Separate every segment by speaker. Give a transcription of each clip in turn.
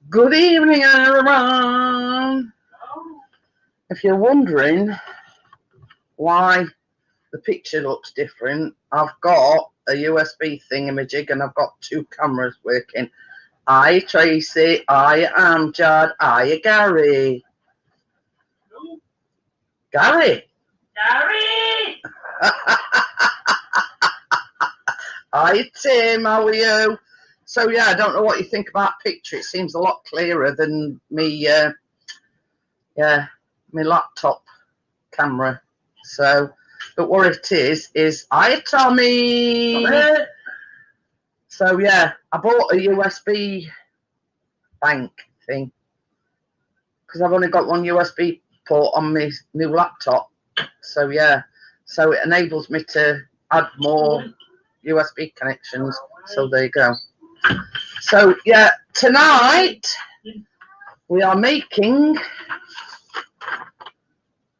Speaker 1: Good evening, everyone. If you're wondering why the picture looks different, I've got a USB thingamajig and I've got two cameras working. Hi, Tracy. I am Jad. Hi, Gary. Gary.
Speaker 2: Gary!
Speaker 1: Hi, Tim. How are you? So, yeah, I don't know what you think about picture. It seems a lot clearer than me, my laptop camera. So, but what it is hi, Tommy. So, yeah, I bought a USB bank thing because I've only got one USB port on my new laptop. So, yeah, so it enables me to add more USB connections. So, there you go. So, yeah, tonight we are making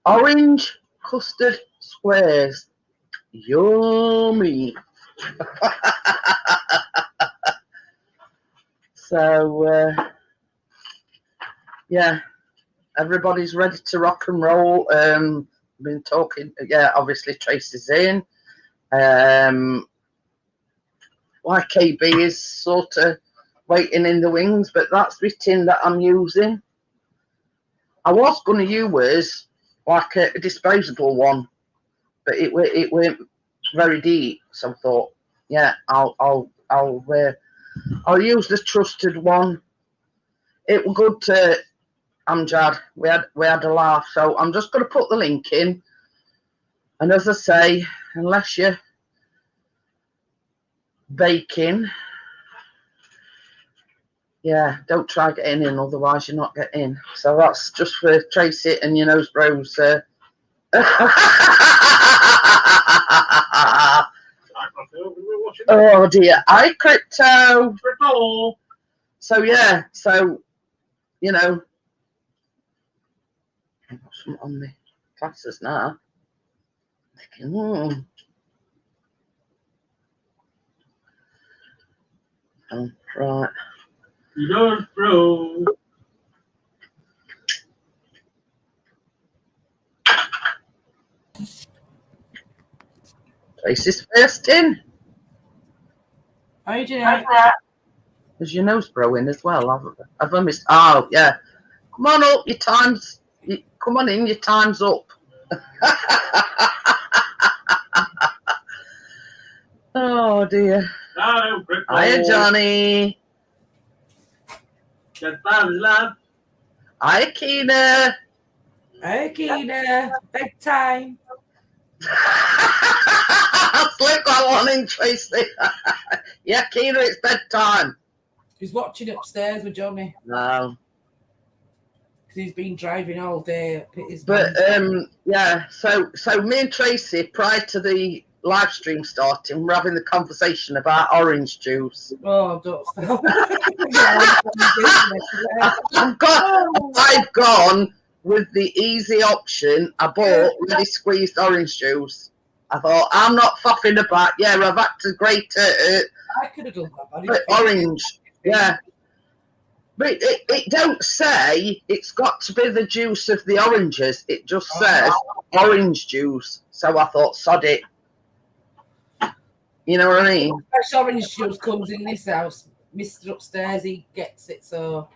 Speaker 1: orange custard squares. Yummy. So, yeah, everybody's ready to rock and roll. Been talking, yeah, obviously Tracy's in. YKB is sort of waiting in the wings, but that's the tin that I'm using. I was going to use like a disposable one, but it went very deep, so I thought, yeah, I'll use the trusted one. It was good to Amjad. We had a laugh, so I'm just going to put the link in. And as I say, unless you're baking, yeah, don't try getting in, otherwise you're not getting in. So that's just for Tracy and your nose bros. Oh dear, hi crypto. So yeah, so you know, I've got some on the glasses now. Oh, right.
Speaker 2: Nose bro.
Speaker 1: Tracy's first in.
Speaker 3: Hi, Jeanette.
Speaker 1: There's your nose bro in as well. I've missed. Oh yeah, come on up. Your time's. Come on in. Your time's up. Oh dear.
Speaker 2: Hello,
Speaker 1: Hiya, Johnny. Hiya, Keena.
Speaker 3: Hey, Keena. Bedtime.
Speaker 1: I'll slip that one in, Tracy. Yeah, Keena, it's bedtime.
Speaker 3: He's watching upstairs with Johnny.
Speaker 1: No.
Speaker 3: Because he's been driving all day.
Speaker 1: But yeah, so me and Tracy, prior to the live stream starting, we're having the conversation about orange juice.
Speaker 3: Oh, don't stop.
Speaker 1: I've gone with the easy option. I bought really squeezed orange juice. I thought, I'm not faffing about. Yeah, I've had to grate it.
Speaker 3: I could have done that.
Speaker 1: But orange, yeah. But it don't say it's got to be the juice of the oranges. It just says orange juice. So I thought, sod it. You know what I mean?
Speaker 3: Fresh orange juice comes in this house. Mr. Upstairs, he gets it. So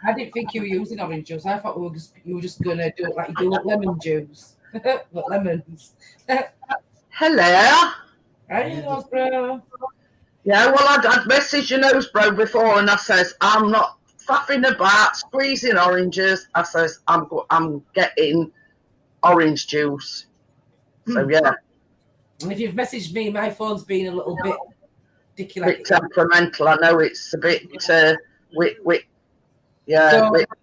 Speaker 3: I didn't think you were using orange juice. I thought you were just going to do it like you do with lemon juice. With lemons.
Speaker 1: Hello.
Speaker 3: Hi, nose bro.
Speaker 1: Yeah, well, I'd messaged your nose bro before, and I says, I'm not faffing about squeezing oranges. I says, I'm getting orange juice. So, yeah.
Speaker 3: And if you've messaged me, my phone's been a little bit dicky,
Speaker 1: like temperamental. I know it's a bit, yeah.
Speaker 3: So, at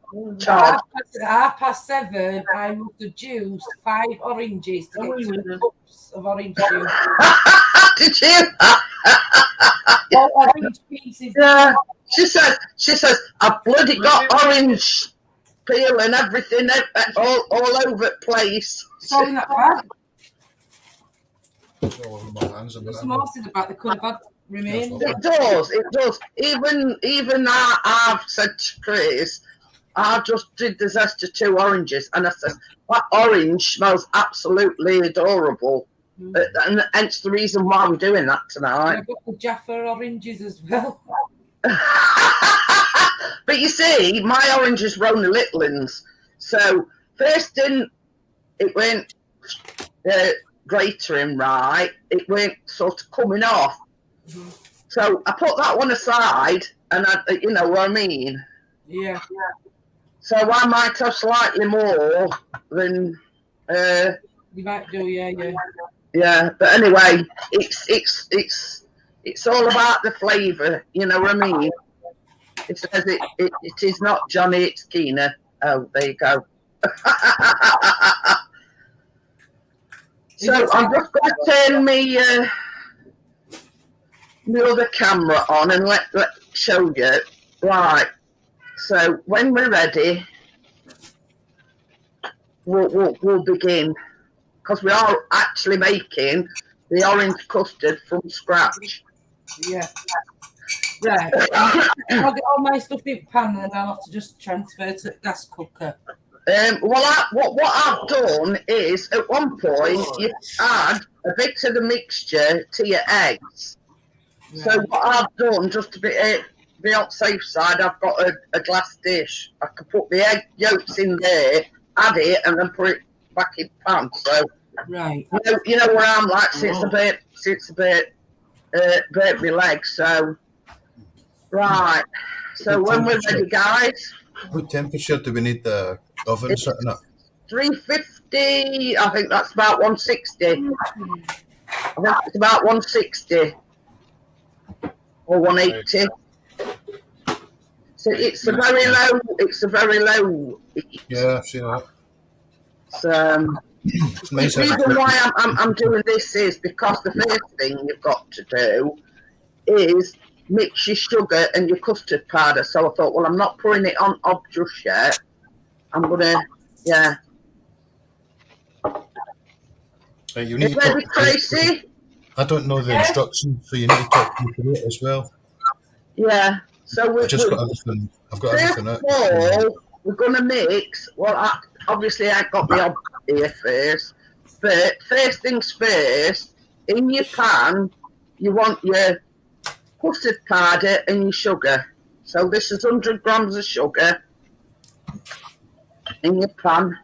Speaker 3: 7:30, I must have juiced 5 oranges to get 2 cups of orange juice.
Speaker 1: Did you?
Speaker 3: Orange pieces.
Speaker 1: Yeah. She says, I've bloody got orange peel and everything all over the place.
Speaker 3: It's all in that bag. There's some horse in the back. They could have had remains.
Speaker 1: It does. It does. Even I've said to Chris, I just did the zest of 2 oranges, and I said that orange smells absolutely adorable, and hence the reason why we're doing that tonight.
Speaker 3: I've got the Jaffa oranges as well.
Speaker 1: But you see, my oranges were only little ones, so first it went gratering right. It went sort of coming off. So I put that one aside, and you know what I mean.
Speaker 3: Yeah.
Speaker 1: So I might have slightly more than.
Speaker 3: You might do, yeah.
Speaker 1: Yeah, but anyway, it's all about the flavour. You know what I mean. It says it is not Johnny, it's Keena. Oh, there you go. So I'm just going to turn me other camera on and let show you. Right. So when we're ready, we'll begin, because we are actually making the orange custard from scratch.
Speaker 3: Yeah. Right. I'll get all my stuff in the pan, and then I'll have to just transfer to the gas cooker.
Speaker 1: Well, what I've done is, at one point, you add a bit of the mixture to your eggs. Right. So what I've done, just to be on the safe side, I've got a glass dish. I can put the egg yolks in there, add it, and then put it back in the pan. So,
Speaker 3: right.
Speaker 1: You know where I'm like since a bit burnt my legs. So, right. So when we're ready, guys.
Speaker 4: What temperature do we need the oven sitting at?
Speaker 1: 350. I think that's about 160. I think it's about 160 or 180. So it's a very low. It's a very low.
Speaker 4: Yeah, I've seen that.
Speaker 1: So the reason why I'm doing this is because the first thing you've got to do is mix your sugar and your custard powder. So I thought, well, I'm not putting it on just yet. I'm gonna, yeah.
Speaker 4: Right, you need
Speaker 1: to talk Tracy?
Speaker 4: I don't know the instructions, so you need to talk me through it as well.
Speaker 1: Yeah. So
Speaker 4: I've just got everything. I've got everything out.
Speaker 1: First of all, we're gonna mix. Well, obviously I got the ob here first, but first things first. In your pan, you want your custard powder and your sugar. So this is 100 grams of sugar in your pan.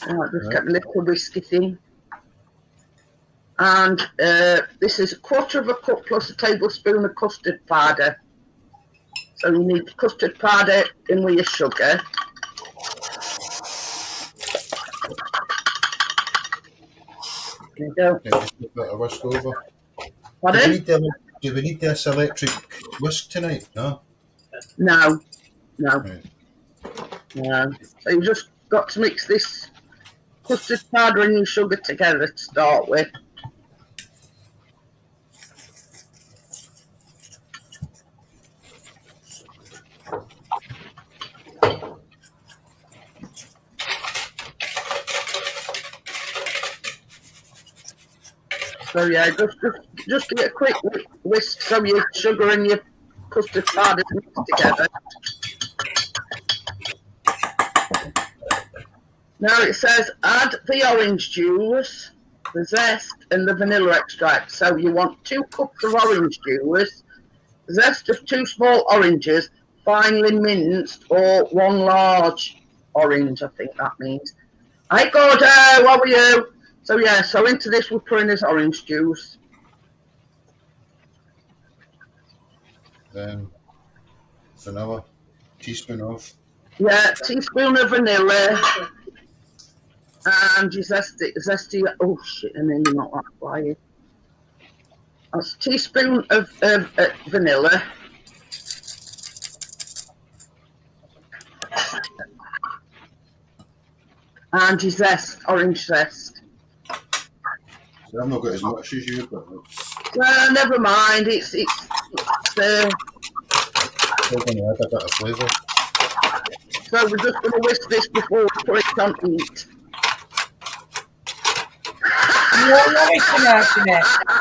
Speaker 1: I'll just get a little whiskey thing. And this is 1/4 of a cup plus a tablespoon of custard powder. So you need custard powder in with your sugar. There you go.
Speaker 4: A whisk over.
Speaker 1: Pardon?
Speaker 4: Do we need this electric whisk tonight? No?
Speaker 1: No.
Speaker 4: Right.
Speaker 1: No. So you just got to mix this custard powder and your sugar together to start with. So yeah, just give it a quick whisk so your sugar and your custard powder mix together. Now it says add the orange juice, the zest, and the vanilla extract. So you want 2 cups of orange juice, zest of 2 small oranges, finely minced, or 1 large orange, I think that means. Hi Gordo, how are you? So yeah, so into this we're putting this orange juice.
Speaker 4: Then vanilla, teaspoon of.
Speaker 1: Yeah, teaspoon of vanilla. And your zesty, oh shit, and then you're not that quiet. That's a teaspoon of vanilla. And your zest, orange zest.
Speaker 4: I've not got as much as you, but
Speaker 1: Well, never mind. It's
Speaker 4: going to add a bit of flavour.
Speaker 1: So we're just going to whisk this before we put it on heat.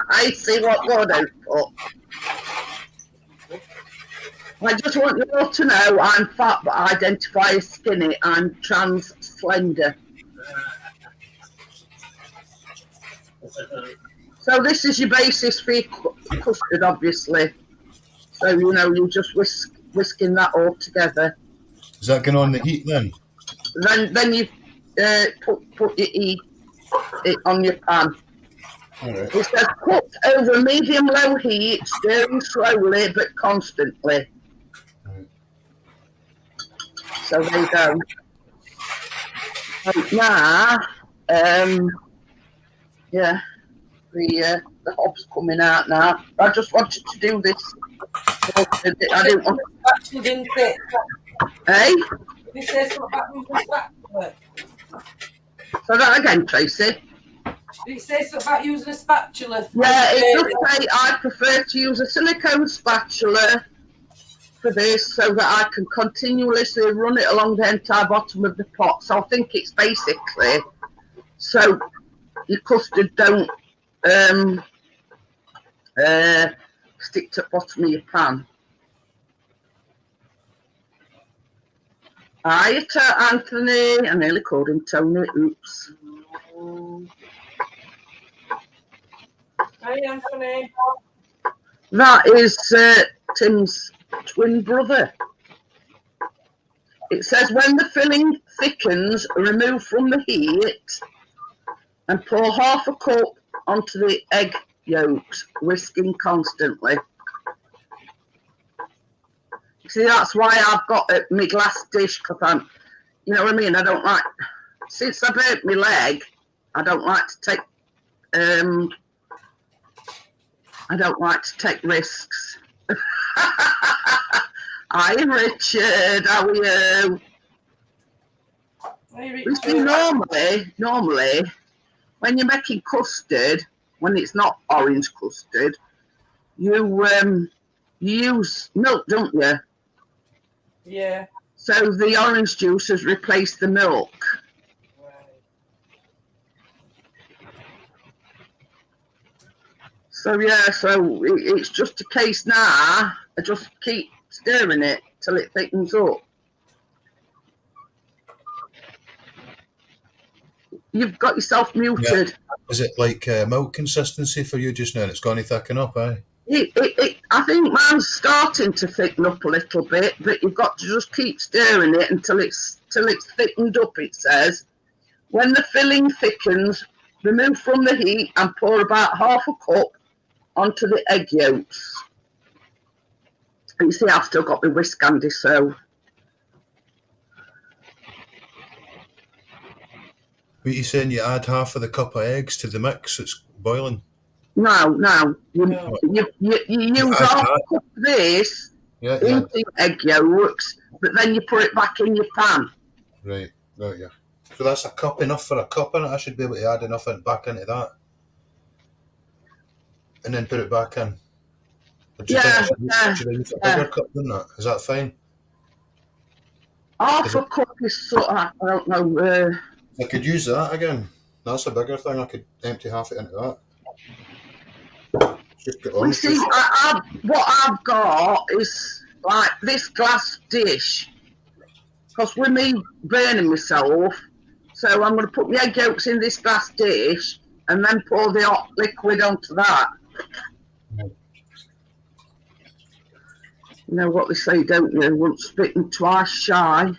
Speaker 1: I see what God has put. I just want you all to know I'm fat but I identify as skinny. I'm trans slender. So this is your basis for your custard, obviously. So, you know, you just whisking that all together.
Speaker 4: Is that going on the heat then?
Speaker 1: Then you put it on your pan.
Speaker 4: All right.
Speaker 1: It says cook over medium-low heat, stirring slowly but constantly.
Speaker 4: Right.
Speaker 1: So there you go. Right, now, yeah, the hob's coming out now. I just wanted to do this. I didn't want.
Speaker 3: Actually, didn't it?
Speaker 1: Hey?
Speaker 3: Did it say something about using a spatula?
Speaker 1: So that again, Tracy.
Speaker 3: Did it say something about using a spatula?
Speaker 1: Yeah, it does say I prefer to use a silicone spatula for this so that I can continuously run it along the entire bottom of the pot. So I think it's basically so your custard don't stick to the bottom of your pan. Hiya, Anthony. I nearly called him Tony. Oops.
Speaker 3: Hi, Anthony.
Speaker 1: That is Tim's twin brother. It says when the filling thickens, remove from the heat and pour half a cup onto the egg yolks, whisking constantly. See, that's why I've got my glass dish, because I'm, you know what I mean? I don't like, since I burnt my leg, I don't like to take risks. Hi, Richard. How are you?
Speaker 3: Hi,
Speaker 1: You see, normally, when you're making custard, when it's not orange custard, you use milk, don't you?
Speaker 3: Yeah.
Speaker 1: So the orange juice has replaced the milk.
Speaker 3: Right.
Speaker 1: So yeah, so it's just a case now. I just keep stirring it till it thickens up. You've got yourself muted.
Speaker 4: Yeah. Is it like milk consistency for you just now? It's going to thicken up, eh?
Speaker 1: I think mine's starting to thicken up a little bit, but you've got to just keep stirring it until it's thickened up. It says, when the filling thickens, remove from the heat and pour about half a cup onto the egg yolks. And you see, I've still got my whisk handy, so.
Speaker 4: What are you saying? You add half of the cup of eggs to the mix that's boiling?
Speaker 1: No. You use half a cup of this into egg yolks, but then you put it back in your pan.
Speaker 4: Right, yeah. So that's a cup enough for a cup in it? I should be able to add enough back into that. And then put it back in. Should I use a bigger cup than that? Is that fine?
Speaker 1: Half a cup is sort of, I don't know.
Speaker 4: I could use that again. That's a bigger thing. I could empty half it into that.
Speaker 1: You see, what I've got is like this glass dish. Because with me burning myself, so I'm going to put the egg yolks in this glass dish and then pour the hot liquid onto that. You know what they say, don't you? Once bitten, twice shy.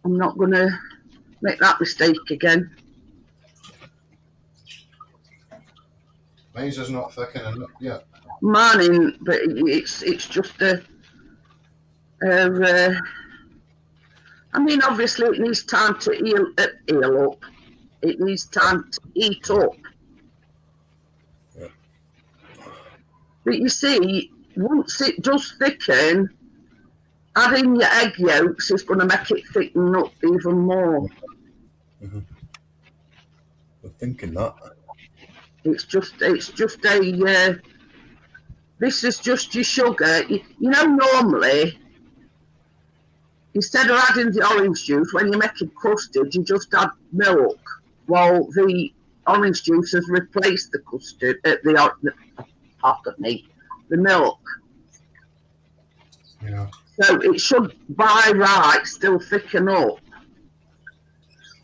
Speaker 1: I'm not going to make that mistake again.
Speaker 4: Mine's is not thickening up yet.
Speaker 1: Mine, but it's just a I mean, obviously it needs time to heal up. It needs time to heat up.
Speaker 4: Yeah.
Speaker 1: But you see, once it does thicken, adding your egg yolks is going to make it thicken up even more.
Speaker 4: Mm-hmm. I'm thinking that.
Speaker 1: It's just a, this is just your sugar. You know, normally, instead of adding the orange juice, when you're making custard, you just add milk. Well, the orange juice has replaced the custard, pardon me, the milk.
Speaker 4: Yeah.
Speaker 1: So it should, by right, still thicken up.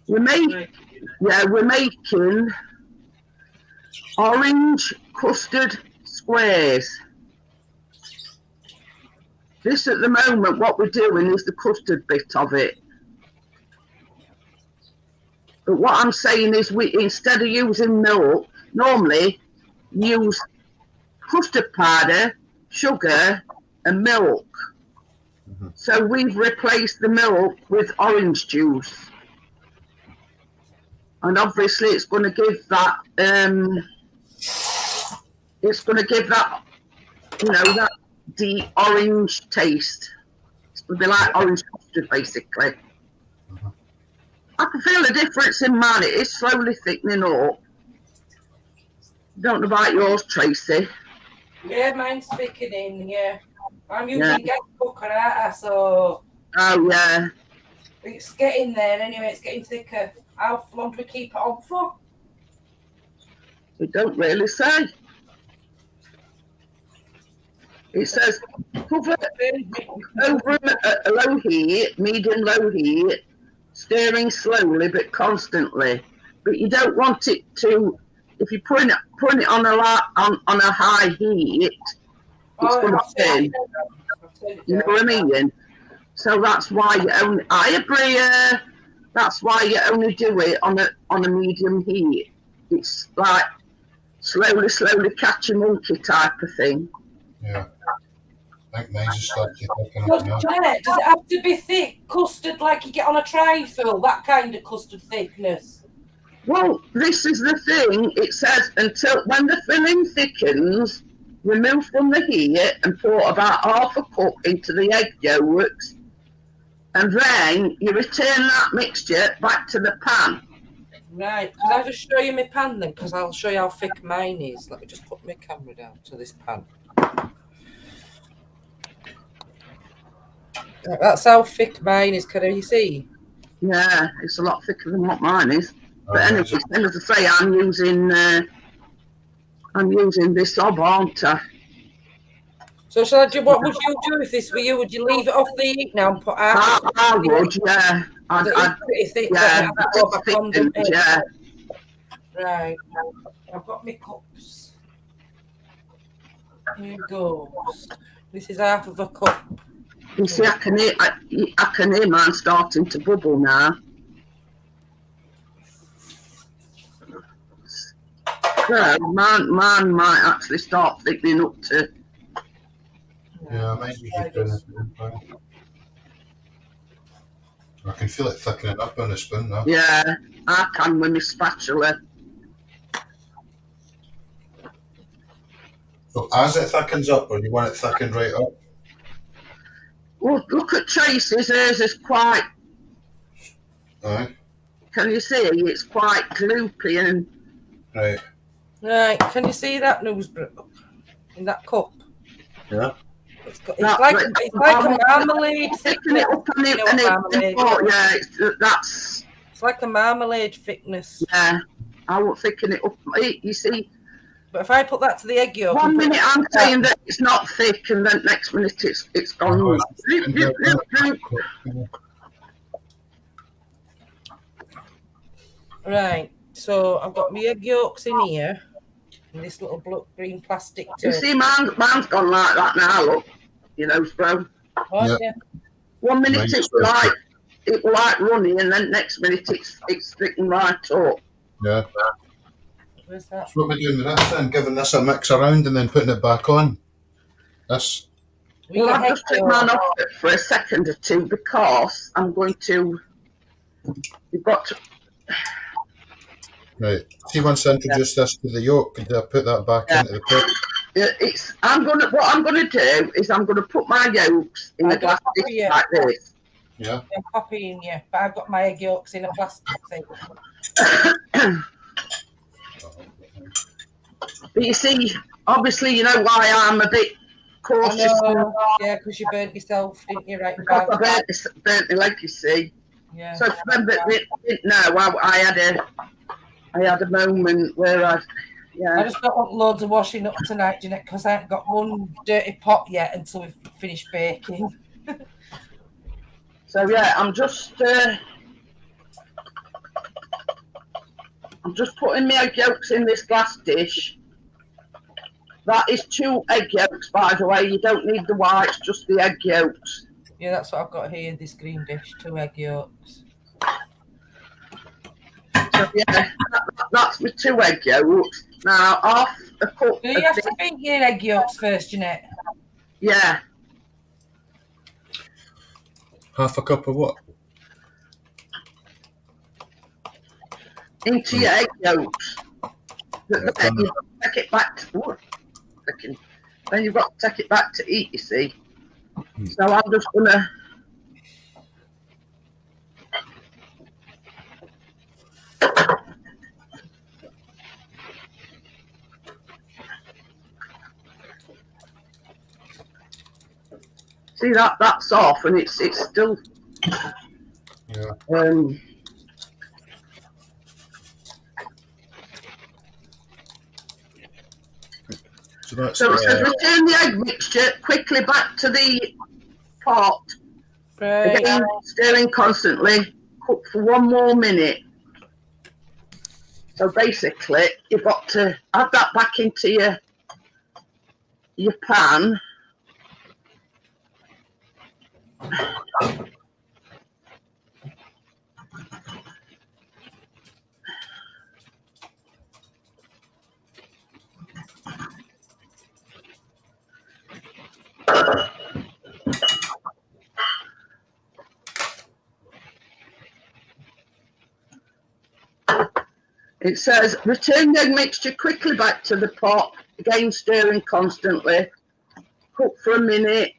Speaker 1: We're making orange custard squares. This at the moment, what we're doing is the custard bit of it. But what I'm saying is, we instead of using milk, normally use custard powder, sugar, and milk.
Speaker 4: Mm-hmm.
Speaker 1: So we've replaced the milk with orange juice, and obviously it's going to give that. It's going to give that, that the orange taste. It's going to be like orange custard, basically.
Speaker 4: Mm-hmm.
Speaker 1: I can feel a difference in mine. It is slowly thickening up. Don't know about yours, Tracy.
Speaker 3: Yeah, mine's thickening, yeah. I'm using gas cooker, aren't I? So...
Speaker 1: Oh, yeah.
Speaker 3: It's getting there anyway, it's getting thicker. How long do we keep it on for?
Speaker 1: We don't really say. It says cover over at a low heat, medium low heat, stirring slowly but constantly. But you don't want it to, if you're putting it on a high heat, it's going to thin. You know what I mean? So that's why you only, I agree. That's why you only do it on a medium heat. It's like slowly catch a monkey type of thing.
Speaker 4: Yeah. I think mine's just starting to thicken
Speaker 3: So,
Speaker 4: up now.
Speaker 3: Jeanette, does it have to be thick custard like you get on a trifle? That kind of custard thickness?
Speaker 1: Well, this is the thing. It says until when the filling thickens, remove from the heat and pour about half a cup into the egg yolks, and then you return that mixture back to the pan.
Speaker 3: Right. Can I just show you my pan then? Because I'll show you how thick mine is. Let me just put my camera down to this pan. That's how thick mine is. Can you see?
Speaker 1: Yeah, it's a lot thicker than what mine is. But
Speaker 4: Oh,
Speaker 1: anyway,
Speaker 4: is it?
Speaker 1: as I say, I'm using this hob, aren't I?
Speaker 3: So shall I do? What would you do if this were you? Would you leave it off the heat now and put half?
Speaker 1: I would, yeah.
Speaker 3: It's pretty thick.
Speaker 1: Yeah,
Speaker 3: It's
Speaker 1: thickened, yeah.
Speaker 3: Right. I've got my cups. Here goes. This is half of a cup.
Speaker 1: You see, I can hear mine starting to bubble now. So mine might actually start thickening up to.
Speaker 4: Yeah, mine's usually doing it. I can feel it thickening up on the spoon now.
Speaker 1: Yeah, I can with my spatula.
Speaker 4: So as it thickens up, or do you want it thickened right up?
Speaker 1: Well, look at Tracy's. Hers is quite.
Speaker 4: Aye.
Speaker 1: Can you see? It's quite gloopy and.
Speaker 4: Right.
Speaker 3: Right. Can you see that Newsbrook in that cup?
Speaker 4: Yeah.
Speaker 3: It's like a marmalade thickness.
Speaker 1: Yeah, that's.
Speaker 3: It's like a marmalade thickness.
Speaker 1: Yeah, I won't thicken it up. You see,
Speaker 3: But if I put that to the egg yolk,
Speaker 1: 1 minute I'm saying that it's not thick, and then next minute it's gone.
Speaker 3: Right. So I've got my egg yolks in here, in this little green plastic
Speaker 1: You
Speaker 3: tub.
Speaker 1: see, mine's gone like that now. Look, bro.
Speaker 3: Oh,
Speaker 4: Yep.
Speaker 3: yeah.
Speaker 1: 1 minute
Speaker 4: Mine's
Speaker 1: it's
Speaker 4: good.
Speaker 1: like running, and then next minute it's thickened right up.
Speaker 4: Yeah.
Speaker 3: Where's that?
Speaker 4: So what we're doing with this then, giving this a mix around and then putting it back on. This.
Speaker 1: Well, I've just took mine off it for a second or two because I'm going to. You've got to.
Speaker 4: Right. See, once I introduce this to the yolk, could I put that back into the pot?
Speaker 1: What I'm gonna do is I'm gonna put my yolks in a glass dish like this.
Speaker 4: Yeah.
Speaker 3: I'm copying you, but I've got my egg yolks in a plastic thing.
Speaker 1: But you see, obviously, you know why I'm a bit cautious.
Speaker 3: Yeah, because you burnt yourself, didn't you? Right.
Speaker 1: Because I burnt my leg, you see.
Speaker 3: Yeah.
Speaker 1: So for them that didn't know, I had I had a moment where
Speaker 3: I
Speaker 1: yeah.
Speaker 3: just don't want loads of washing up tonight, Jeanette, because I haven't got one dirty pot yet until we've finished baking.
Speaker 1: So yeah, I'm just putting my egg yolks in this glass dish. That is 2 egg yolks, by the way. You don't need the whites, just the egg yolks.
Speaker 3: Yeah, that's what I've got here, this green dish, 2 egg yolks.
Speaker 1: So yeah, that's my 2 egg yolks. Now, half a cup.
Speaker 3: Do you have to beat your egg yolks first, Jeanette?
Speaker 1: Yeah.
Speaker 4: Half a cup of what?
Speaker 1: Into your egg yolks. Then you've got to take it back to then you've got to take it back to eat, you see. So I'm just gonna see that's off and it's still So it says return the egg mixture quickly back to the pot.
Speaker 3: Right.
Speaker 1: Again, stirring constantly. Cook for 1 more minute. So basically, you've got to add that back into your pan. It says, return the egg mixture quickly back to the pot, again stirring constantly, cook for a minute,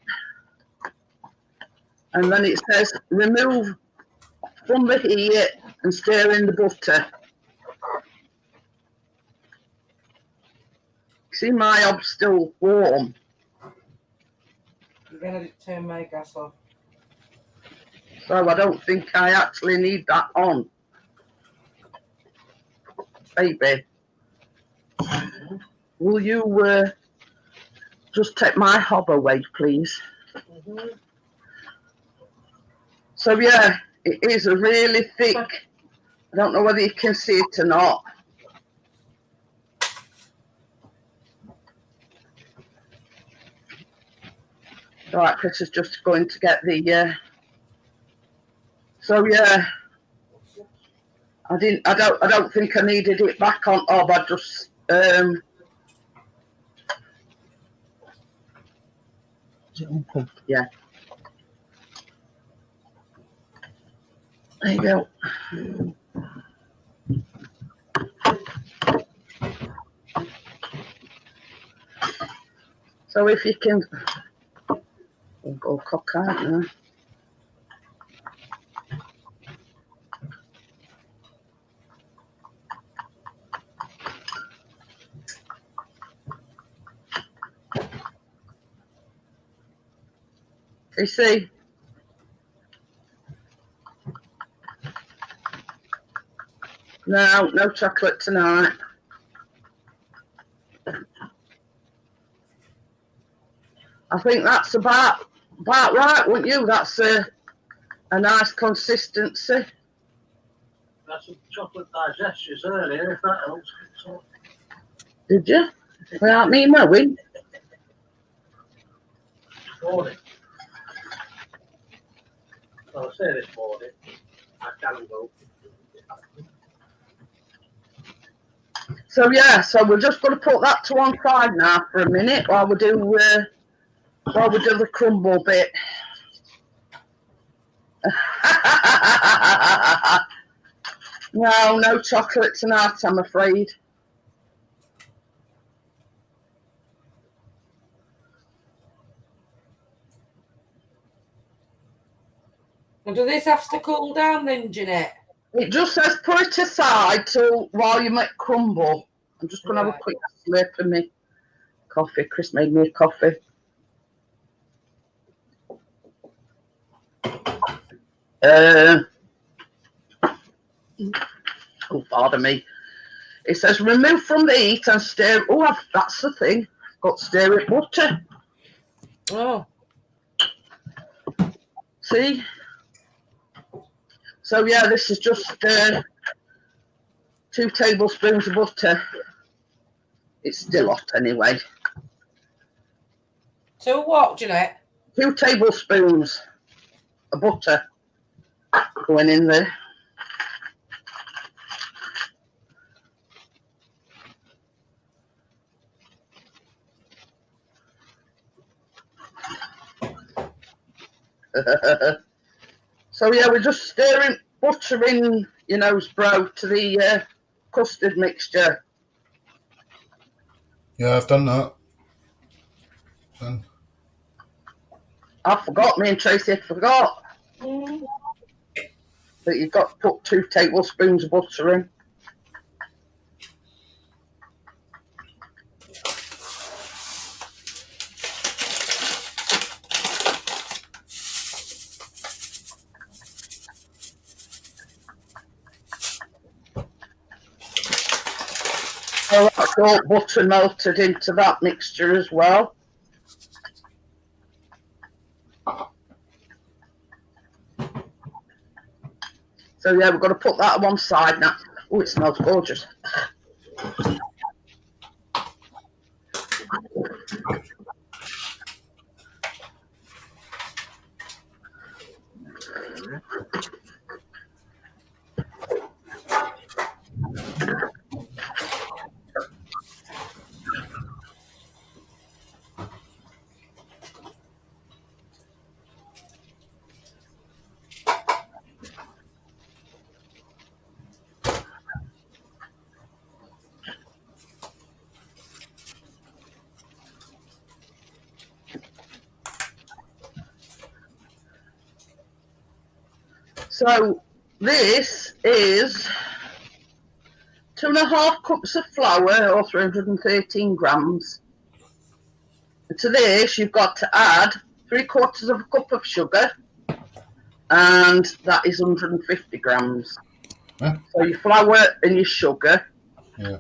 Speaker 1: and then it says, remove from the heat and stir in the butter. See, my hob's still warm.
Speaker 3: You're going to turn my gas off.
Speaker 1: So I don't think I actually need that on. Baby, will you just take my hob away, please? So yeah, it is a really thick, I don't know whether you can see it or not. Right, Chris is just going to get the so yeah, I don't think I needed it back on hob. I just yeah. There you go. So if you can, we'll go cock out now. You see? No chocolate tonight. I think that's about right, wouldn't you? That's a nice consistency.
Speaker 2: That's some chocolate digesters earlier, if that helps.
Speaker 1: Did you? Without me knowing?
Speaker 2: Morning. Well, I say this morning, I can go.
Speaker 1: So yeah, so we're just going to put that to one side now for a minute while we do the crumble bit. No chocolate tonight, I'm afraid.
Speaker 3: And do this have to cool down then, Jeanette?
Speaker 1: It just says put it aside while you make crumble. I'm just going to have a quick slip of my coffee. Chris made me a coffee. Oh, pardon me. It says remove from the heat and stir. Oh, that's the thing. Got to stir it butter.
Speaker 3: Oh.
Speaker 1: See? So yeah, this is just 2 tablespoons of butter. It's still hot anyway.
Speaker 3: 2 what, Jeanette?
Speaker 1: 2 tablespoons of butter going in there. So yeah, we're just stirring butter in, you know, bro, to the custard mixture.
Speaker 4: Yeah, I've done that.
Speaker 1: I forgot, me and Tracy forgot that you've got to put 2 tablespoons of butter in. So that's all butter melted into that mixture as well. So yeah, we've got to put that on one side now. Oh, it smells gorgeous. So this is 2.5 cups of flour, or 313 grams. And to this, you've got to add 3/4 of a cup of sugar, and that is 150 grams.
Speaker 4: Huh?
Speaker 1: So your flour and your sugar.
Speaker 4: Yeah.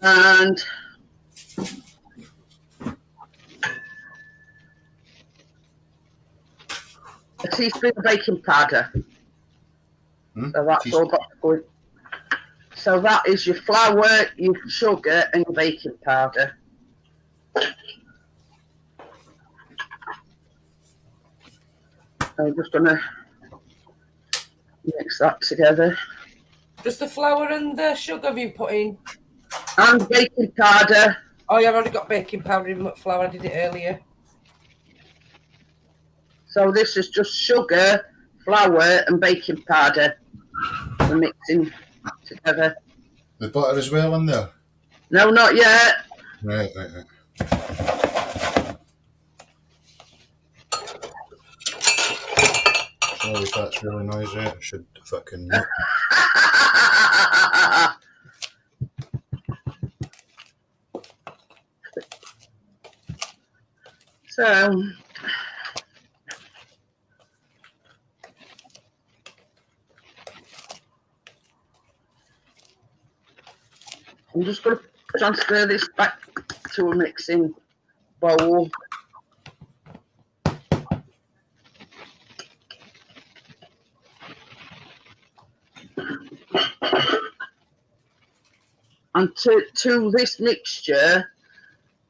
Speaker 1: And a teaspoon of baking powder. So that's all got to go. So that is your flour, your sugar, and your baking powder. I'm just gonna mix that together.
Speaker 3: Just the flour and the sugar have you put in?
Speaker 1: And baking powder.
Speaker 3: Oh, yeah, I've already got baking powder in flour. I did it earlier.
Speaker 1: So this is just sugar, flour, and baking powder. We're mixing together.
Speaker 4: The butter as well in there?
Speaker 1: No, not yet.
Speaker 4: Right. Sorry if that's really noisy. I should fucking...
Speaker 1: So I'm just going to transfer this back to a mixing bowl. And to this mixture,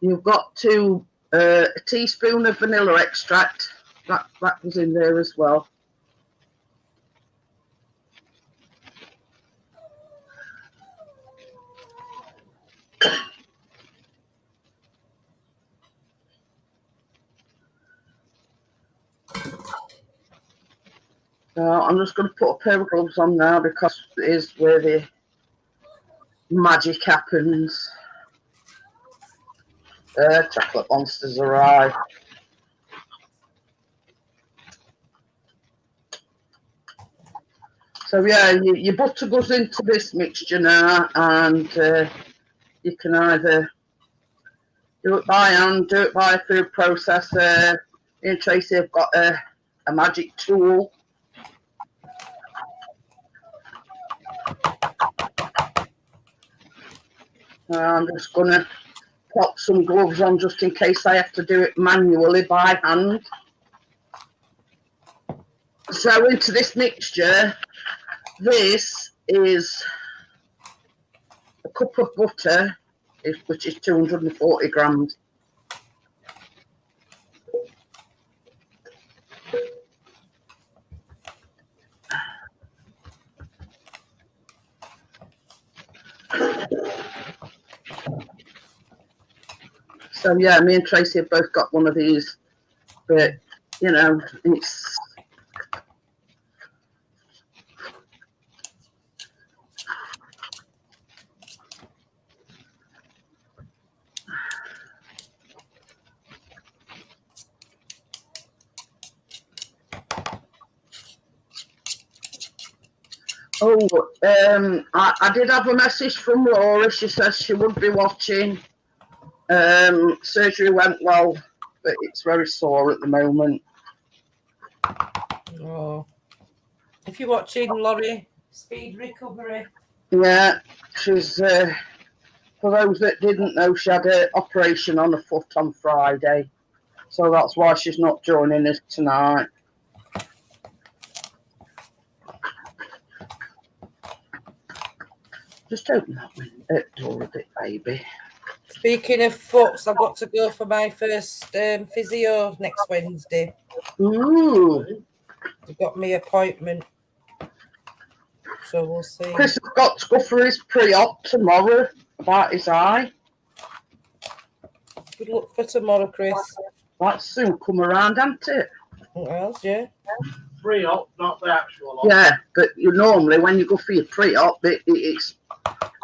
Speaker 1: you've got to a teaspoon of vanilla extract. That was in there as well. So I'm just going to put a pair of gloves on now because it is where the magic happens. Chocolate monsters arrive. So yeah, your butter goes into this mixture now, and you can either do it by hand, do it by a food processor. Me and Tracy have got a magic tool. I'm just going to pop some gloves on just in case I have to do it manually by hand. So into this mixture, this is a cup of butter, which is 240 grams. So yeah, me and Tracy have both got one of these, but you know, it's I did have a message from Laura. She says she would be watching. Surgery went well, but it's very sore at the moment.
Speaker 3: Oh, if you're watching, Laurie, speed recovery.
Speaker 1: Yeah, she's. For those that didn't know, she had an operation on her foot on Friday, so that's why she's not joining us tonight. Just open that door a bit, baby.
Speaker 3: Speaking of foots, I've got to go for my first physio next Wednesday.
Speaker 1: Ooh.
Speaker 3: I've got my appointment, so we'll see.
Speaker 1: Chris has got to go for his pre-op tomorrow about his eye.
Speaker 3: Good luck for tomorrow, Chris.
Speaker 1: That's soon come around, hasn't it?
Speaker 3: What else, yeah?
Speaker 2: Pre-op, not the actual op.
Speaker 1: Yeah, but you normally, when you go for your pre-op, it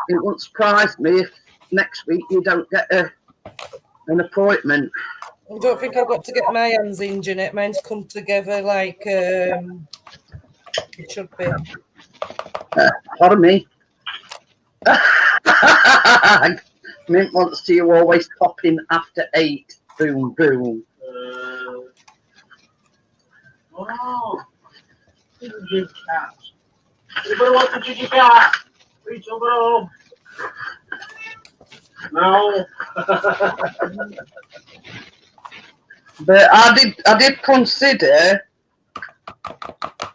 Speaker 1: won't surprise me if next week you don't get an appointment.
Speaker 3: I don't think I've got to get my hands in, Jeanette. Mine's come together like it should be.
Speaker 1: Pardon me. Mint wants to you always pop in after 8. Boom, boom.
Speaker 2: Oh, ginger cat. Anybody want the ginger cat? Reach over home. No.
Speaker 1: But I did consider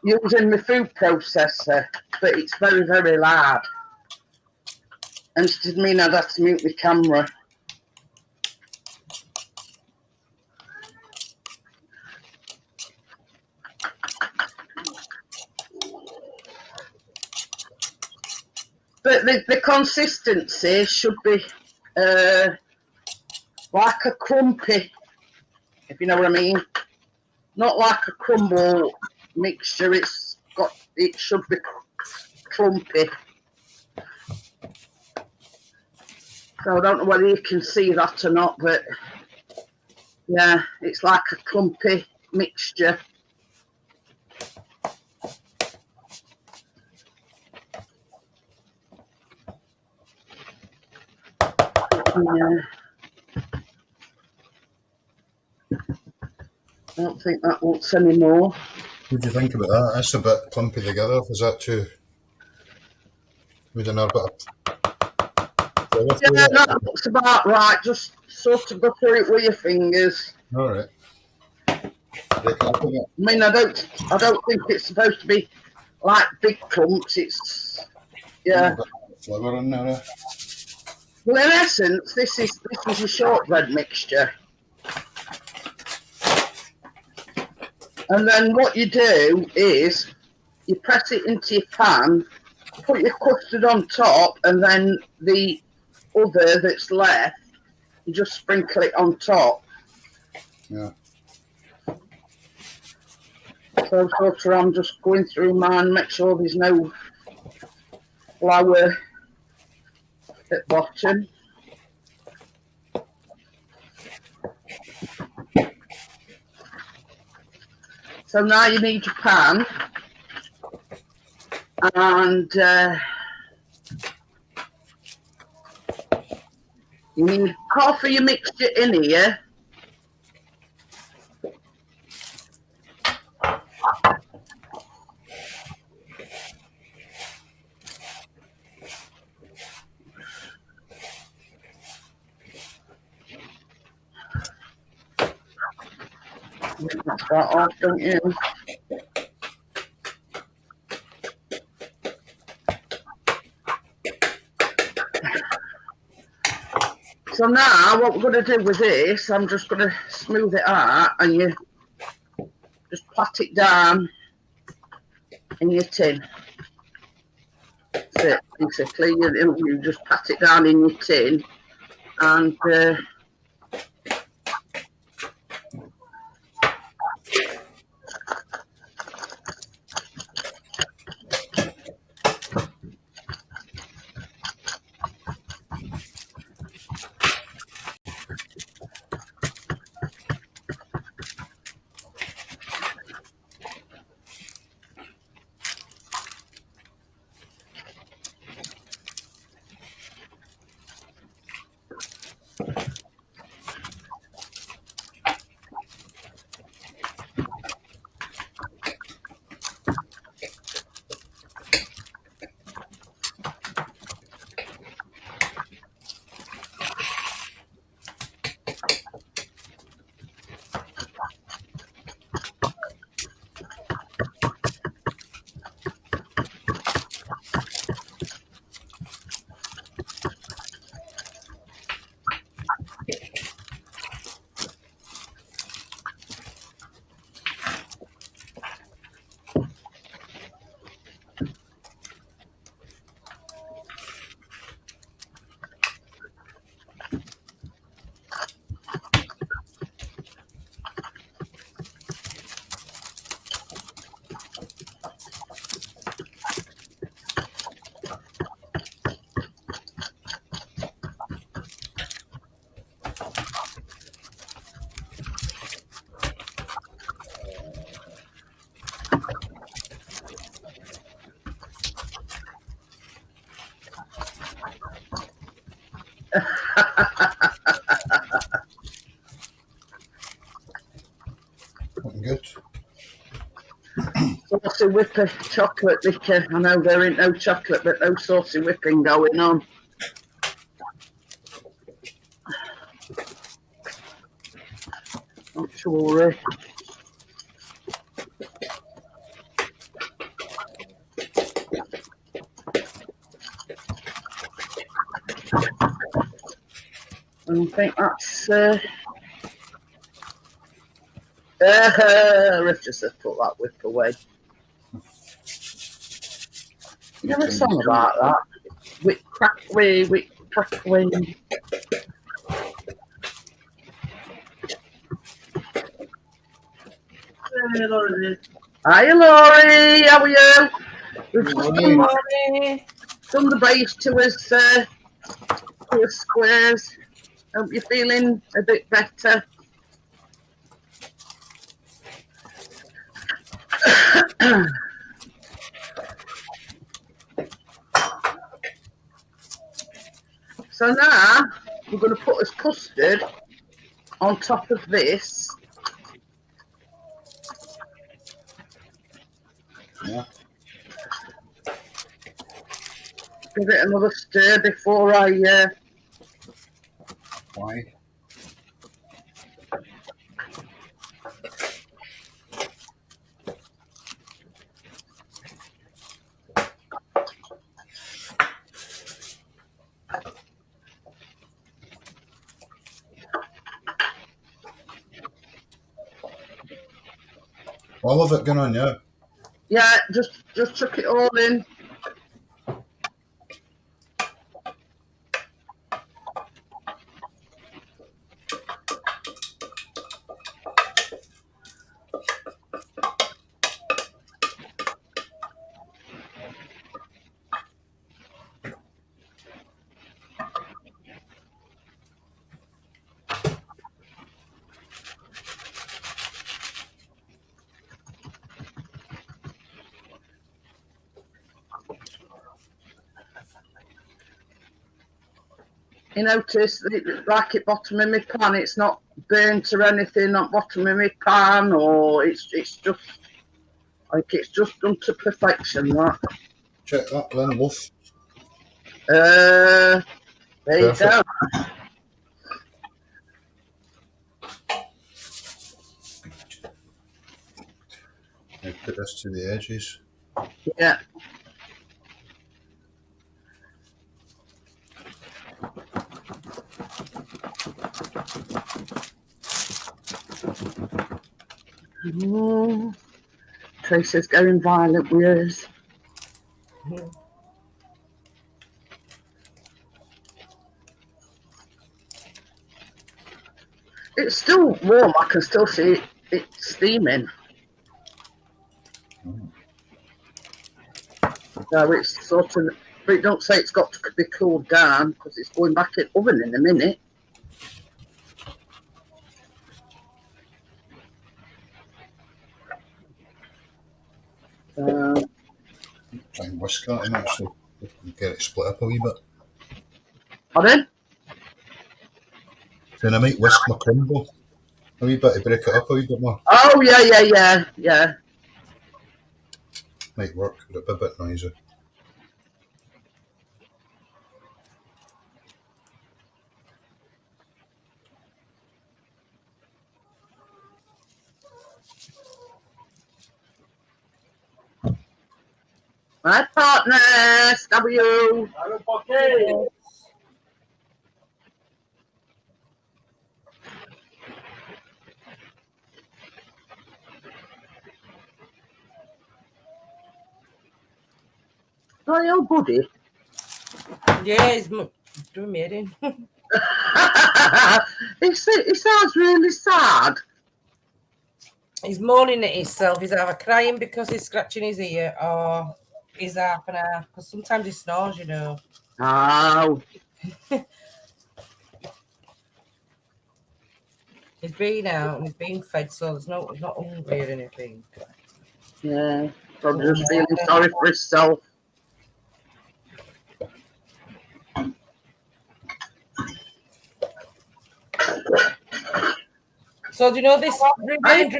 Speaker 1: using my food processor, but it's very, very loud. And it did mean I'd have to mute my camera. But the consistency should be like a crumpy, if you know what I mean. Not like a crumble mixture. It should be clumpy. So I don't know whether you can see that or not, but yeah, it's like a clumpy mixture. Yeah. I don't think that wants any more.
Speaker 4: What do you think about that? That's a bit clumpy together. Is that too? We don't know about.
Speaker 1: Yeah, that looks about right. Just sort of go through it with your fingers.
Speaker 4: All right.
Speaker 1: I mean, I don't think it's supposed to be like big clumps. It's yeah.
Speaker 4: Flavour in there.
Speaker 1: Well, in essence, this is a shortbread mixture. And then what you do is you press it into your pan, put your custard on top, and then the other that's left, you just sprinkle it on top.
Speaker 4: Yeah.
Speaker 1: So sort of I'm just going through mine, make sure there's no flour at bottom. So now you need your pan, and you need half of your mixture in here. That's about off, don't you? So now what we're going to do with this, I'm just going to smooth it out and you just pat it down in your tin. That's it, basically. You just pat it down in your tin and
Speaker 4: Looking good.
Speaker 1: saucy whipper chocolate liquor. I know there ain't no chocolate, but no saucy whipping going on. Not sure. I think that's let's just put that whip away. You never sung about that. Whip crack away, whip crack away.
Speaker 2: Hey, Laurie.
Speaker 1: Hi Laurie, how are you? We've just
Speaker 3: Morning.
Speaker 1: done the base to us squares. Hope you're feeling a bit better. So now we're going to put this custard on top of this.
Speaker 4: Yeah.
Speaker 1: Give it another stir before I
Speaker 4: Why? All of it going on, yeah.
Speaker 1: yeah, just chuck it all in. You notice that like at bottom of my pan, it's not burnt or anything on bottom of my pan, or it's just like it's just done to perfection. That.
Speaker 4: Check that then, Wolf.
Speaker 1: There you
Speaker 4: Perfect.
Speaker 1: go.
Speaker 4: I put this to the edges.
Speaker 1: Yeah. Oh, Tracy's going violent with hers. It's still warm. I can still see it steaming. So it's sort of, but don't say it's got to be cooled down because it's going back in the oven in a minute.
Speaker 4: Try and whisk that in actually. Get it split up a wee bit.
Speaker 1: Pardon?
Speaker 4: Then I might whisk my crumble a wee bit to break it up a wee bit more.
Speaker 1: Oh, yeah.
Speaker 4: Might work, but it'd be a bit noisy.
Speaker 1: My partners, W.
Speaker 2: Okay.
Speaker 1: Oh, your buddy.
Speaker 3: Yeah, he's doing me head in.
Speaker 1: It sounds really sad.
Speaker 3: He's moaning at himself. He's either crying because he's scratching his ear or he's half and half. Because sometimes he snores, you know.
Speaker 1: Oh.
Speaker 3: He's been out and he's been fed, so he's not hungry or anything.
Speaker 1: Yeah. Probably just feeling sorry for himself.
Speaker 3: So do you know this remainder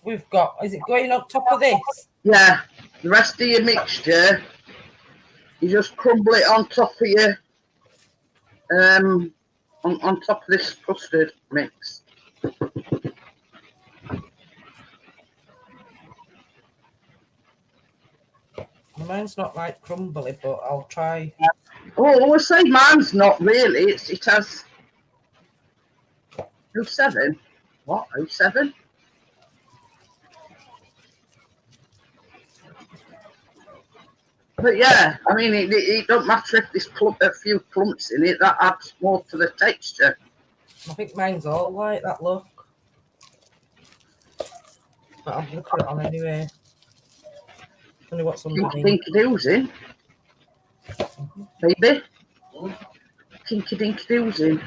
Speaker 3: we've got? Is it going on top of this?
Speaker 1: Yeah. The rest of your mixture, you just crumble it on top of your on top of this custard mix.
Speaker 3: Mine's not like crumbly, but I'll try.
Speaker 1: Oh, I say mine's not really. It has 07. What? 07? But yeah, I mean, it don't matter if there's a few clumps in it. That adds more to the texture.
Speaker 3: I think mine's all like that look. But I'll look at it on anyway. Only what's underneath.
Speaker 1: Dinky doozing, baby. Kinky dinky doozing.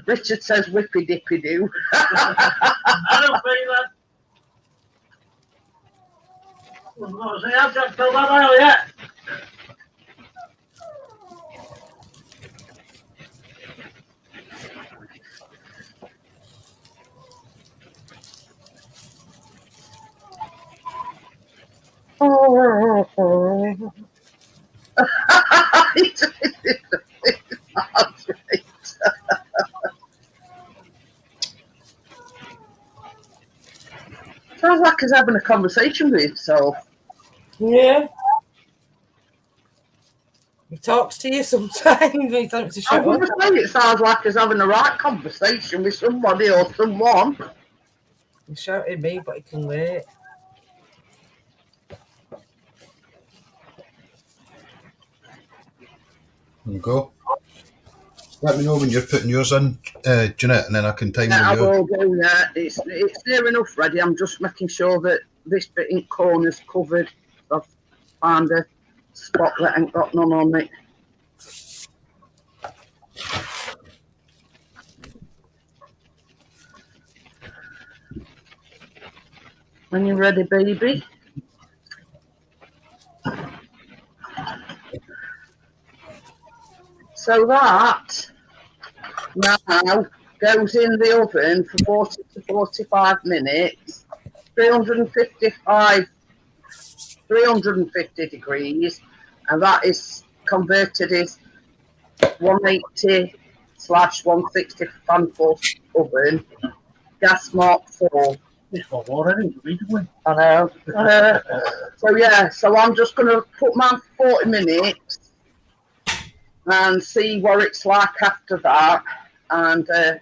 Speaker 1: Richard says whippy dippy doo.
Speaker 2: I don't think that. I haven't filled that oil yet.
Speaker 1: Oh. Sounds like he's having a conversation with himself.
Speaker 3: Yeah. He talks to you sometimes. He thinks to
Speaker 1: I
Speaker 3: shut
Speaker 1: was
Speaker 3: up.
Speaker 1: going to say it sounds like he's having a right conversation with somebody or someone.
Speaker 3: He's shouting at me, but he can wait.
Speaker 4: There you go. Let me know when you're putting yours in, Jeanette, and then I can time
Speaker 1: Yeah, I
Speaker 4: you.
Speaker 1: will do that. It's near enough ready. I'm just making sure that this bit in corner's covered. I've found a spot that ain't got none on it. When you're ready, baby. So that now goes in the oven for 40 to 45 minutes, 350 degrees, and that is converted as 180/160 fan force oven. gas mark 4.
Speaker 2: It's got already, readably.
Speaker 1: I know. So yeah, so I'm just going to put my 40 minutes and see what it's like after that. And God,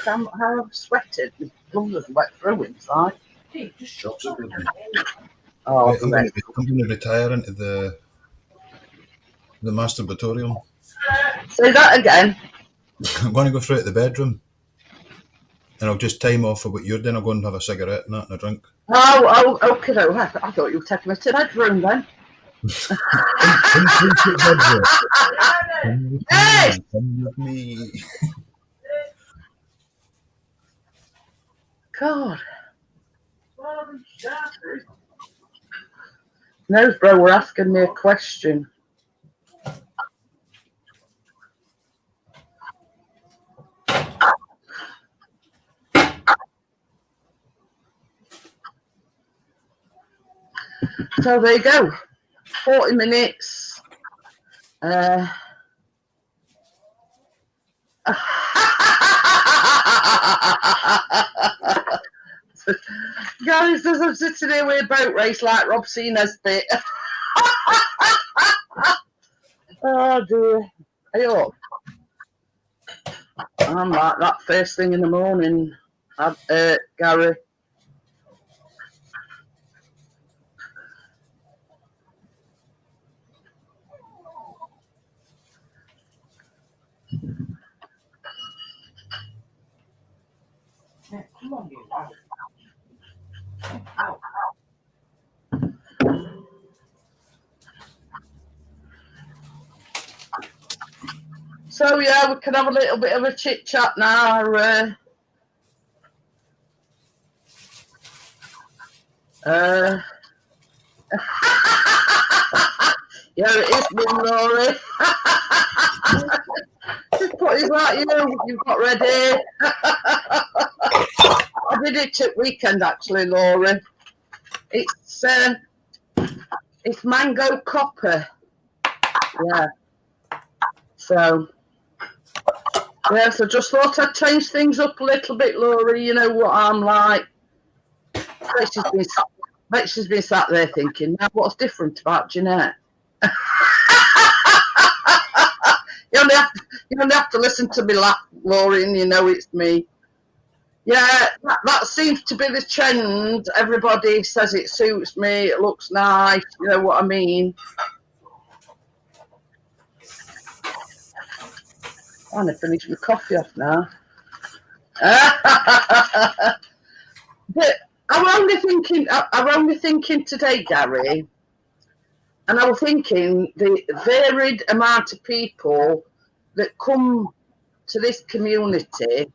Speaker 1: how I've sweated. My lungs are wet through inside.
Speaker 3: Hey, just
Speaker 4: Shops it with me.
Speaker 1: Oh,
Speaker 4: Right, I'm going to retire into the masturbatorium.
Speaker 1: say that again.
Speaker 4: I'm going to go through to the bedroom. And I'll just time off for what you're doing. I'll go and have a cigarette and that and a drink.
Speaker 1: Oh, okay. I thought you were taking me to the bedroom then. Hey!
Speaker 4: Come with me.
Speaker 1: God. No, bro, we're asking me a question. So there you go. 40 minutes. Guys, says I'm sitting here with a boat race like Rob Cena's bit. Oh dear. Hey up. I'm like that first thing in the morning, Gary.
Speaker 3: Yeah, come on, you lad. Ow.
Speaker 1: So yeah, we can have a little bit of a chit chat now. Yeah, it is me, Laurie. Just put his like you've got ready. I did it at weekend actually, Laurie. It's mango copper. Yeah. So yeah, so just thought I'd change things up a little bit, Laurie. You know what I'm like. Bet she's been sat there thinking, now what's different about Jeanette? You only have to listen to me laugh, Laurie, and you know it's me. Yeah, that seems to be the trend. Everybody says it suits me, it looks nice, you know what I mean. I'm going to finish my coffee off now. But I'm only thinking today, Gary, and I was thinking the varied amount of people that come to this community,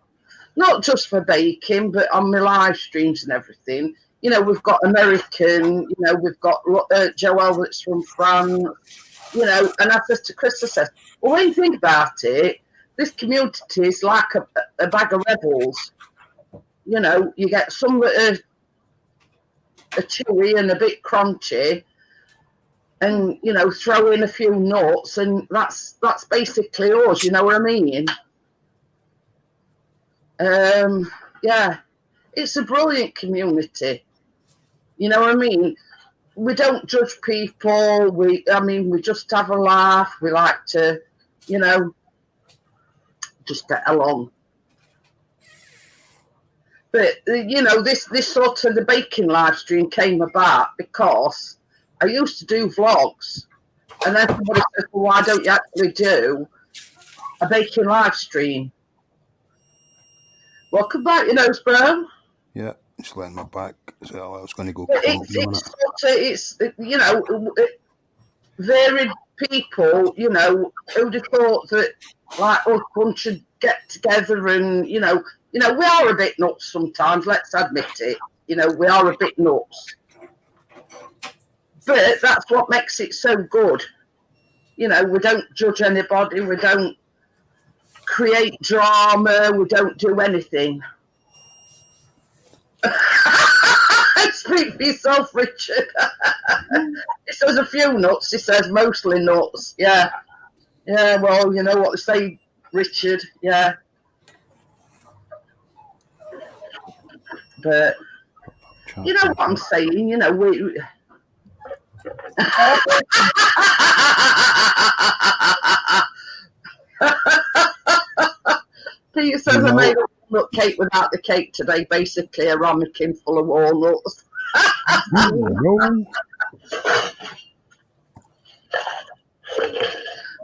Speaker 1: not just for baking, but on my live streams and everything. You know, we've got American, you know, we've got Joelle that's from France, you know, and I said to Chris, I said, well, when you think about it, this community is like a bag of rebels. You know, you get some that are chewy and a bit crunchy, and you know, throw in a few nuts, and that's basically us. You know what I mean? Yeah, it's a brilliant community. You know what I mean? We don't judge people. We just have a laugh. We like to, you know, just get along. But you know, this sort of the baking live stream came about because I used to do vlogs, and then somebody said, well, why don't you actually do a baking live stream? Welcome back, you know, Sperm.
Speaker 4: Yeah, just letting my back. So I was going to go.
Speaker 1: It's you know, varied people. You know, who'd have thought that like us bunch should get together and you know, we are a bit nuts sometimes. Let's admit it. You know, we are a bit nuts, but that's what makes it so good. You know, we don't judge anybody. We don't create drama. We don't do anything. Speak for yourself, Richard. He says a few nuts. He says mostly nuts. Yeah. Yeah, well, you know what they say, Richard. Yeah. But you know what I'm saying? You know, we. Peter says I made a walnut cake without the cake today. Basically, a ramekin full of walnuts.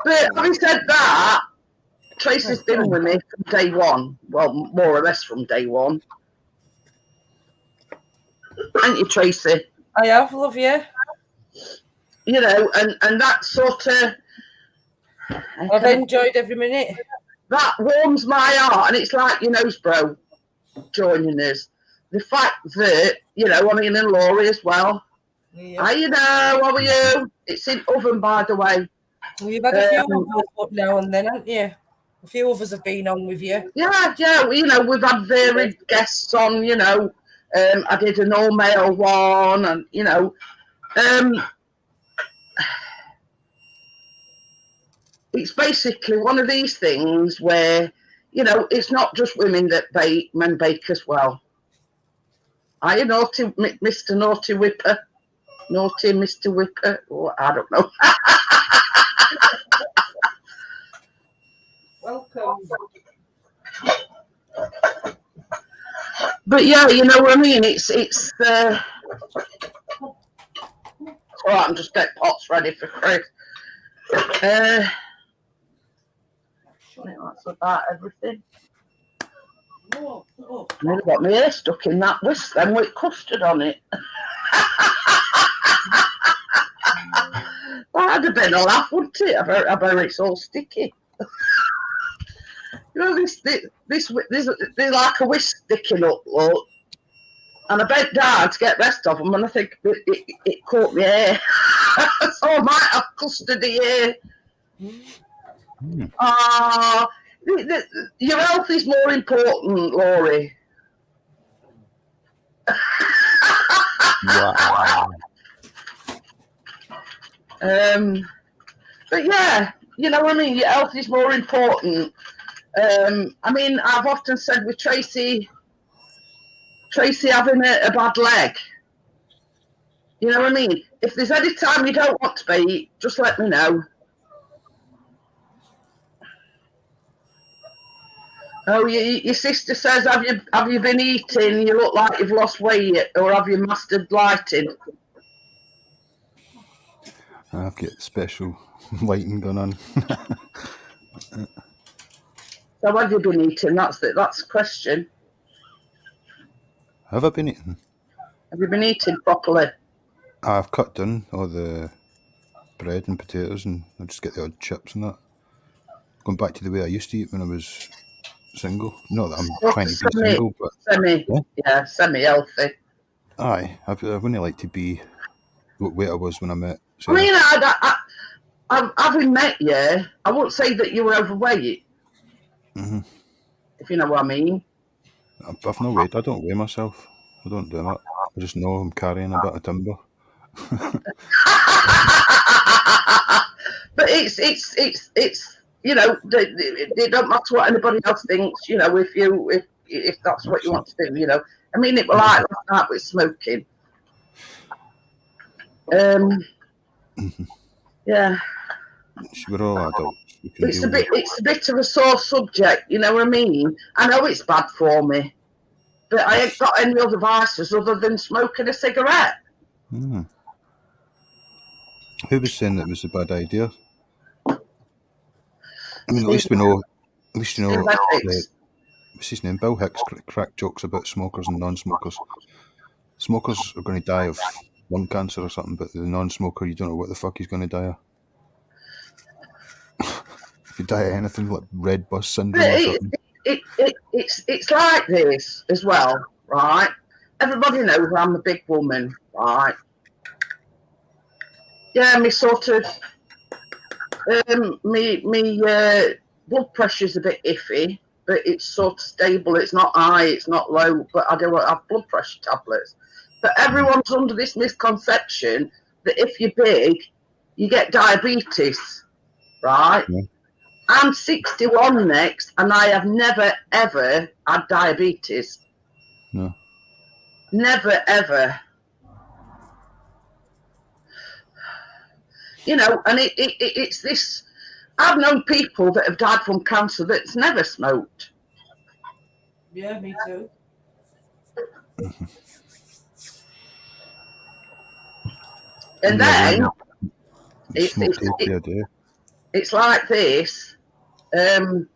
Speaker 1: But having said that, Tracy's been with me from day one. Well, more or less from day one. Ain't you, Tracy?
Speaker 3: I have, love you.
Speaker 1: You know, and that sort of...
Speaker 3: I've enjoyed every minute.
Speaker 1: That warms my heart, and it's like your nose bro joining us. The fact that, you know, I mean, and Laurie as well.
Speaker 3: Yeah.
Speaker 1: How you know? How are you? It's in oven, by the way.
Speaker 3: Well, you've had a few of us up now and then, haven't you? A few of us have been on with you.
Speaker 1: Yeah. You know, we've had varied guests on, you know. I did an all-male one, and, you know. It's basically one of these things where, you know, it's not just women that bake, men bake as well. Are you naughty, Mr. Naughty Whipper? Naughty Mr. Whipper? Or I don't know.
Speaker 3: Welcome.
Speaker 1: But yeah, you know what I mean? It's all right, I'm just getting pots ready for Chris. That's about everything. I've nearly got my hair stuck in that whisk then with custard on it. That'd have been a laugh, wouldn't it? I bet it's all sticky. You know, this there's like a whisk sticking up, look. And I bent down to get the rest of them, and I think it caught my hair. So I might have custard here. Your health is more important, Laurie.
Speaker 5: Wow.
Speaker 1: But yeah, you know what I mean? Your health is more important. I mean, I've often said with Tracy having a bad leg, you know what I mean? If there's any time you don't want to be, just let me know. Oh, your sister says, have you been eating? You look like you've lost weight, or have you mastered lighting?
Speaker 5: I've got special lighting going on.
Speaker 1: So have you been eating? That's the question.
Speaker 5: Have I been eating?
Speaker 1: Have you been eating properly?
Speaker 5: I've cut down all the bread and potatoes, and I just get the odd chips and that. Going back to the way I used to eat when I was single. Not that I'm trying to be single, but
Speaker 1: semi-healthy.
Speaker 5: Aye, I wouldn't like to be what weight I was when I met
Speaker 1: Sarah. I mean, having met you, I wouldn't say that you were overweight.
Speaker 5: Mm-hmm.
Speaker 1: If you know what I mean.
Speaker 5: I've no weight. I don't weigh myself. I don't do that. I just know I'm carrying a bit of timber.
Speaker 1: But it's you know, it don't matter what anybody else thinks, you know, if that's what you want to do, you know. I mean, it was like last night with smoking. Yeah.
Speaker 5: We're all adults.
Speaker 1: It's a bit of a sore subject, you know what I mean? I know it's bad for me, but I ain't got any other vices other than smoking a cigarette.
Speaker 5: Mm. Who was saying that was a bad idea? I mean, at least you know. What's his name? Bill Hicks cracked jokes about smokers and non-smokers. Smokers are going to die of lung cancer or something, but the non-smoker, you don't know what the fuck he's going to die of. If you die of anything like red bus syndrome or something.
Speaker 1: It's like this as well, right? Everybody knows I'm a big woman, right? Yeah, me sort of, me blood pressure's a bit iffy, but it's sort of stable. It's not high, it's not low, but I don't have blood pressure tablets. But everyone's under this misconception that if you're big, you get diabetes, right? Yeah. I'm 61 next, and I have never, ever had diabetes.
Speaker 5: No.
Speaker 1: never ever. You know, and it's this. I've known people that have died from cancer that's never smoked.
Speaker 3: Yeah, me too.
Speaker 1: And then
Speaker 5: Day.
Speaker 1: it's like this. You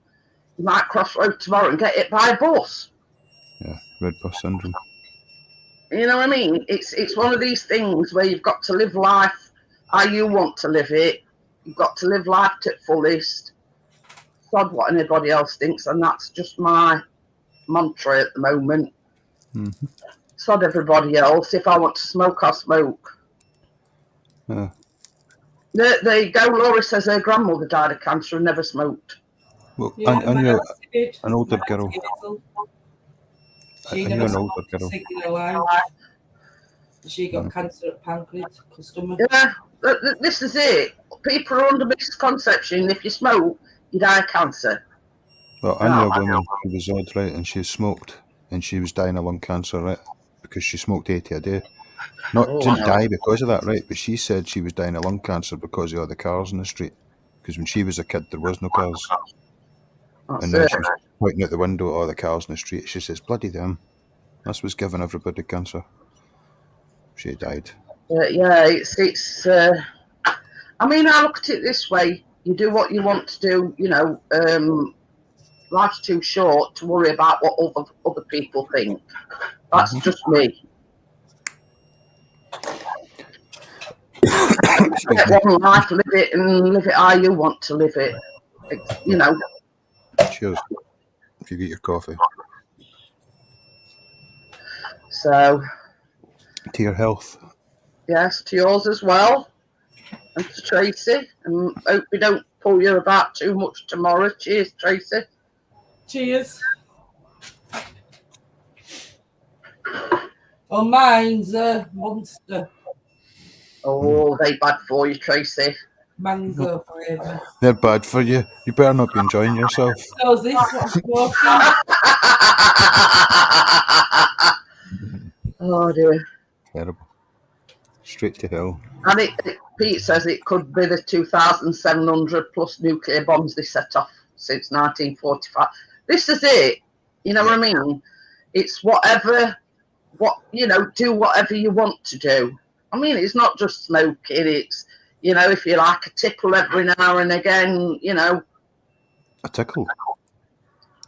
Speaker 1: might cross road tomorrow and get hit by a bus.
Speaker 5: Yeah, red bus syndrome.
Speaker 1: You know what I mean? It's one of these things where you've got to live life how you want to live it. You've got to live life to its fullest. Sod what anybody else thinks, and that's just my mantra at the moment.
Speaker 5: Mm-hmm.
Speaker 1: Sod everybody else. If I want to smoke, I'll smoke.
Speaker 5: Yeah.
Speaker 1: There you go. Laura says her grandmother died of cancer and never smoked.
Speaker 5: Well,
Speaker 3: Yeah,
Speaker 5: I knew an older
Speaker 3: My
Speaker 5: girl.
Speaker 3: auntie Hazel,
Speaker 5: I
Speaker 3: She
Speaker 5: knew
Speaker 3: never
Speaker 5: an older
Speaker 3: smoked
Speaker 5: girl.
Speaker 3: sick in her life. She got cancer at pancreas, stomach.
Speaker 1: Yeah, this is it. People are under misconception. If you smoke, you die of cancer.
Speaker 5: Well, I knew a woman who was odd, right, and she smoked, and she was dying of lung cancer, right, because she smoked 80 a day. Didn't die because of that, right, but she said she was dying of lung cancer because of all the cars in the street. Because when she was a kid, there was no cars.
Speaker 1: That's
Speaker 5: And now
Speaker 1: it.
Speaker 5: she's pointing out the window at all the cars in the street. She says, bloody them. That's what's giving everybody cancer. She died.
Speaker 1: Yeah, it's. I mean, I look at it this way: you do what you want to do. You know, life's too short to worry about what other people think. That's just me. Get one life, live it, and live it how you want to live it. You know.
Speaker 5: Cheers. If you get your coffee.
Speaker 1: So.
Speaker 5: To your health.
Speaker 1: Yes, to yours as well, and to Tracy. And hope we don't pull you about too much tomorrow. Cheers, Tracy.
Speaker 3: Cheers. Oh, mine's a monster.
Speaker 1: Oh, they bad for you, Tracy.
Speaker 3: Mango flavour.
Speaker 5: They're bad for you. You better not be enjoying yourself.
Speaker 3: So is this what I'm
Speaker 1: Oh dear.
Speaker 5: Terrible. Straight to hell.
Speaker 1: And Pete says it could be the 2,700 plus nuclear bombs they set off since 1945. This is it. You know what I mean? It's whatever, do whatever you want to do. I mean, it's not just smoking. It's, if you like a tipple every now and again,
Speaker 5: A tickle.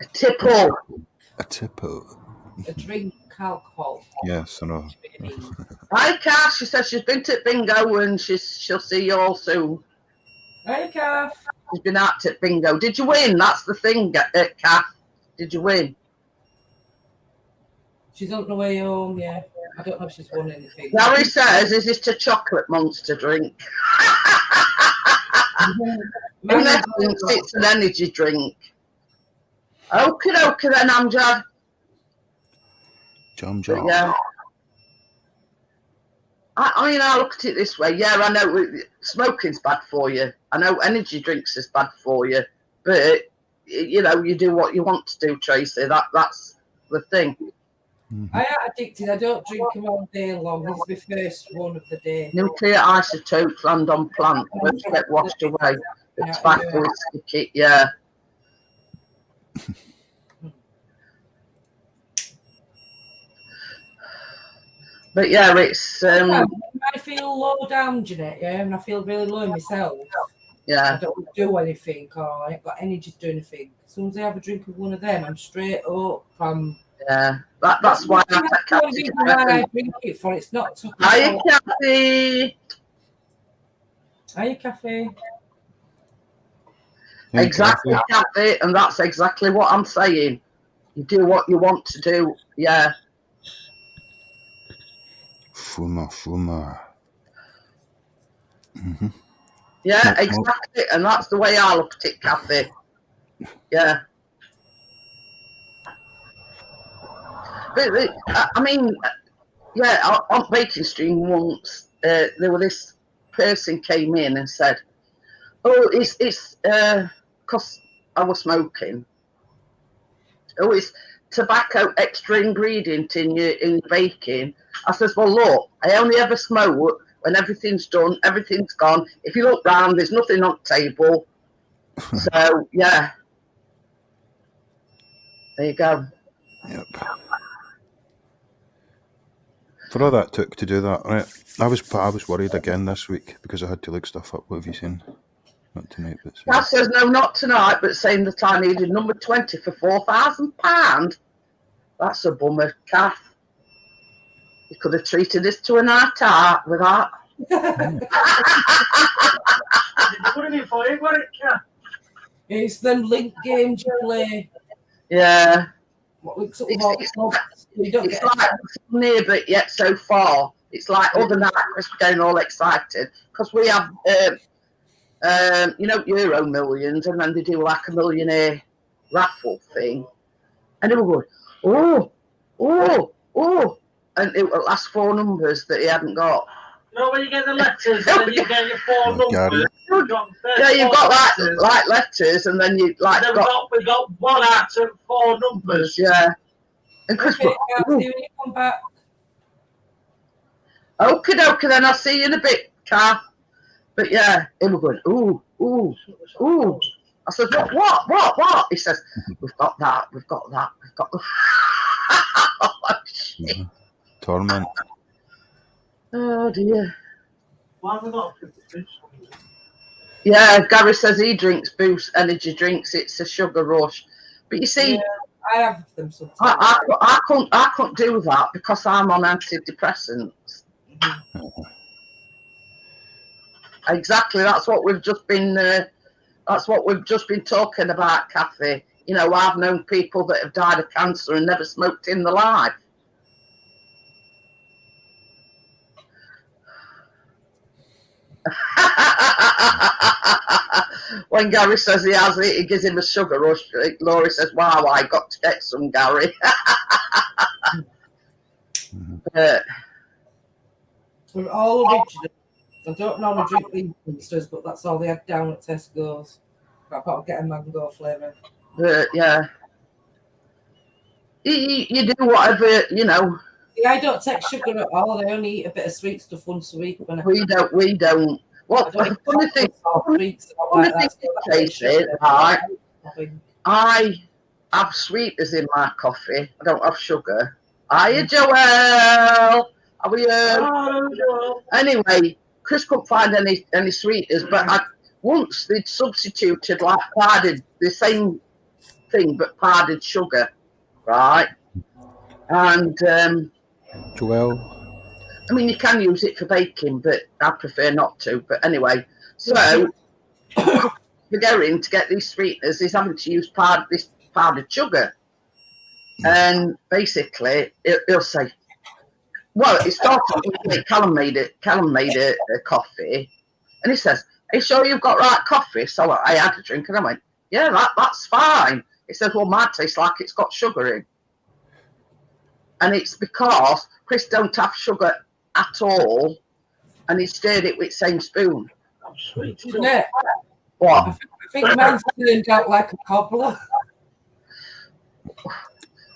Speaker 1: A tipple.
Speaker 5: A tipple.
Speaker 3: a drink alcohol.
Speaker 5: Yes, I know.
Speaker 1: Hi, Cass. She says she's been to bingo and she'll see you all soon.
Speaker 3: Hey, Kath.
Speaker 1: She's been out at bingo. Did you win? That's the thing, Cass. Did you win?
Speaker 3: She's on the way home, yeah. I don't know if she's won anything.
Speaker 1: Gary says, is this a chocolate monster drink? In essence, it's an energy drink. Okie dokie then, Amjad.
Speaker 5: Jam.
Speaker 1: Yeah. I mean, I look at it this way. Yeah, I know smoking's bad for you. I know energy drinks is bad for you. But, you do what you want to do, Tracy. That's the thing.
Speaker 3: I am addicted. I don't drink them all day long. This is my first one of the day.
Speaker 1: Nuclear isotopes land on plant. Don't get washed away. The tobacco is sticky. Yeah. But yeah, it's.
Speaker 3: I feel low down, Jeanette, yeah, and I feel really low myself.
Speaker 1: Yeah.
Speaker 3: I don't do anything, or I ain't got energy to do anything. As soon as I have a drink of one of them, I'm straight up.
Speaker 1: Yeah, that's why I
Speaker 3: drink it for. It's not.
Speaker 1: Hiya, Kathy.
Speaker 3: Hiya, Kathy.
Speaker 1: Exactly, Kathy, and that's exactly what I'm saying. You do what you want to do. Yeah.
Speaker 5: Fuma. Mm-hmm.
Speaker 1: Yeah, exactly, and that's the way I look at it, Kathy. Yeah. But, I mean, yeah, on Baking Stream once, there was this person came in and said, "Oh, it's because I was smoking. Oh, it's tobacco extra ingredient in your baking? I says, well, look, I only ever smoke when everything's done, everything's gone. If you look round, there's nothing on the table. So, yeah. There you go.
Speaker 5: Yep. For all that took to do that, right? I was worried again this week because I had to look stuff up. What have you seen? Not tonight, but soon.
Speaker 1: Cass says, no, not tonight, but saying that I needed number 20 for £4,000. That's a bummer, Kath. You could have treated us to a night out with that.
Speaker 2: What are you for? You got it, Kath?
Speaker 3: It's them link games you play.
Speaker 1: Yeah.
Speaker 3: What looks up
Speaker 1: It's
Speaker 3: like
Speaker 1: near but yet so far. It's like other night Chris was getting all excited because we have Euro Millions, and then they do like a millionaire raffle thing, and they were going oh, and it was last 4 numbers that he hadn't got.
Speaker 2: No, when you get the letters, and then you get your 4 numbers.
Speaker 1: Yeah, you've got like letters, and then you like.
Speaker 2: And then we got 1 out of 4 numbers.
Speaker 1: Yeah. And Chris,
Speaker 3: okay, when you come back.
Speaker 1: Okie dokie, then I'll see you in a bit, Kath. But yeah, he was going, ooh. I said, what? He says, we've got that. Oh, shit.
Speaker 5: Torment.
Speaker 1: Oh dear.
Speaker 2: Why have we got 56?
Speaker 1: Yeah, Gary says he drinks Boost energy drinks. It's a sugar rush. But you see,
Speaker 3: Yeah, I have them sometimes.
Speaker 1: I couldn't do that because I'm on antidepressants. Exactly. That's what we've just been talking about, Kathy. You know, I've known people that have died of cancer and never smoked in their life. When Gary says he has it, he gives him a sugar rush. Laurie says, wow, I got to get some, Gary.
Speaker 3: We're all original. I don't normally drink these monsters, but that's all they had down at Tesco's. But I thought I'd get a mango flavour.
Speaker 1: Yeah. You do whatever, you know.
Speaker 3: Yeah, I don't take sugar at all. I only eat a bit of sweet stuff once a week.
Speaker 1: We don't. Well, the funny thing, Tracy, right? I have sweeteners in my coffee. I don't have sugar. Hiya, Joel. How are you?
Speaker 2: Oh,
Speaker 1: Anyway, Chris couldn't find any sweeteners, but once they'd substituted like powdered, the same thing, but powdered sugar, right? And
Speaker 5: Joel.
Speaker 1: I mean, you can use it for baking, but I prefer not to. But anyway, so for Gary to get these sweeteners, he's having to use this powdered sugar. And basically, he'll say, well, it started with Callum made a coffee. And he says, are you sure you've got right coffee? So I had a drink and I went, yeah, that's fine. He says, well, mine tastes like it's got sugar in. And it's because Chris don't have sugar at all, and he stirred it with the same spoon.
Speaker 2: I'm sweet.
Speaker 3: Yeah.
Speaker 1: What?
Speaker 3: I think mine's turned out like a cobbler.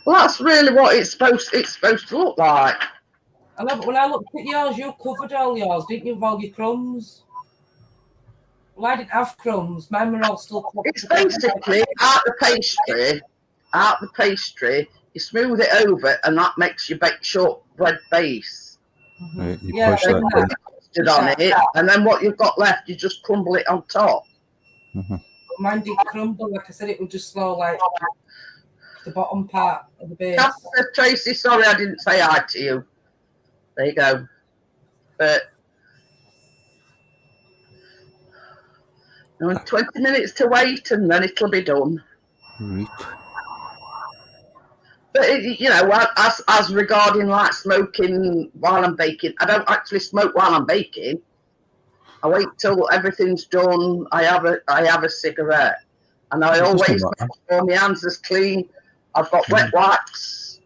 Speaker 1: Well, that's really what it's supposed to look like.
Speaker 3: I know, but when I looked at yours, you covered all yours, didn't you, with all your crumbs? Well, I didn't have crumbs. Mine were all still covered.
Speaker 1: It's basically out the pastry, you smooth it over, and that makes your baked shortbread base.
Speaker 5: Right, you
Speaker 3: Yeah,
Speaker 5: push that down.
Speaker 1: On it, and then what you've got left, you just crumble it on top.
Speaker 3: Mine did crumble, like I said, it would just slow like the bottom part of the base.
Speaker 1: Tracy, sorry I didn't say hi to you. There you go. But 20 minutes to wait, and then it'll be done.
Speaker 5: Right.
Speaker 1: But you know, as regarding like smoking while I'm baking, I don't actually smoke while I'm baking. I wait till everything's done. I have a cigarette, and I always make sure my hands are clean. I've got wet wipes,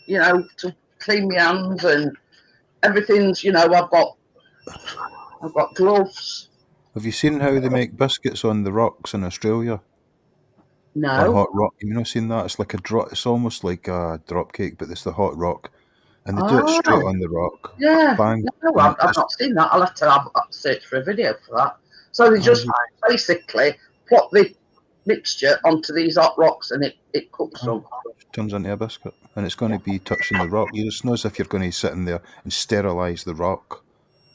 Speaker 1: you know, to clean my hands, and everything's, you know, I've got gloves.
Speaker 5: Have you seen how they make biscuits on the rocks in Australia? on
Speaker 1: No.
Speaker 5: hot rock. You know, seen that? It's like a drop. It's almost like a drop cake, but it's the hot rock, and they do it straight on the rock.
Speaker 1: Yeah.
Speaker 5: Bang.
Speaker 1: No, I've not seen that. I'll have to search for a video for that. So they just basically plop the mixture onto these hot rocks and it cooks them.
Speaker 5: Turns into a biscuit, and it's going to be touching the rock. You just know as if you're going to sit in there and sterilise the rock.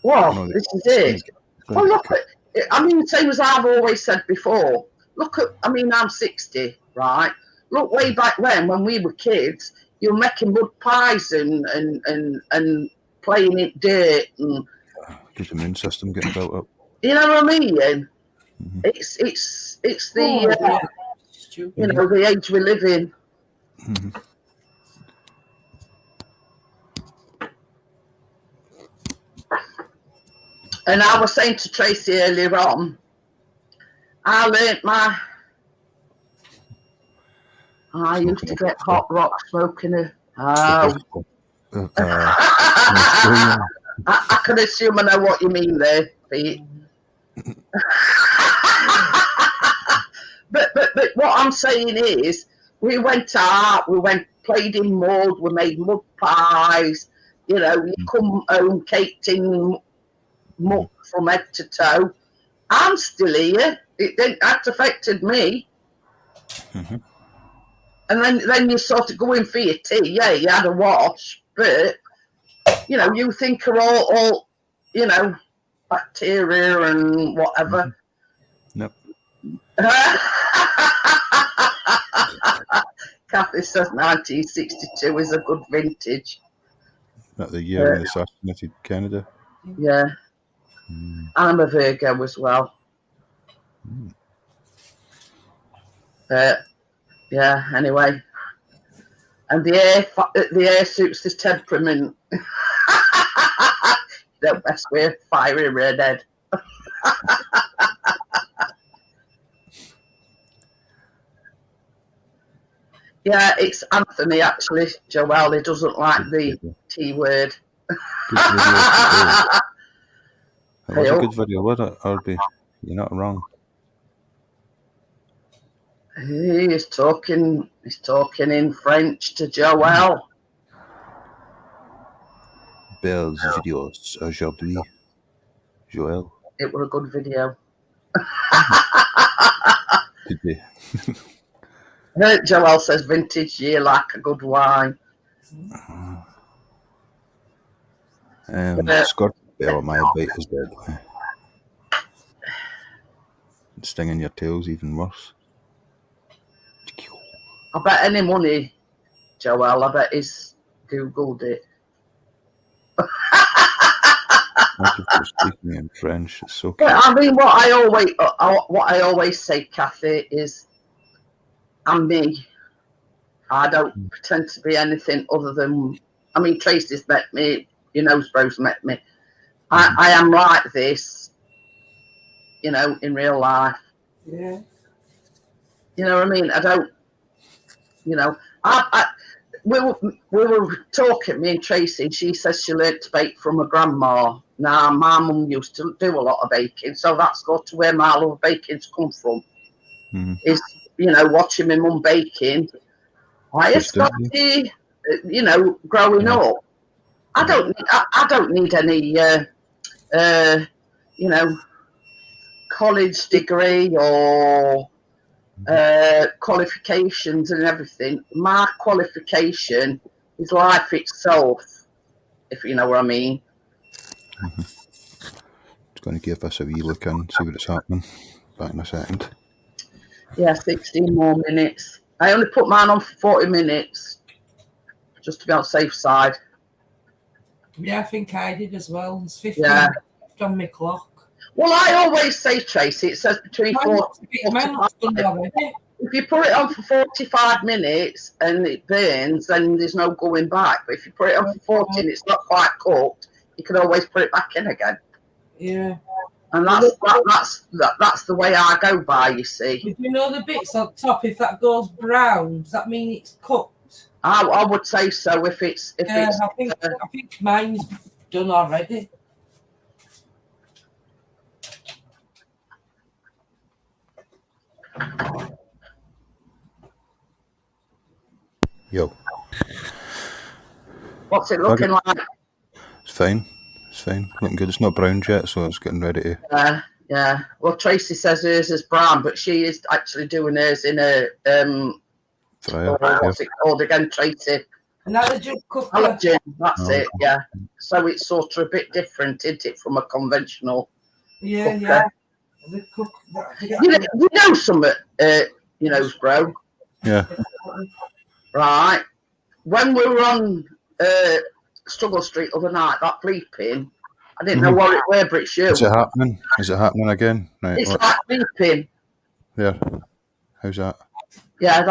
Speaker 1: Well,
Speaker 5: You know,
Speaker 1: this is it. Well, look at, I mean, same as I've always said before. Look at, I mean, I'm 60, right? Look way back when we were kids, you were making mud pies and playing in dirt and.
Speaker 5: Because the immune system getting built up.
Speaker 1: You know what I mean?
Speaker 5: Mm-hmm.
Speaker 1: It's the you know, the age we live in.
Speaker 5: Mm-hmm.
Speaker 1: And I was saying to Tracy earlier on, I used to get hot rock smoking. I can assume I know what you mean there, Pete. but what I'm saying is, we went out, played in mud, we made mud pies. You know, you come home caked in mud from head to toe. I'm still here. That's affected me.
Speaker 5: Mm-hmm.
Speaker 1: And then you sort of go in for your tea. Yeah, you had a wash, but you know, you think are all you know, bacteria and whatever.
Speaker 5: Nope.
Speaker 1: Kathy says 1962 is a good vintage.
Speaker 5: That the year when they assassinated Kennedy.
Speaker 1: Yeah. I'm a Virgo as well. Yeah, anyway. And the air suits this temperament. Don't mess with fiery redhead. Yeah, it's Anthony actually, Joelle. He doesn't like the T word.
Speaker 5: It was a good video, wasn't it, Arby? You're not wrong.
Speaker 1: He's talking in French to Joelle.
Speaker 5: Belles videos aujourd'hui, Joël.
Speaker 1: It was a good video.
Speaker 5: Did they?
Speaker 1: Joelle says vintage year like a good wine.
Speaker 5: Scorpio, my bite is deadly. Stinging your tail's even worse.
Speaker 1: I bet any money, Joelle, I bet he's Googled it.
Speaker 5: Thank you for speaking in French. It's so cute.
Speaker 1: But I mean, what I always say, Kathy, is I'm me. I don't pretend to be anything other than. I mean, Tracy's met me. Your nose bro's met me. I am like this, you know, in real life.
Speaker 3: Yeah.
Speaker 1: You know what I mean? I don't. You know, we were talking, me and Tracy, and she says she learnt to bake from her grandma. Now, my mum used to do a lot of baking, so that's got to where my love of baking's come from. Is, you know, watching my mum baking. I started, you know, growing up. I don't need any, you know, college degree or qualifications and everything. My qualification is life itself, if you know what I mean.
Speaker 5: It's going to give us a wee look in, see what's happening. Back in a second.
Speaker 1: Yeah, 16 more minutes. I only put mine on for 40 minutes, just to be on the safe side.
Speaker 3: Yeah, I think I did as well. It's 15 on my clock.
Speaker 1: Well, I always say, Tracy, it says between 40 and 45. If you put it on for 45 minutes and it burns, then there's no going back. But if you put it on for 40 and it's not quite cooked, you can always put it back in again.
Speaker 3: Yeah.
Speaker 1: And that's the way I go by, you see.
Speaker 3: Did you know the bits on top, if that goes brown, does that mean it's cooked?
Speaker 1: I would say so if it's...
Speaker 3: I think mine's done already.
Speaker 5: Yo,
Speaker 1: What's it looking like?
Speaker 5: it's fine. It's fine. Looking good. It's not browned yet, so it's getting ready to.
Speaker 1: Yeah. Well, Tracy says hers is brown, but she is actually doing hers in a
Speaker 5: Fryer.
Speaker 1: what's it called again, Tracy?
Speaker 3: Another jug cooker.
Speaker 1: Allergen. That's
Speaker 5: Oh,
Speaker 1: it. Yeah. So it's sort of a bit different, isn't it, from a conventional
Speaker 3: Yeah,
Speaker 1: cooker?
Speaker 3: yeah. The cook.
Speaker 1: You know something, you know, bro.
Speaker 5: Yeah.
Speaker 1: Right. When we were on Struggle Street the other night, that bleeping, I didn't know what it were, but it's you.
Speaker 5: Is it happening? Is it happening again? Right.
Speaker 1: It's like bleeping.
Speaker 5: There. How's that?
Speaker 1: Yeah,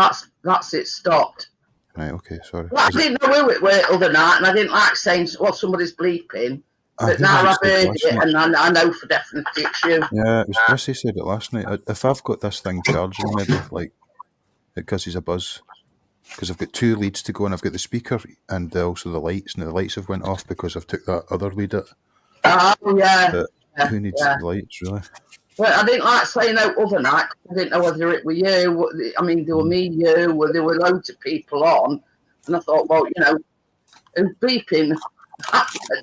Speaker 1: that's it. Stopped.
Speaker 5: Right. Okay. Sorry.
Speaker 1: Well, I didn't know who it were the other night, and I didn't like saying, well, somebody's bleeping. But now I've heard it, and I know for definite it's you.
Speaker 5: Yeah, it was Prissy said it last night. If I've got this thing charging, maybe like it causes a buzz. Because I've got 2 leads to go, and I've got the speaker and also the lights. And the lights have went off because I've took that other lead out.
Speaker 1: Oh yeah.
Speaker 5: But who needs the lights, really?
Speaker 1: Well, I didn't like saying out other night. I didn't know whether it were you. I mean, there were me, you, or there were loads of people on, and I thought, well, you know, who's beeping?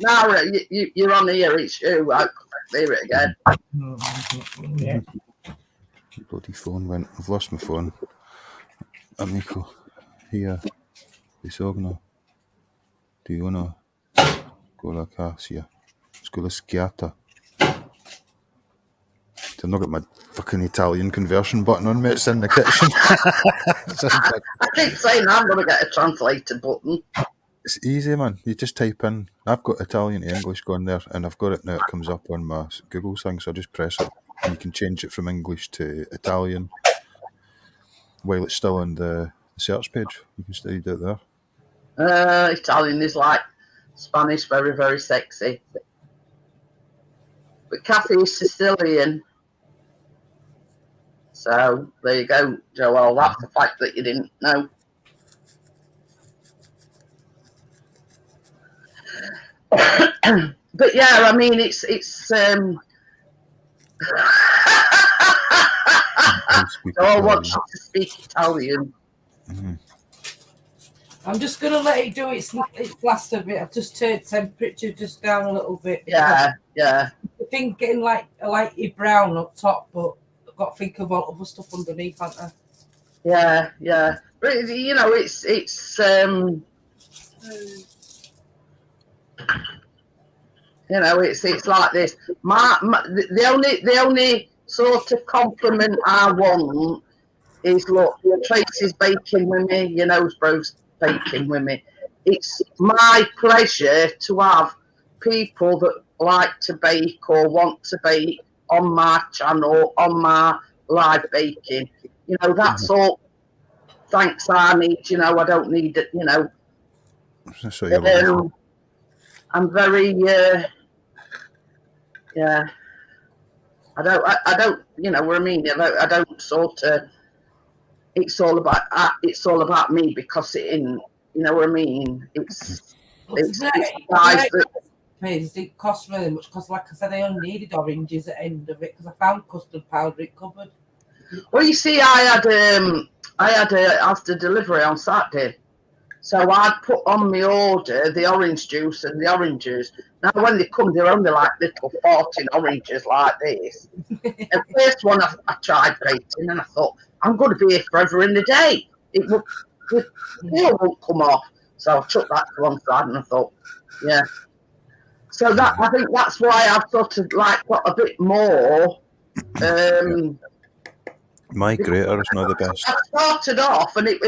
Speaker 1: Now you're on here. It's you. I can't hear it again.
Speaker 3: Yeah.
Speaker 5: Bloody phone went. I've lost my phone. Amico, here, bisogno di uno con la casa, con la schiata. I've not got my fucking Italian conversion button on me. It's in the kitchen.
Speaker 1: I keep saying I'm going to get a translator button.
Speaker 5: It's easy, man. You just type in. I've got Italian to English going there, and I've got it now. It comes up on my Google thing, so I just press it, and you can change it from English to Italian while it's still on the search page. You can still do it there.
Speaker 1: Italian is like Spanish, very, very sexy. But Kathy is Sicilian. So there you go, Joel. That's the fact that you didn't know. But yeah, I mean, it's Joel wants you to speak Italian.
Speaker 5: Mm-hmm.
Speaker 1: I'm
Speaker 3: I'm just going to let it do its last a bit. I've just turned temperature just down a little bit.
Speaker 1: Yeah, yeah.
Speaker 3: I think getting like a lighty brown up top, but I've got to think of all other stuff underneath, haven't I?
Speaker 1: Yeah, yeah. But, you know, it's you know, it's like this. The only sort of compliment I want is, look, Tracy's baking with me, you know, bro's baking with me. It's my pleasure to have people that like to bake or want to bake on my channel, on my live baking. You know, that's all. Thanks, I need, you know, I don't need it, you know. I'm very, yeah. I don't, you know what I mean? I don't sort of. It's all about me because it in, you know what I mean? It's guys that.
Speaker 3: It didn't cost really much because, like I said, I only needed oranges at the end of it because I found custard powder in cupboard.
Speaker 1: Well, you see, I had after delivery on Saturday, so I'd put on my order the orange juice and the oranges. Now, when they come, they're only like little 14 oranges like this. And the first one I tried baking, and I thought, I'm going to be here forever in the day. It won't come off. So I took that to one side, and I thought, yeah. So that I think that's why I've sort of like got a bit more.
Speaker 5: My grater is not the best.
Speaker 1: I started off, and it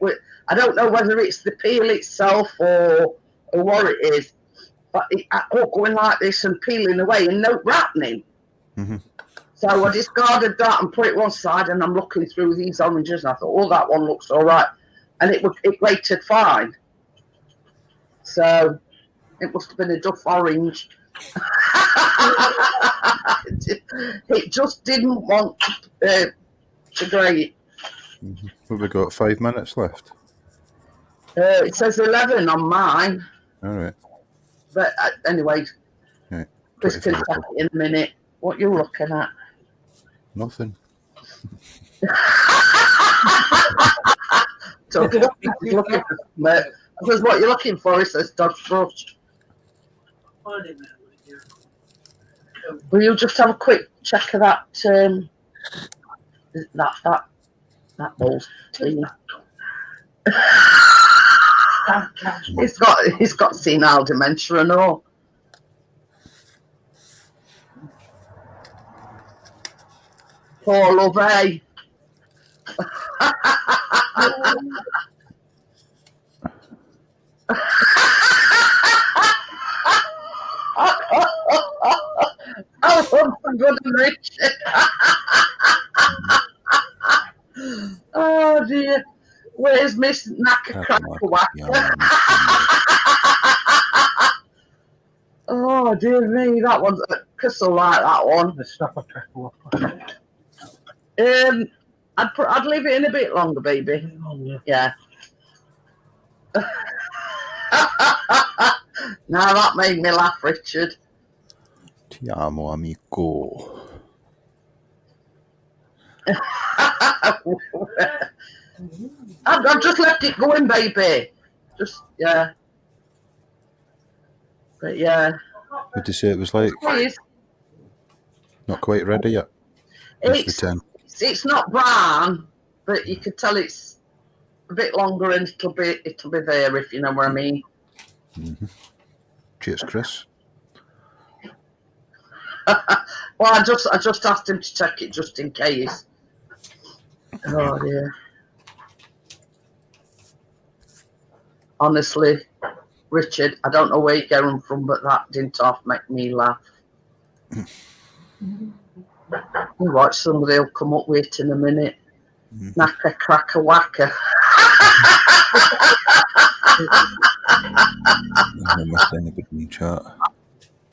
Speaker 1: was. I don't know whether it's the peel itself or what it is, but going like this and peeling away and no rattling.
Speaker 5: Mm-hmm.
Speaker 1: So I discarded that and put it one side, and I'm looking through these oranges, and I thought, oh, that one looks all right, and it grated fine. So it must have been a Duff orange. It just didn't want to grate.
Speaker 5: Mm-hmm. What, we got 5 minutes left?
Speaker 1: It says 11 on mine.
Speaker 5: All right.
Speaker 1: But anyway,
Speaker 5: Right.
Speaker 1: Chris can check it in a minute. What you're looking at?
Speaker 5: Nothing.
Speaker 1: So he's looking for something. I says, what you're looking for? He says, Dodge brush.
Speaker 2: Wait a minute, will you?
Speaker 1: Will you just have a quick check of that, that bowl's tea? He's got senile dementia and all. Poor love, eh? Oh, I'm good and rich. Oh dear. Where's Miss Knacker Cracker Whacker? Oh dear me, that one's Crystal like that one.
Speaker 2: The stuff I crack off.
Speaker 1: I'd leave it in a bit longer, baby. Yeah. Now that made me laugh, Richard.
Speaker 5: Ti amo, amico.
Speaker 1: I've just left it going, baby. Just, yeah. But yeah.
Speaker 5: Would you say it was like
Speaker 1: Please.
Speaker 5: not quite ready yet?
Speaker 1: It's not brown, but you could tell it's a bit longer and it'll be there, if you know what I mean.
Speaker 5: Mm-hmm. Cheers, Chris.
Speaker 1: Well, I just asked him to check it just in case. Oh dear. Honestly, Richard, I don't know where you get them from, but that didn't half make me laugh. You watch, somebody will come up with it in a minute. Knacker Cracker Whacker.
Speaker 5: I missed anybody in chat.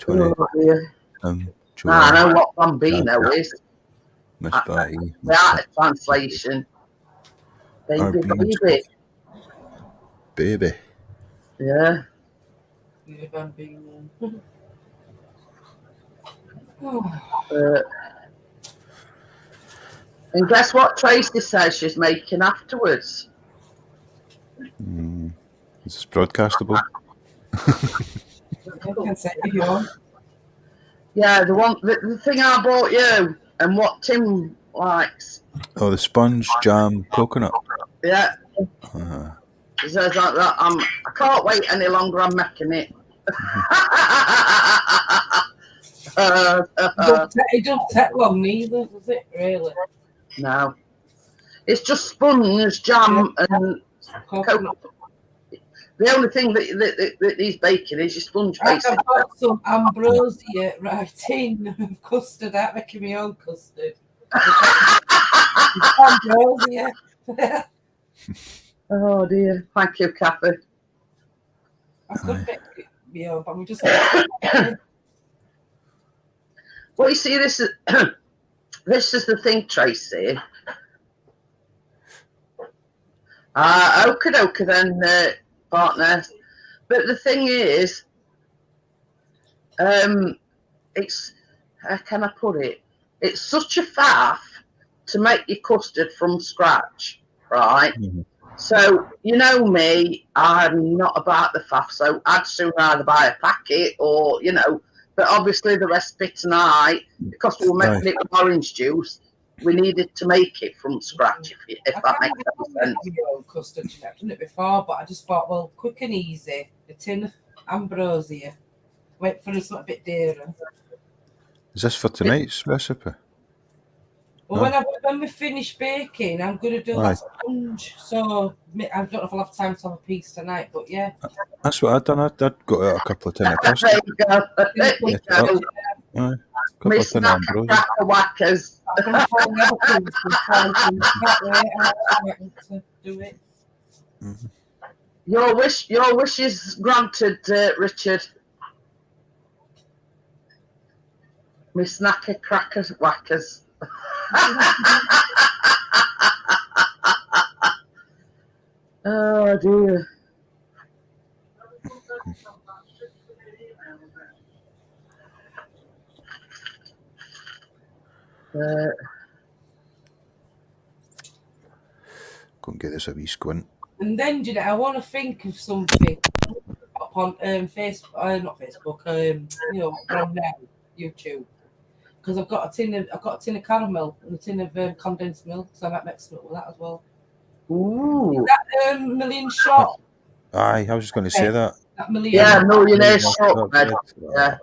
Speaker 1: Oh dear. I know what Bambino is.
Speaker 5: Miss Batty.
Speaker 1: The art of translation. Baby, baby.
Speaker 5: Baby.
Speaker 1: Yeah.
Speaker 3: Bambino.
Speaker 1: And guess what Tracy says she's making afterwards?
Speaker 5: Is this broadcastable?
Speaker 3: I can say if you want.
Speaker 1: Yeah, the thing I bought you and what Tim likes.
Speaker 5: Oh, the sponge jam coconut.
Speaker 1: Yeah. He says like that. I can't wait any longer. I'm making it.
Speaker 3: It don't take long neither, does it? Really?
Speaker 1: No. It's just sponge jam and coconut. The only thing that he's baking is your sponge base.
Speaker 3: I've got some ambrosia writing of custard out, making my own custard. Ambrosia.
Speaker 1: Oh dear. Thank you, Kathy.
Speaker 3: I could make it my own, but I'm just.
Speaker 1: Well, you see, this is the thing, Tracy. Okie dokie then, partner. But the thing is, it's, how can I put it? It's such a faff to make your custard from scratch, right? Mm-hmm. So, you know me, I'm not about the faff, so I'd sooner rather buy a packet or, you know, but obviously the recipe tonight, because we were making it with orange juice, we needed to make it from scratch, if that makes sense.
Speaker 3: Custard, I've done it before, but I just thought, well, quick and easy, a tin of ambrosia. Wait for something a bit dearer.
Speaker 5: Is this for tonight's recipe?
Speaker 3: Well, when we finish baking, I'm going to do that sponge. So I don't know if I'll have time to have a piece tonight, but yeah.
Speaker 5: That's what I'd done. I'd got out a couple of tin of custard.
Speaker 1: There you go. There you go. Miss Knacker Cracker Whackers.
Speaker 3: I'm going to find another piece to do it.
Speaker 5: Mm-hmm.
Speaker 1: Your wish is granted, Richard. Miss Knacker Cracker Whackers. Oh dear.
Speaker 5: Go and get this a wee squint.
Speaker 3: And then, Jeanette, I want to think of something up on Facebook, not Facebook, you know, on YouTube, because I've got a tin of caramel and a tin of condensed milk, so I might mix it up with that as well.
Speaker 1: Ooh.
Speaker 3: Is that Million Shot?
Speaker 5: Aye, I was just going to say that.
Speaker 3: That Million.
Speaker 1: Yeah, millionaire shortbread. Yeah.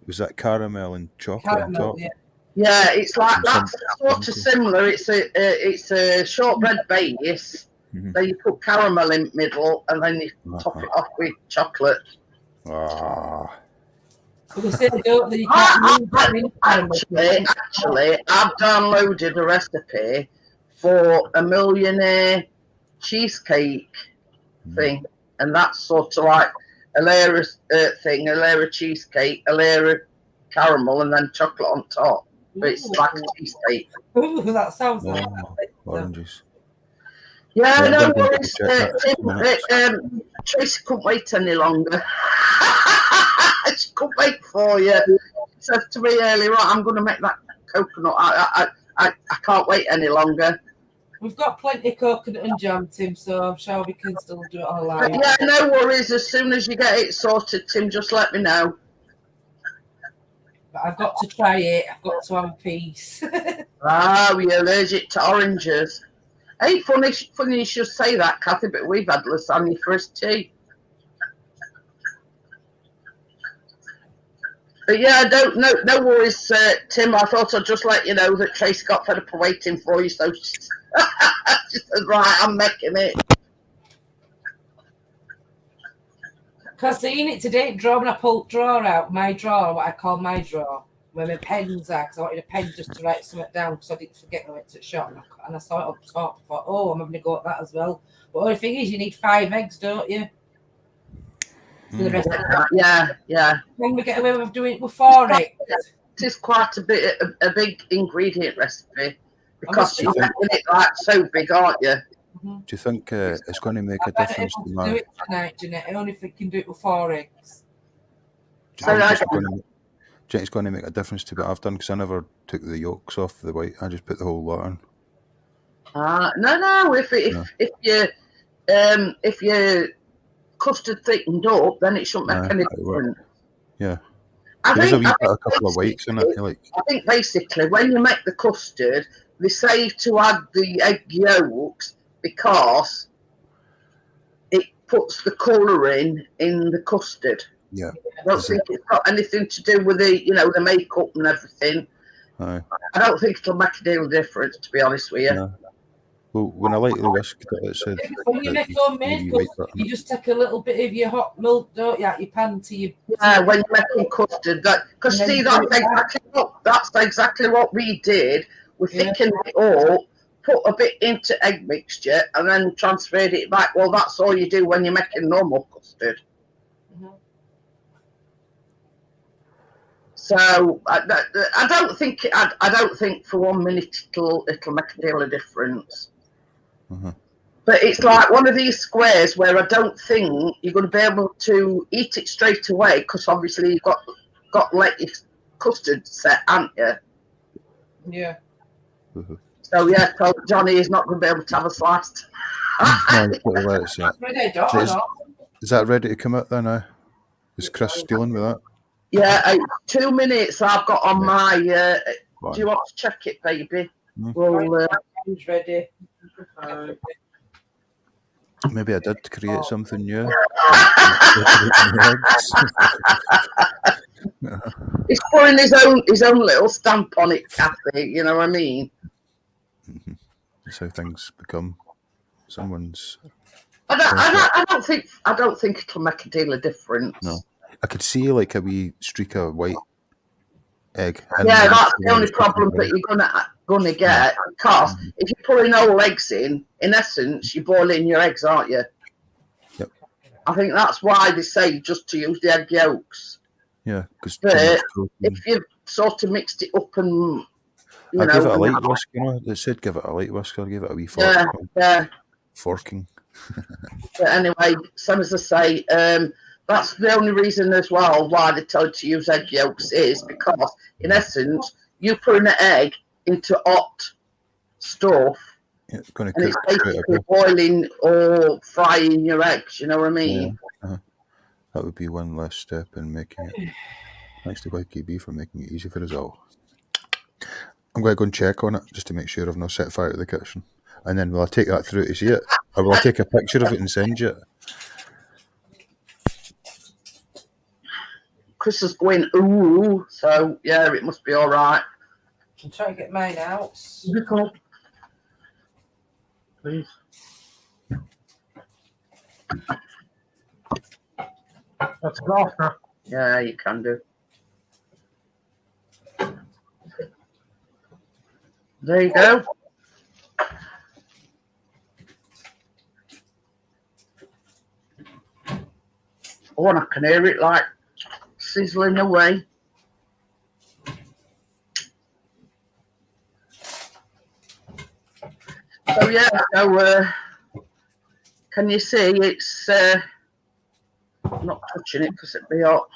Speaker 5: Was that caramel and chocolate on
Speaker 3: Caramel,
Speaker 5: top?
Speaker 3: yeah.
Speaker 1: Yeah, it's like
Speaker 5: Some-
Speaker 1: that's sort of similar. It's a shortbread base.
Speaker 5: Mhm.
Speaker 1: Then you put caramel in the middle, and then you top it off with chocolate.
Speaker 5: Ah,
Speaker 3: Because they don't, you can't move caramel.
Speaker 1: Actually, I've downloaded a recipe for a millionaire cheesecake thing, and that's sort of like a layer of thing, a layer of cheesecake, a layer of caramel, and then chocolate on top. But it's like a cheesecake.
Speaker 3: Ooh, that sounds like
Speaker 5: oranges.
Speaker 1: Yeah,
Speaker 5: Yeah,
Speaker 1: no
Speaker 5: I'm gonna
Speaker 1: worries. Tracy couldn't wait any longer. She couldn't wait for you. She said to me earlier, right, I'm going to make that coconut. I can't wait any longer.
Speaker 3: We've got plenty of coconut and jam, Tim, so I'm sure we can still do it on live.
Speaker 1: Yeah, no worries. As soon as you get it sorted, Tim, just let me know.
Speaker 3: But I've got to try it. I've got to have a piece.
Speaker 1: You're allergic to oranges. Hey, funny you should say that, Kathy, but we've had lasagna for his tea. But yeah, no worries, Tim. I thought I'd just let you know that Tracy got fed up of waiting for you, so she said, right, I'm making it.
Speaker 3: Because seeing it today, when I pulled drawer out, my drawer, what I call my drawer, where my pens are, because I wanted a pen just to write something down, because I didn't forget when I went to the shop, and I saw it up top. I thought, oh, I'm having to go at that as well. But the only thing is, you need 5 eggs, don't you? For the rest of it.
Speaker 1: Yeah.
Speaker 3: When we get away with doing it with 4 eggs.
Speaker 1: It is quite a big ingredient recipe, because you're making it like so big, aren't you?
Speaker 5: Do you think it's going to make a
Speaker 3: I
Speaker 5: difference to
Speaker 3: do
Speaker 5: my?
Speaker 3: it tonight, Jeanette. I only think you can do it with 4 eggs.
Speaker 5: Do you think it's going to make a difference to what I've done? Because I never took the yolks off the white. I just put the whole lot in.
Speaker 1: No. If you custard thickened up, then it shouldn't make any difference.
Speaker 5: Yeah.
Speaker 1: I
Speaker 5: There's
Speaker 1: think
Speaker 5: a couple of whites in it. Like.
Speaker 1: I think basically when you make the custard, they say to add the egg yolks because it puts the colouring in the custard.
Speaker 5: Yeah.
Speaker 1: I don't think it's got anything to do with the makeup and everything.
Speaker 5: Aye.
Speaker 1: I don't think it'll make a deal of difference, to be honest with you.
Speaker 5: Yeah. Well, when I like the whisk, it said
Speaker 3: When you make homemade custard, you just take a little bit of your hot milk, don't you, out your pan to your...
Speaker 1: Yeah, when you're making custard. Because see, that's exactly what we did. We thickened it up, put a bit into egg mixture, and then transferred it back. Well, that's all you do when you're making normal custard.
Speaker 3: Mm-hmm.
Speaker 1: So I don't think for 1 minute it'll make a deal of difference.
Speaker 5: Mm-hmm.
Speaker 1: But it's like one of these squares where I don't think you're going to be able to eat it straight away because obviously you've got to let your custard set, haven't you?
Speaker 3: Yeah.
Speaker 5: Mm-hmm.
Speaker 1: So yeah, so Johnny is not going to be able to have a slice.
Speaker 5: Is that ready to come out then now? Is Chris dealing with that?
Speaker 1: Yeah, 2 minutes I've got on my... do you want to check it, baby?
Speaker 5: Mm-hmm.
Speaker 1: Well,
Speaker 3: It's ready.
Speaker 5: Maybe I did create something new.
Speaker 1: He's putting his own little stamp on it, Kathy. You know what I mean?
Speaker 5: Mm-hmm. That's how things become. Someone's.
Speaker 1: I don't think it'll make a deal of difference.
Speaker 5: No, I could see like a wee streak of white egg.
Speaker 1: Yeah, that's the only problem that you're gonna get. Because if you're putting whole eggs in essence, you're boiling your eggs, aren't you?
Speaker 5: Yep.
Speaker 1: I think that's why they say just to use the egg yolks.
Speaker 5: Yeah, because
Speaker 1: if you've sort of mixed it up and
Speaker 5: I give it a light whisk, They said give it a light whisk, or give it a wee fork.
Speaker 1: Yeah.
Speaker 5: Forking.
Speaker 1: But anyway, same as I say, that's the only reason as well why they tell you to use egg yolks is because, in essence, you put an egg into hot stuff
Speaker 5: It's going to
Speaker 1: And it's
Speaker 5: cook straight
Speaker 1: basically
Speaker 5: away.
Speaker 1: boiling or frying your eggs, you know what I mean?
Speaker 5: That would be one less step in making it. Thanks to YKB for making it easy for us all. I'm going to go and check on it just to make sure I've not set fire to the kitchen. And then will I take that through to see it? Or will I take a picture of it and send you it?
Speaker 1: Chris is going, ooh, so yeah, it must be all right.
Speaker 3: I'm trying to get mine out.
Speaker 2: Please. That's softer.
Speaker 1: Yeah, you can do. There you go. Oh, and I can hear it like sizzling away. So yeah, so can you see it's I'm not touching it because it'd be hot.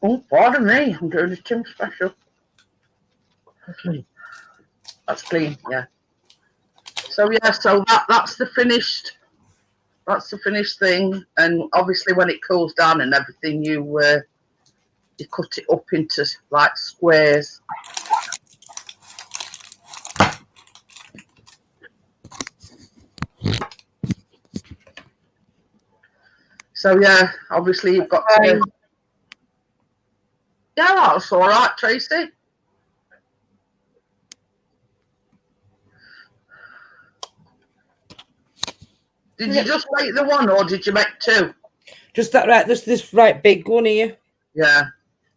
Speaker 1: Oh, pardon me, I'm doing a Tim special.
Speaker 2: Okay.
Speaker 1: That's clean, yeah. So yeah, so that's the finished thing, and obviously when it cools down and everything, you cut it up into like squares. So yeah, obviously you've got to. Yeah, that's all right, Tracy. Did you just make the one, or did you make two?
Speaker 3: Just that right, this right big one here.
Speaker 1: Yeah.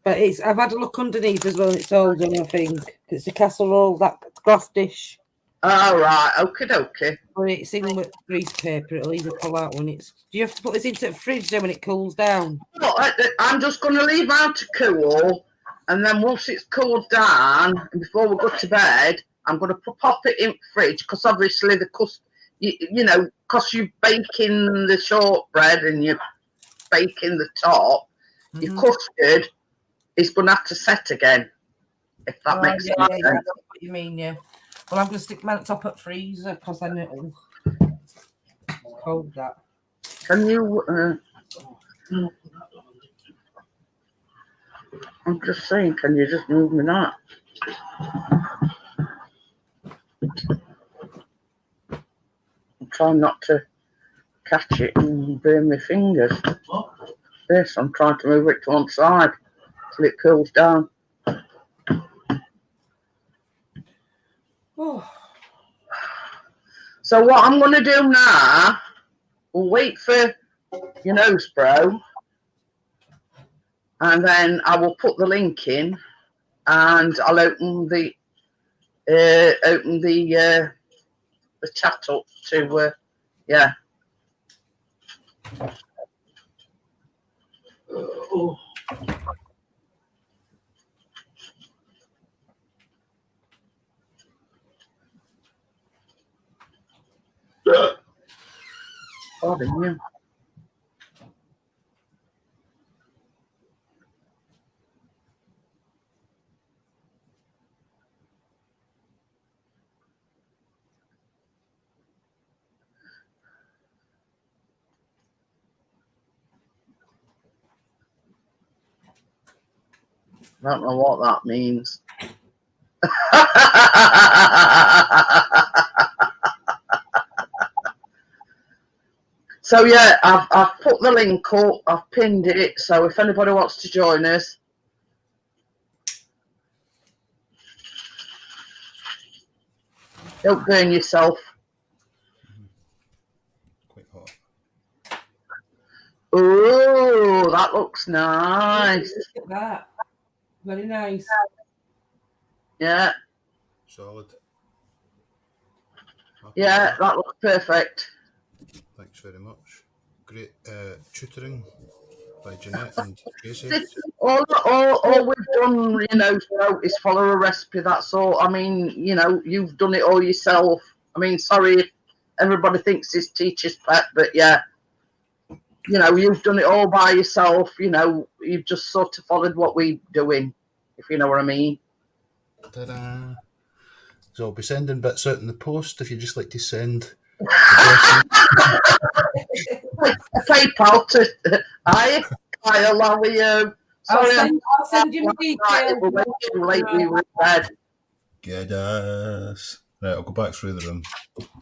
Speaker 3: But I've had a look underneath as well, and it's all done, I think. It's a casserole, that glass dish.
Speaker 1: All right, okie dokie.
Speaker 3: Or it's in with grease paper, it'll either pull out when it's. Do you have to put this into the fridge then when it cools down?
Speaker 1: Well, I'm just going to leave out to cool, and then once it's cooled down, and before we go to bed, I'm going to pop it in the fridge, because obviously the you know, because you're baking the shortbread and you're baking the top, your custard is going to have to set again, if that makes sense.
Speaker 3: Yeah, that's what you mean, yeah. Well, I'm going to stick my top up freezer because then it'll cold that.
Speaker 1: Can you? I'm just saying, can you just move me that? I'm trying not to catch it and burn my fingers. This, I'm trying to move it to one side till it cools down.
Speaker 3: Oh.
Speaker 1: So what I'm going to do now, we'll wait for your nose bro, and then I will put the link in, and I'll open the chat up to yeah.
Speaker 2: Oh.
Speaker 1: Pardon you. I don't know what that means. So yeah, I've put the link up, I've pinned it, so if anybody wants to join us, don't burn yourself.
Speaker 4: Quite hot.
Speaker 1: Oh, that looks nice.
Speaker 3: Look at that. Very nice.
Speaker 1: Yeah.
Speaker 4: Solid.
Speaker 1: Yeah, that looks perfect.
Speaker 4: Thanks very much. Great tutoring by Jeanette and Tracy.
Speaker 1: All we've done, you know, is follow a recipe, that's all. I mean, you know, you've done it all yourself. I mean, sorry everybody thinks it's teacher's pet, but yeah, you know, you've done it all by yourself. You know, you've just sort of followed what we're doing, if you know what I mean.
Speaker 5: Ta-da. So I'll be sending bits out in the post if you just like to send.
Speaker 1: PayPal to Kyle, how are you? Sorry,
Speaker 3: I'll send you my details.
Speaker 1: We're way too late. We were in bed.
Speaker 4: Good ass. Right, I'll go back through the room.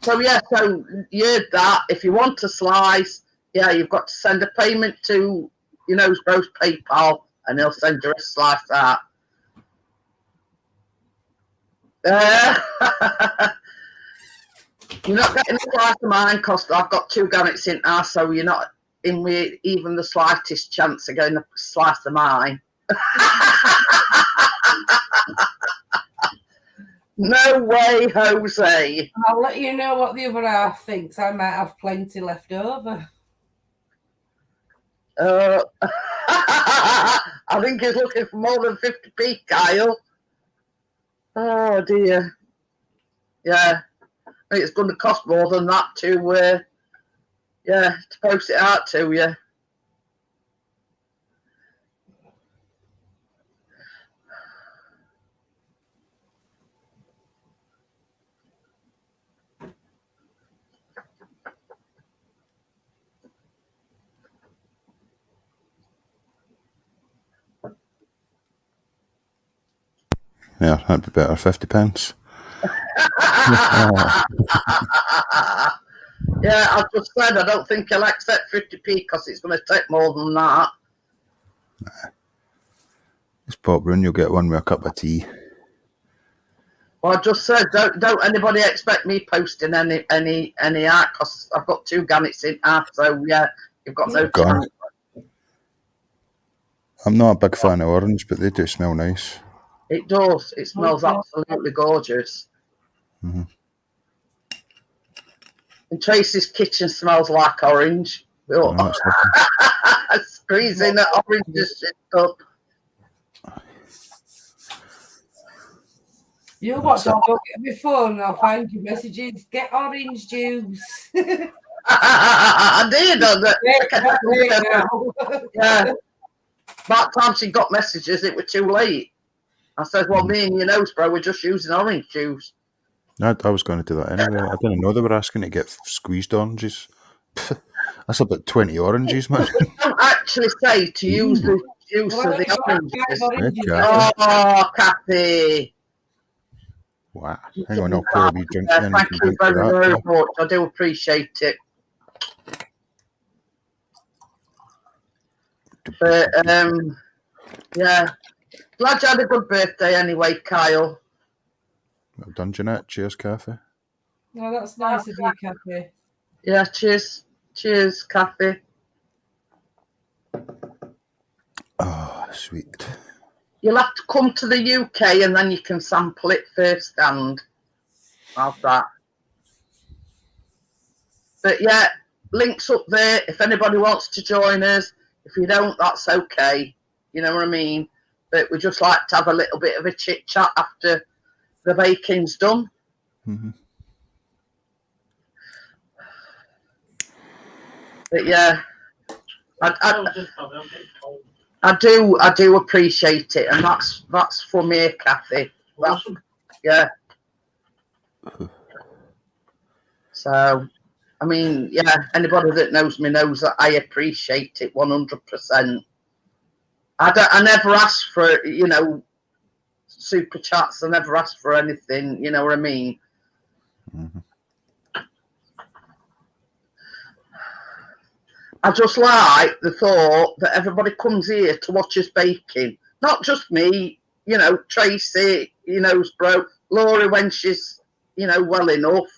Speaker 1: So yeah, so you heard that. If you want a slice, yeah, you've got to send a payment to, you know, Gross PayPal, and he'll send you a slice out. You're not getting a slice of mine because I've got 2 gannets in there, so you're not in with even the slightest chance of getting a slice of mine. No way, Jose.
Speaker 3: I'll let you know what the other half thinks. I might have plenty left over.
Speaker 1: I think he's looking for more than 50p, Kyle. Oh dear. Yeah, I think it's going to cost more than that to post it out to you.
Speaker 5: Yeah, that'd be better. 50 pence.
Speaker 1: Yeah, I just said I don't think he'll accept 50p because it's going to take more than that.
Speaker 5: Just pop round, you'll get one with a cup of tea.
Speaker 1: Well, I just said don't anybody expect me posting any art because I've got 2 gannets in art, so yeah, you've got no chance.
Speaker 5: I'm not a big fan of orange, but they do smell nice.
Speaker 1: It does. It smells absolutely gorgeous.
Speaker 5: Mm-hmm.
Speaker 1: And Tracy's kitchen smells like orange.
Speaker 5: Oh,
Speaker 1: Squeezing the oranges up.
Speaker 3: You watch, I'll go get my phone and I'll find your messages. Get orange juice.
Speaker 1: I did. Yeah. By the time she got messages, it was too late. I said, well, me and your nose, bro, we're just using orange juice.
Speaker 5: I was going to do that anyway. I didn't know they were asking to get squeezed oranges. That's about 20 oranges, man.
Speaker 1: They don't actually say to use the juice of the oranges.
Speaker 5: Okay.
Speaker 1: Oh, Kathy.
Speaker 5: Wow. Hang on, I'll pour a wee drink in.
Speaker 1: Thank you very much. I do appreciate it. But, yeah. Glad you had a good birthday anyway, Kyle.
Speaker 5: Well done, Jeanette. Cheers, Kathy.
Speaker 3: Oh, that's nice of you, Kathy.
Speaker 1: Yeah, cheers. Cheers, Kathy.
Speaker 5: Oh, sweet.
Speaker 1: You'll have to come to the UK and then you can sample it first hand. How's that? But yeah, links up there if anybody wants to join us. If you don't, that's okay. You know what I mean? But we just like to have a little bit of a chit chat after the baking's done.
Speaker 5: Mm-hmm.
Speaker 1: But yeah, I do appreciate it, and that's for me, Kathy. Yeah. So, I mean, yeah, anybody that knows me knows that I appreciate it 100%. I never ask for, you know, super chats. I never ask for anything, you know what I mean?
Speaker 5: Mm-hmm.
Speaker 1: I just like the thought that everybody comes here to watch us baking. Not just me, you know, Tracy, you know, bro, Laura when she's, you know, well enough.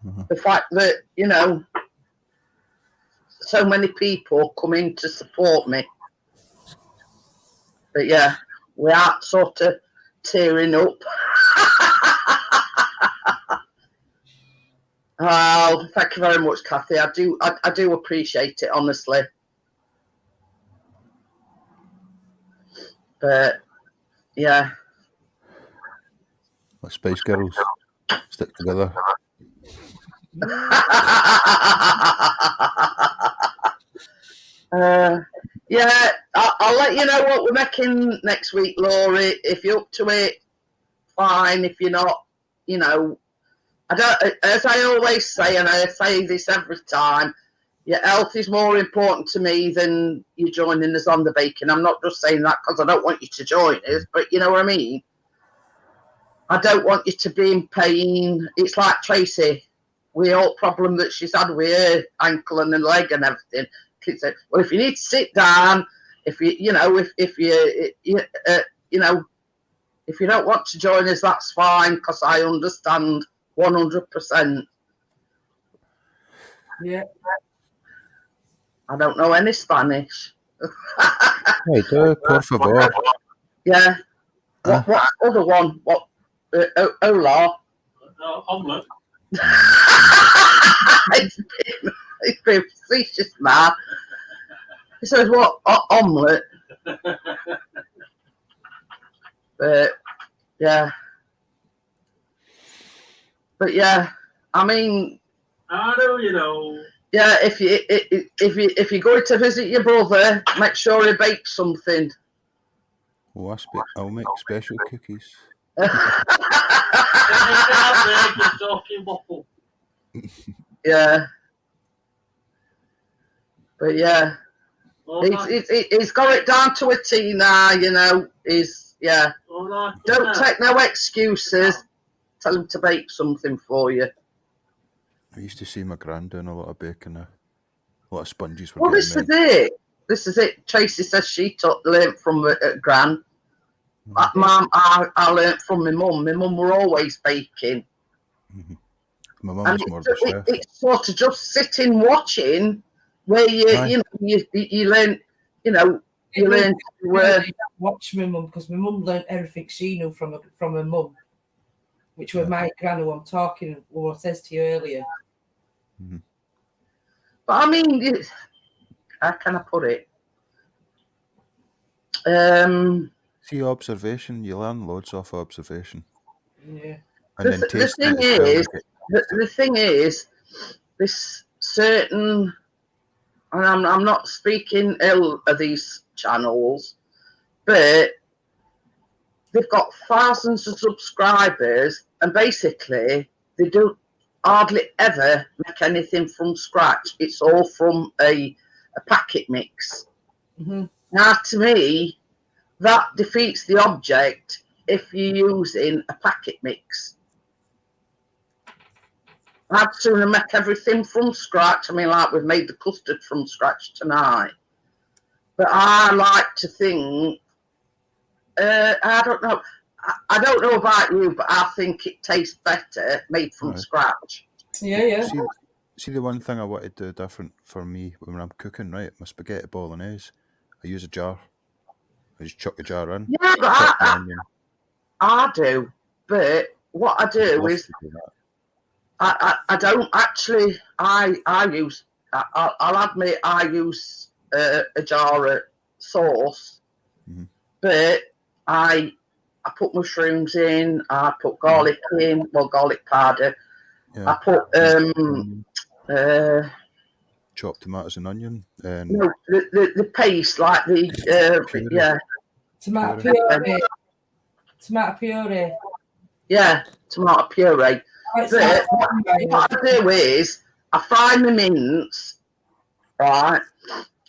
Speaker 1: Mm-hmm. The fact that, you know, so many people come in to support me. But yeah, we are sort of tearing up. Oh, thank you very much, Kathy. I do appreciate it, honestly. But yeah.
Speaker 5: Well, Spice Girls, stick together.
Speaker 1: Yeah, I'll let you know what we're making next week, Laurie. If you're up to it, fine. If you're not, you know, I don't. As I always say, and I say this every time, your health is more important to me than you joining us on the baking. I'm not just saying that because I don't want you to join us, but you know what I mean. I don't want you to be in pain. It's like Tracy, with all problem that she's had with her ankle and her leg and everything. Kids say, well, if you need to sit down, if you, you know, if you know, if you don't want to join us, that's fine, because I understand 100%.
Speaker 3: Yeah.
Speaker 1: I don't know any Spanish.
Speaker 5: Hey, por favor.
Speaker 1: Yeah. What other one? What? Hola.
Speaker 2: Omelette.
Speaker 1: It's been facetious, man. He says, what? Omelette. But yeah. But yeah, I mean,
Speaker 2: I know, you know.
Speaker 1: yeah, if you're going to visit your brother, make sure he bakes something.
Speaker 5: Oh, I'll make special cookies.
Speaker 1: Yeah. But yeah, he's got it down to a T now, you know. Don't take no excuses. Tell him to bake something for you.
Speaker 5: I used to see my gran doing a lot of baking, a lot of sponges.
Speaker 1: Well, this is it. This is it. Tracy says she learnt from gran. Mum, I learnt from my mum. My mum were always baking.
Speaker 5: Mm-hmm. My mum was more of a chef.
Speaker 1: It's sort of just sitting watching, where you learn, you know, you learn to
Speaker 3: watch my mum, because my mum learnt everything she knew from her mum, which was my gran who I'm talking, what I says to you earlier.
Speaker 5: Mm-hmm.
Speaker 1: But I mean, how can I put it?
Speaker 5: See, observation, you learn loads off observation.
Speaker 3: Yeah.
Speaker 5: And then
Speaker 1: the thing is, this certain, and I'm not speaking ill of these channels, but they've got thousands of subscribers, and basically they don't hardly ever make anything from scratch. It's all from a packet mix.
Speaker 3: Mm-hmm.
Speaker 1: Now, to me, that defeats the object if you're using a packet mix. I'd sooner make everything from scratch. I mean, like we've made the custard from scratch tonight. But I like to think, I don't know. I don't know about you, but I think it tastes better made from scratch.
Speaker 3: Yeah.
Speaker 5: See, the one thing I want to do different for me when I'm cooking, right? My spaghetti bolognese, I use a jar. I just chuck the jar in.
Speaker 1: Yeah, but I do. But what I do is, I don't actually. I'll admit I use a jar of sauce, but I put mushrooms in. I put garlic in, well, garlic powder. Yeah. I put
Speaker 5: chopped tomatoes and onion.
Speaker 1: No, the paste, like the
Speaker 3: tomato puree. Tomato puree.
Speaker 1: Yeah, tomato puree. But what I do is I fry my mince, right?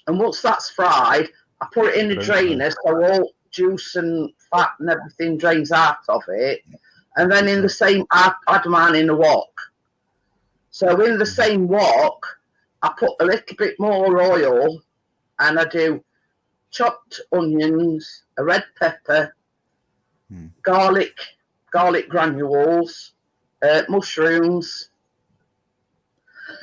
Speaker 1: And once that's fried, I put it in the drainer so all juice and fat and everything drains out of it. And then in the same, I add mine in a wok. So in the same wok, I put a little bit more oil, and I do chopped onions, a red pepper, garlic granules, mushrooms.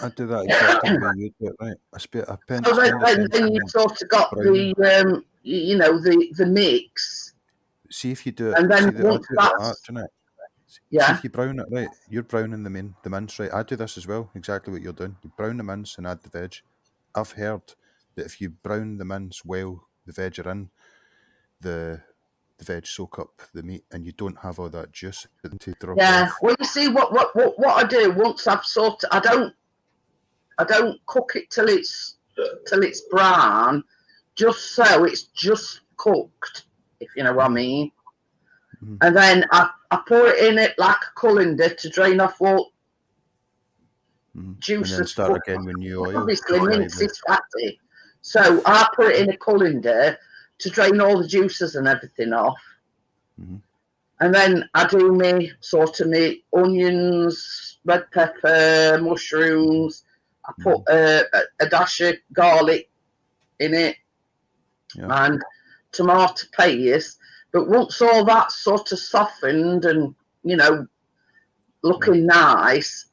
Speaker 5: I do that exactly the way you do it, right?
Speaker 1: So then you've sort of got the, you know, the mix.
Speaker 5: See if you do it.
Speaker 1: And then once
Speaker 5: that's Jeanette.
Speaker 1: Yeah.
Speaker 5: See if you brown it, right? You're browning the mince, right? I do this as well, exactly what you're doing. You brown the mince and add the veg. I've heard that if you brown the mince well, the veg are in, the the veg soak up the meat, and you don't have all that juice to drop
Speaker 1: Yeah.
Speaker 5: off.
Speaker 1: Well, you see what I do once I've sorted. I don't cook it till it's brown, just so it's just cooked, if you know what I mean.
Speaker 5: Mhm.
Speaker 1: And then I pour it in it like a colander to drain off all
Speaker 5: Mhm.
Speaker 1: juices.
Speaker 5: And then start again with new oil.
Speaker 1: Obviously,
Speaker 5: to fry
Speaker 1: mince
Speaker 5: the-
Speaker 1: is fatty, so I put it in a colander to drain all the juices and everything off.
Speaker 5: Mhm.
Speaker 1: And then I do me onions, red pepper, mushrooms. I put a dash of garlic in it and tomato paste. But once all that's sort of softened and, looking nice,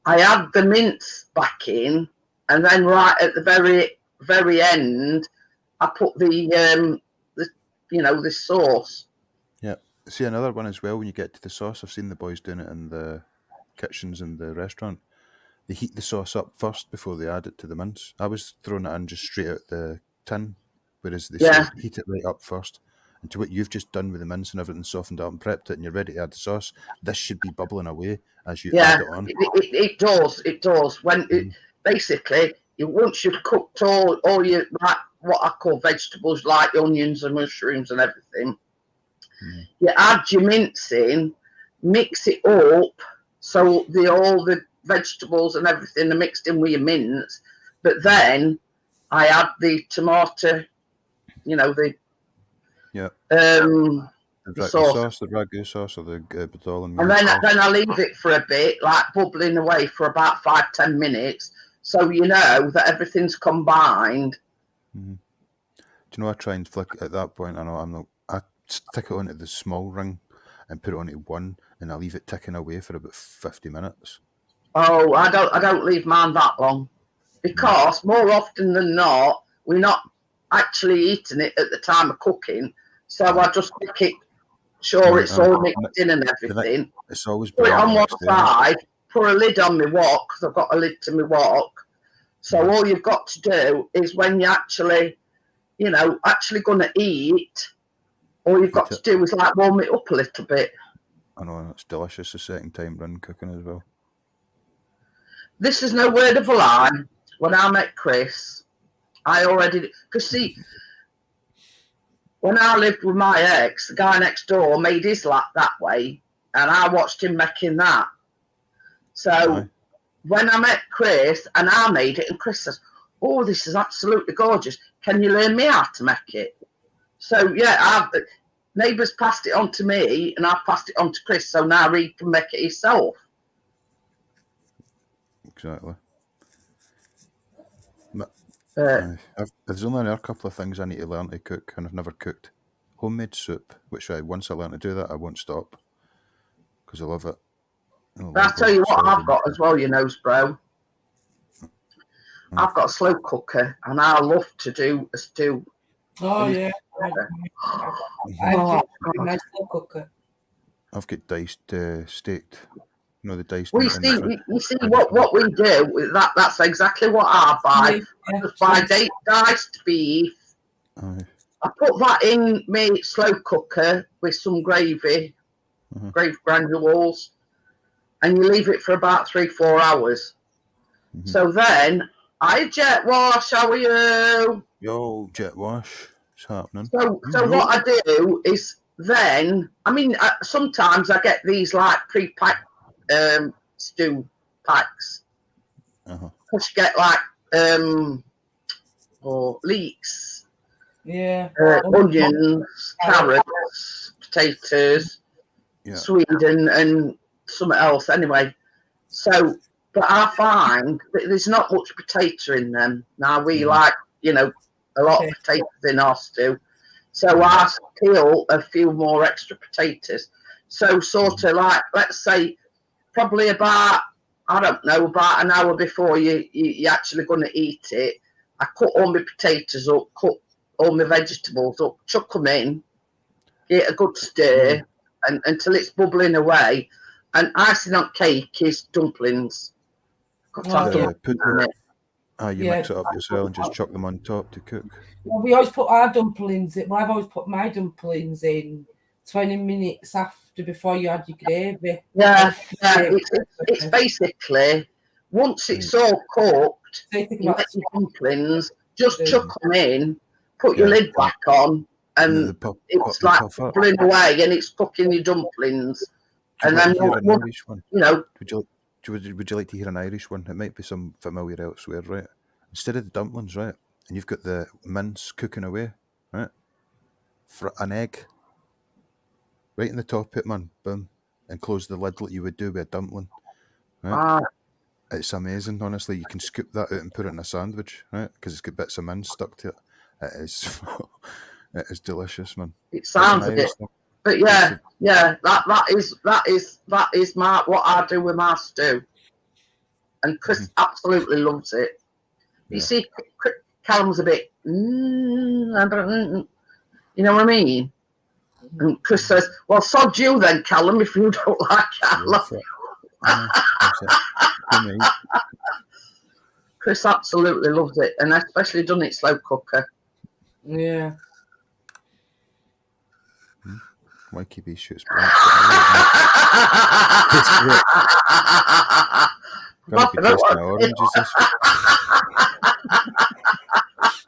Speaker 1: I add the mince back in, and then right at the very end, I put the sauce.
Speaker 5: Yeah. See, another one as well, when you get to the sauce, I've seen the boys doing it in the kitchens in the restaurant. They heat the sauce up first before they add it to the mince. I was throwing it in just straight out the tin, whereas they say heat it right up first. And to what you've just done with the mince and everything softened up and prepped it, and you're ready to add the sauce, this should be bubbling away as you add it on.
Speaker 1: It does. When basically, once you've cooked all your what I call vegetables, like onions and mushrooms and everything, you add your mince in, mix it up, so all the vegetables and everything are mixed in with your mince. But then I add the tomato, the sauce,
Speaker 5: the ragu sauce, or the badal
Speaker 1: and then I leave it for a bit, like bubbling away for about 5-10 minutes, so you know that everything's combined.
Speaker 5: Mm-hmm. Do you know, I try and flick at that point. I stick it onto the small ring and put it onto 1, and I leave it ticking away for about 50 minutes.
Speaker 1: Oh, I don't leave mine that long, because more often than not, we're not actually eating it at the time of cooking. So I just make it sure it's all mixed in and everything.
Speaker 5: It's always
Speaker 1: put it on one
Speaker 5: day.
Speaker 1: side, put a lid on my wok, because I've got a lid to my wok. So all you've got to do is when you're actually going to eat, all you've got to do is like warm it up a little bit.
Speaker 5: I know, it's delicious the second time run cooking as well.
Speaker 1: This is no word of a lie. When I met Chris, I already, because see, when I lived with my ex, the guy next door made his lap that way, and I watched him making that. So when I met Chris and I made it, and Chris says, "Oh, this is absolutely gorgeous. Can you learn me how to make it?" So yeah, neighbours passed it on to me, and I passed it on to Chris. So now he can make it himself.
Speaker 5: Exactly. There's only a couple of things I need to learn to cook, and I've never cooked. Homemade soup, which once I learn to do that, I won't stop, because I love it.
Speaker 1: I'll tell you what I've got as well, bro. I've got a slow cooker, and I love to do a stew.
Speaker 3: Oh, yeah. I've got a nice slow cooker.
Speaker 5: I've got diced steaked. The diced.
Speaker 1: Well, you see what we do. That's exactly what I buy. I just buy diced beef. I put that in my slow cooker with some gravy, gravy granules, and you leave it for about 3-4 hours. So then I jet wash. How are you?
Speaker 5: Yo, jet wash. It's happening.
Speaker 1: So what I do is then, sometimes I get these like pre-packed stew packs. Because you get like leeks, onions, carrots, potatoes, Sweden, and something else anyway. So, but I find that there's not much potato in them. Now we like, a lot of potatoes in our stew. So I peel a few more extra potatoes. So sort of like, let's say, probably about an hour before you're actually going to eat it, I cut all my potatoes up, cut all my vegetables up, chuck them in, get a good stir, and until it's bubbling away. And icing on cake is dumplings.
Speaker 5: I You
Speaker 3: Yeah.
Speaker 5: mix it up yourself and just chuck them on top to cook.
Speaker 3: Well, we always put our dumplings in. Well, I've always put my dumplings in 20 minutes before you add your gravy.
Speaker 1: Yeah. It's basically, once it's all cooked,
Speaker 3: So you think
Speaker 1: you
Speaker 3: about
Speaker 1: make your dumplings, just chuck them in, put your lid back on, and it's like bubbling away, and it's cooking your dumplings. And then,
Speaker 5: an Irish one?
Speaker 1: you know,
Speaker 5: would you like to hear an Irish one? It might be some familiar elsewhere, right? Instead of the dumplings, right, and you've got the mince cooking away, right? For an egg, right in the top it, man, boom, and close the lid like you would do with a dumpling, right? It's amazing, honestly. You can scoop that out and put it in a sandwich, right? Because it's got bits of mince stuck to it. It is, it is delicious, man.
Speaker 1: It sounds a bit, but yeah, that is my what I do with my stew, and Chris absolutely loves it. You see, Callum's a bit, you know what I mean? And Chris says, "Well, sod you then, Callum, if you don't like it." Chris absolutely loves it, and especially done it slow cooker.
Speaker 3: Yeah.
Speaker 5: YKB shoots oranges this week.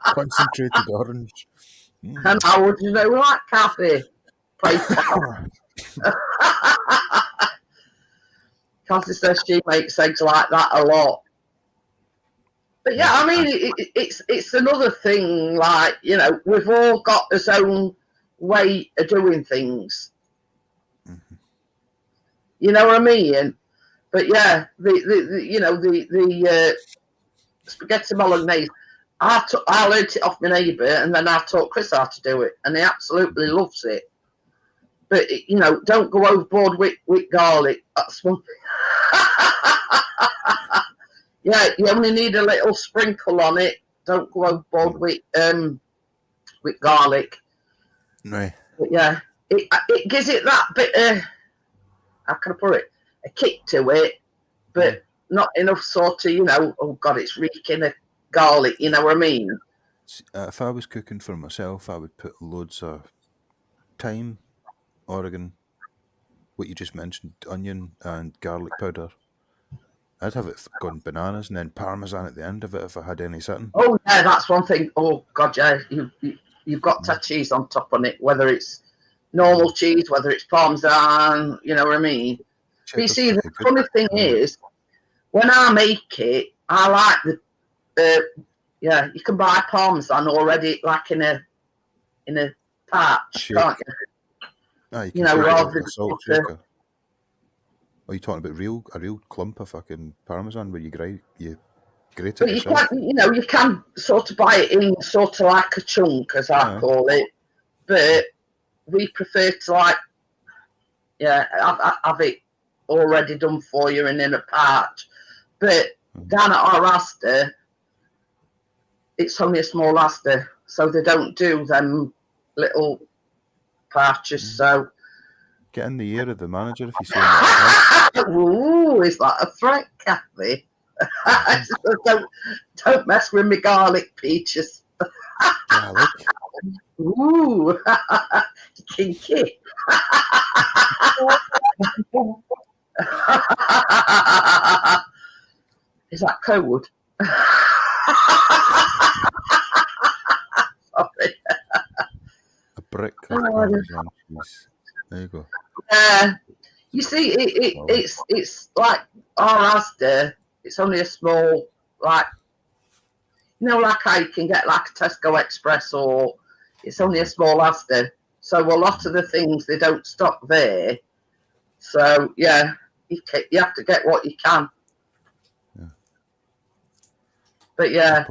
Speaker 5: Concentrated orange.
Speaker 1: And how would you know that, Kathy? Kathy says she makes eggs like that a lot. But yeah, I mean, it's another thing. Like, you know, we've all got our own way of doing things. You know what I mean? But yeah, the spaghetti bolognese. I learned it off my neighbour, and then I taught Chris how to do it, and he absolutely loves it. But you know, don't go overboard with garlic. That's one thing. Yeah, you only need a little sprinkle on it. Don't go overboard with garlic.
Speaker 5: Right.
Speaker 1: But yeah, it gives it that bit of, how can I put it, a kick to it, but not enough sort of, you know, oh God, it's reeking of garlic, you know what I mean?
Speaker 5: If I was cooking for myself, I would put loads of thyme, oregano, what you just mentioned, onion and garlic powder. I'd have it gone bananas, and then parmesan at the end of it if I had any sitting.
Speaker 1: Oh yeah, that's one thing. Oh God, yeah, you've got to have cheese on top on it, whether it's normal cheese, whether it's parmesan, you know what I mean? But you see, the funny thing is, when I make it, I like you can buy parmesan already, like in a patch, can't you?
Speaker 5: You know, rather than salt shaker. Are you talking about a real clump of fucking parmesan where you grate it
Speaker 1: but
Speaker 5: yourself?
Speaker 1: You can sort of buy it in sort of like a chunk, as I call it. But we prefer to have it already done for you and in a patch. But down at our Asda, it's only a small Asda, so they don't do them little patches. So
Speaker 5: get in the ear of the manager if you see him.
Speaker 1: Ooh, is that a threat, Kathy? Don't mess with me garlic peaches.
Speaker 5: Garlic.
Speaker 1: Ooh, kinky. Is that code? Sorry.
Speaker 5: A brick of parmesan cheese. There you go.
Speaker 1: You see, it's like our Asda. It's only a small, like, you know, like how you can get like a Tesco Express, or it's only a small Asda. So a lot of the things they don't stock there. So yeah, you have to get what you can. Yeah. But yeah,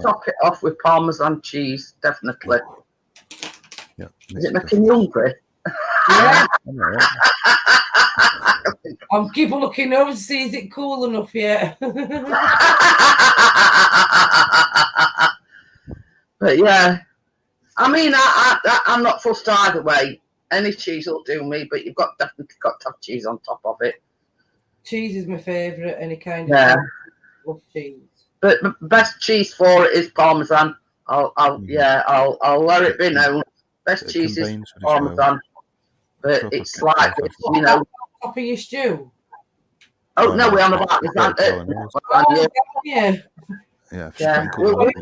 Speaker 1: top it off with Parmesan cheese, definitely.
Speaker 5: Yeah.
Speaker 1: Is it making you hungry?
Speaker 3: Yeah. I'll keep looking over to see is it cool enough yet.
Speaker 1: But yeah, I mean, I'm not fussed either way. Any cheese will do me, but you've definitely got to have cheese on top of it.
Speaker 3: Cheese is my favourite, any kind of.
Speaker 1: Yeah.
Speaker 3: love cheese.
Speaker 1: But the best cheese for it is Parmesan. I'll let it be known. Best cheese is Parmesan. But it's like, you know.
Speaker 3: Top of your stew?
Speaker 1: Oh, no, we're on about
Speaker 3: the yeah.
Speaker 1: Yeah. We're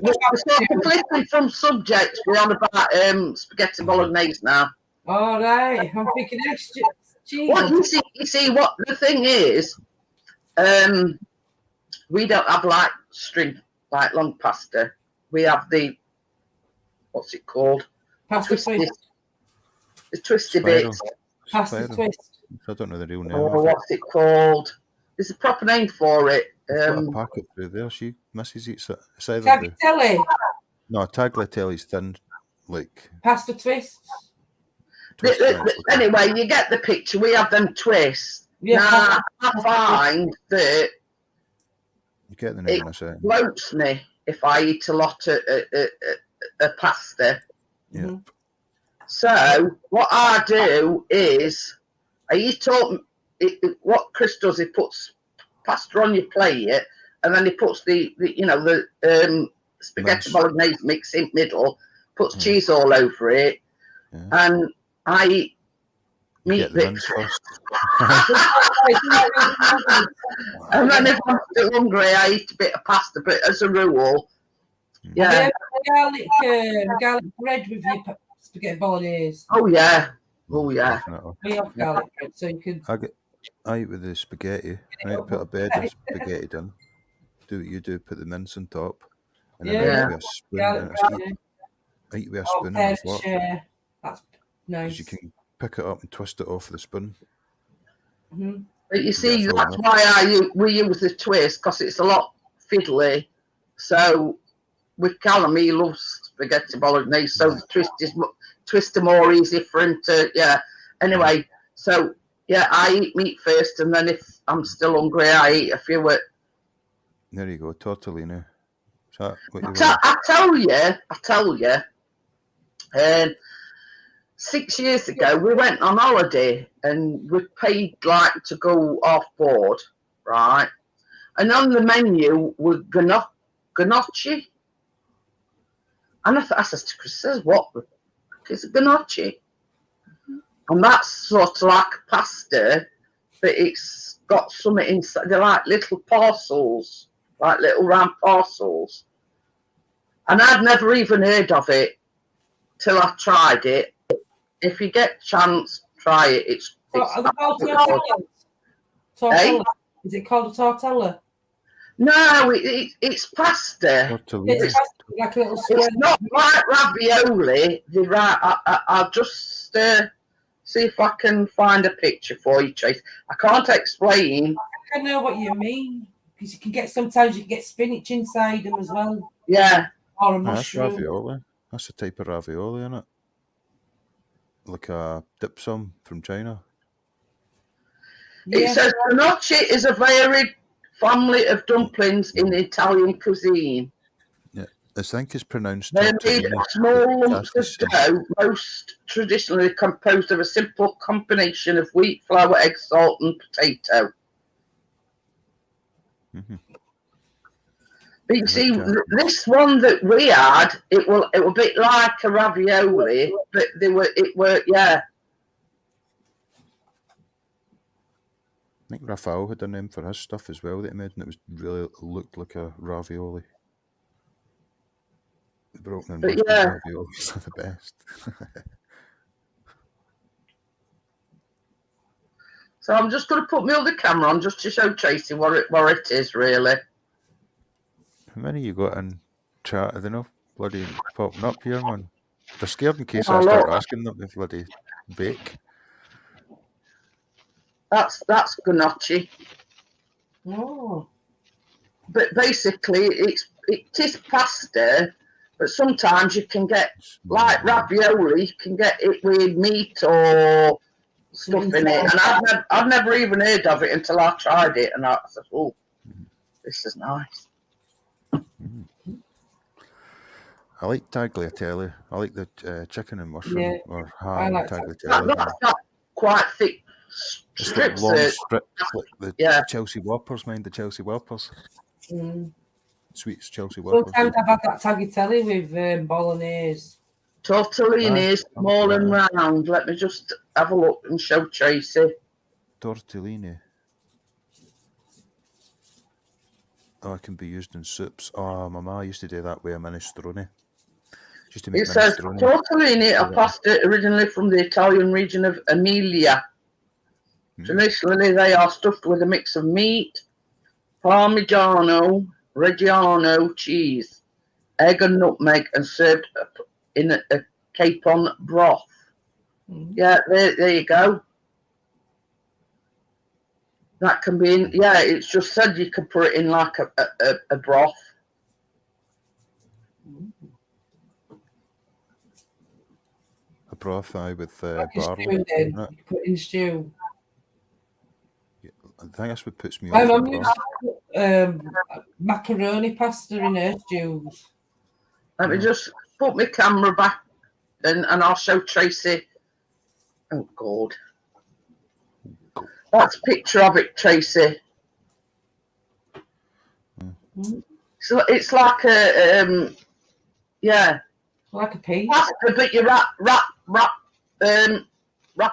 Speaker 1: completely from subject. We're on about spaghetti bolognese now.
Speaker 3: All right. I'm thinking extra cheese.
Speaker 1: Well, you see what the thing is, we don't have like string, like long pasta. We have the, what's it called?
Speaker 3: Pasta twist.
Speaker 1: The twisty bits.
Speaker 3: Pasta twist.
Speaker 5: I don't know the real name.
Speaker 1: Oh, what's it called? There's a proper name for it.
Speaker 5: Got a packet through there. She Mrs. eats it.
Speaker 3: Tagliatelle.
Speaker 5: No, tagliatelle's thin, like
Speaker 3: pasta twists.
Speaker 1: Anyway, you get the picture. We have them twists. Yeah, now I find that
Speaker 5: you get the name in a second.
Speaker 1: It bloats me if I eat a lot of pasta.
Speaker 5: Yeah.
Speaker 1: So what I do is I eat up. What Chris does, he puts pasta on your plate, and then he puts the spaghetti bolognese mix in middle, puts cheese all over it, and I eat meat bits. And then if I'm still hungry, I eat a bit of pasta, but as a rule, yeah.
Speaker 3: Garlic bread with your spaghetti bolognese.
Speaker 1: Oh yeah.
Speaker 3: We have garlic bread, so you can.
Speaker 5: I eat with the spaghetti. I put a bed of spaghetti down. Do what you do, put the mince on top. And then I eat with a spoon. I eat with a spoon and a fork.
Speaker 3: That's nice.
Speaker 5: Because you can pick it up and twist it off with a spoon.
Speaker 3: Mm-hmm.
Speaker 1: But you see, that's why we use the twist, because it's a lot fiddly. So with Callum, he loves spaghetti bolognese, so the twist are more easy for him to, Anyway, so, I eat meat first, and then if I'm still hungry, I eat a few.
Speaker 5: There you go, tortellini. Is that what you
Speaker 1: I tell you, 6 years ago, we went on holiday, and we paid, like, to go off board, right? And on the menu were gnocchi. And I said to Chris, what is a gnocchi? And that's sort of like pasta, but it's got something inside. They're like little parcels, like little round parcels. And I'd never even heard of it till I tried it. If you get a chance, try it. It's
Speaker 3: are they called tortella? Is it called a tortella?
Speaker 1: No, it's pasta.
Speaker 3: It's like a little square.
Speaker 1: It's not like ravioli. I'll just see if I can find a picture for you, Trace. I can't explain.
Speaker 3: I know what you mean, because sometimes you can get spinach inside them as well.
Speaker 1: Yeah.
Speaker 3: Or a mushroom.
Speaker 5: That's ravioli. That's a type of ravioli, isn't it? Like a dim sum from China.
Speaker 1: It says gnocchi is a varied family of dumplings in Italian cuisine.
Speaker 5: Yeah, I think it's pronounced.
Speaker 1: They're made of small lumps of dough, most traditionally composed of a simple combination of wheat, flour, egg, salt, and potato.
Speaker 5: Mm-hmm.
Speaker 1: But you see, this one that we had, it was a bit like a ravioli, but
Speaker 5: I think Raphael had a name for his stuff as well that he made, and it looked like a ravioli. The broken and roasted raviolis are the best.
Speaker 1: So I'm just going to put my other camera on just to show Tracy what it is, really.
Speaker 5: How many you got in chat? Are they not bloody popping up here, man? They're scared in case I start asking them if bloody bake.
Speaker 1: That's gnocchi.
Speaker 3: Oh.
Speaker 1: But basically, it is pasta, but sometimes you can get, like ravioli, you can get it with meat or stuff in it. And I've never even heard of it until I tried it, and I said, oh, this is nice.
Speaker 5: I like tagliatelle. I like the chicken and mushroom or ham tagliatelle.
Speaker 1: That's not quite thick
Speaker 5: it's
Speaker 1: strips.
Speaker 5: like long strips, like the Chelsea Whoppers, mind the Chelsea Whoppers. Sweet Chelsea waffles.
Speaker 3: Sometimes I've had that tagliatelle with bolognese.
Speaker 1: Tortellini, small and round. Let me just have a look and show Tracy.
Speaker 5: Tortellini. Oh, it can be used in soups. Oh, my ma used to do that with a minestrone. Just to make
Speaker 1: It says
Speaker 5: minestrone.
Speaker 1: tortellini are pasta originally from the Italian region of Emilia. Traditionally, they are stuffed with a mix of meat, Parmigiano Reggiano cheese, egg and nutmeg, and served in a capon broth. Yeah, there you go. That can be in, yeah, it's just said you could put it in like a broth.
Speaker 5: A broth with
Speaker 3: Like
Speaker 5: barley.
Speaker 3: stew then. You can put in stew.
Speaker 5: I think that's what puts me
Speaker 3: My
Speaker 5: off.
Speaker 3: mum used to put macaroni pasta in her stews.
Speaker 1: Let me just put my camera back and I'll show Tracy. Oh, God. That's a picture of it, Tracy. So it's like a, yeah.
Speaker 3: Like a pea.
Speaker 1: Pasta, but you wrap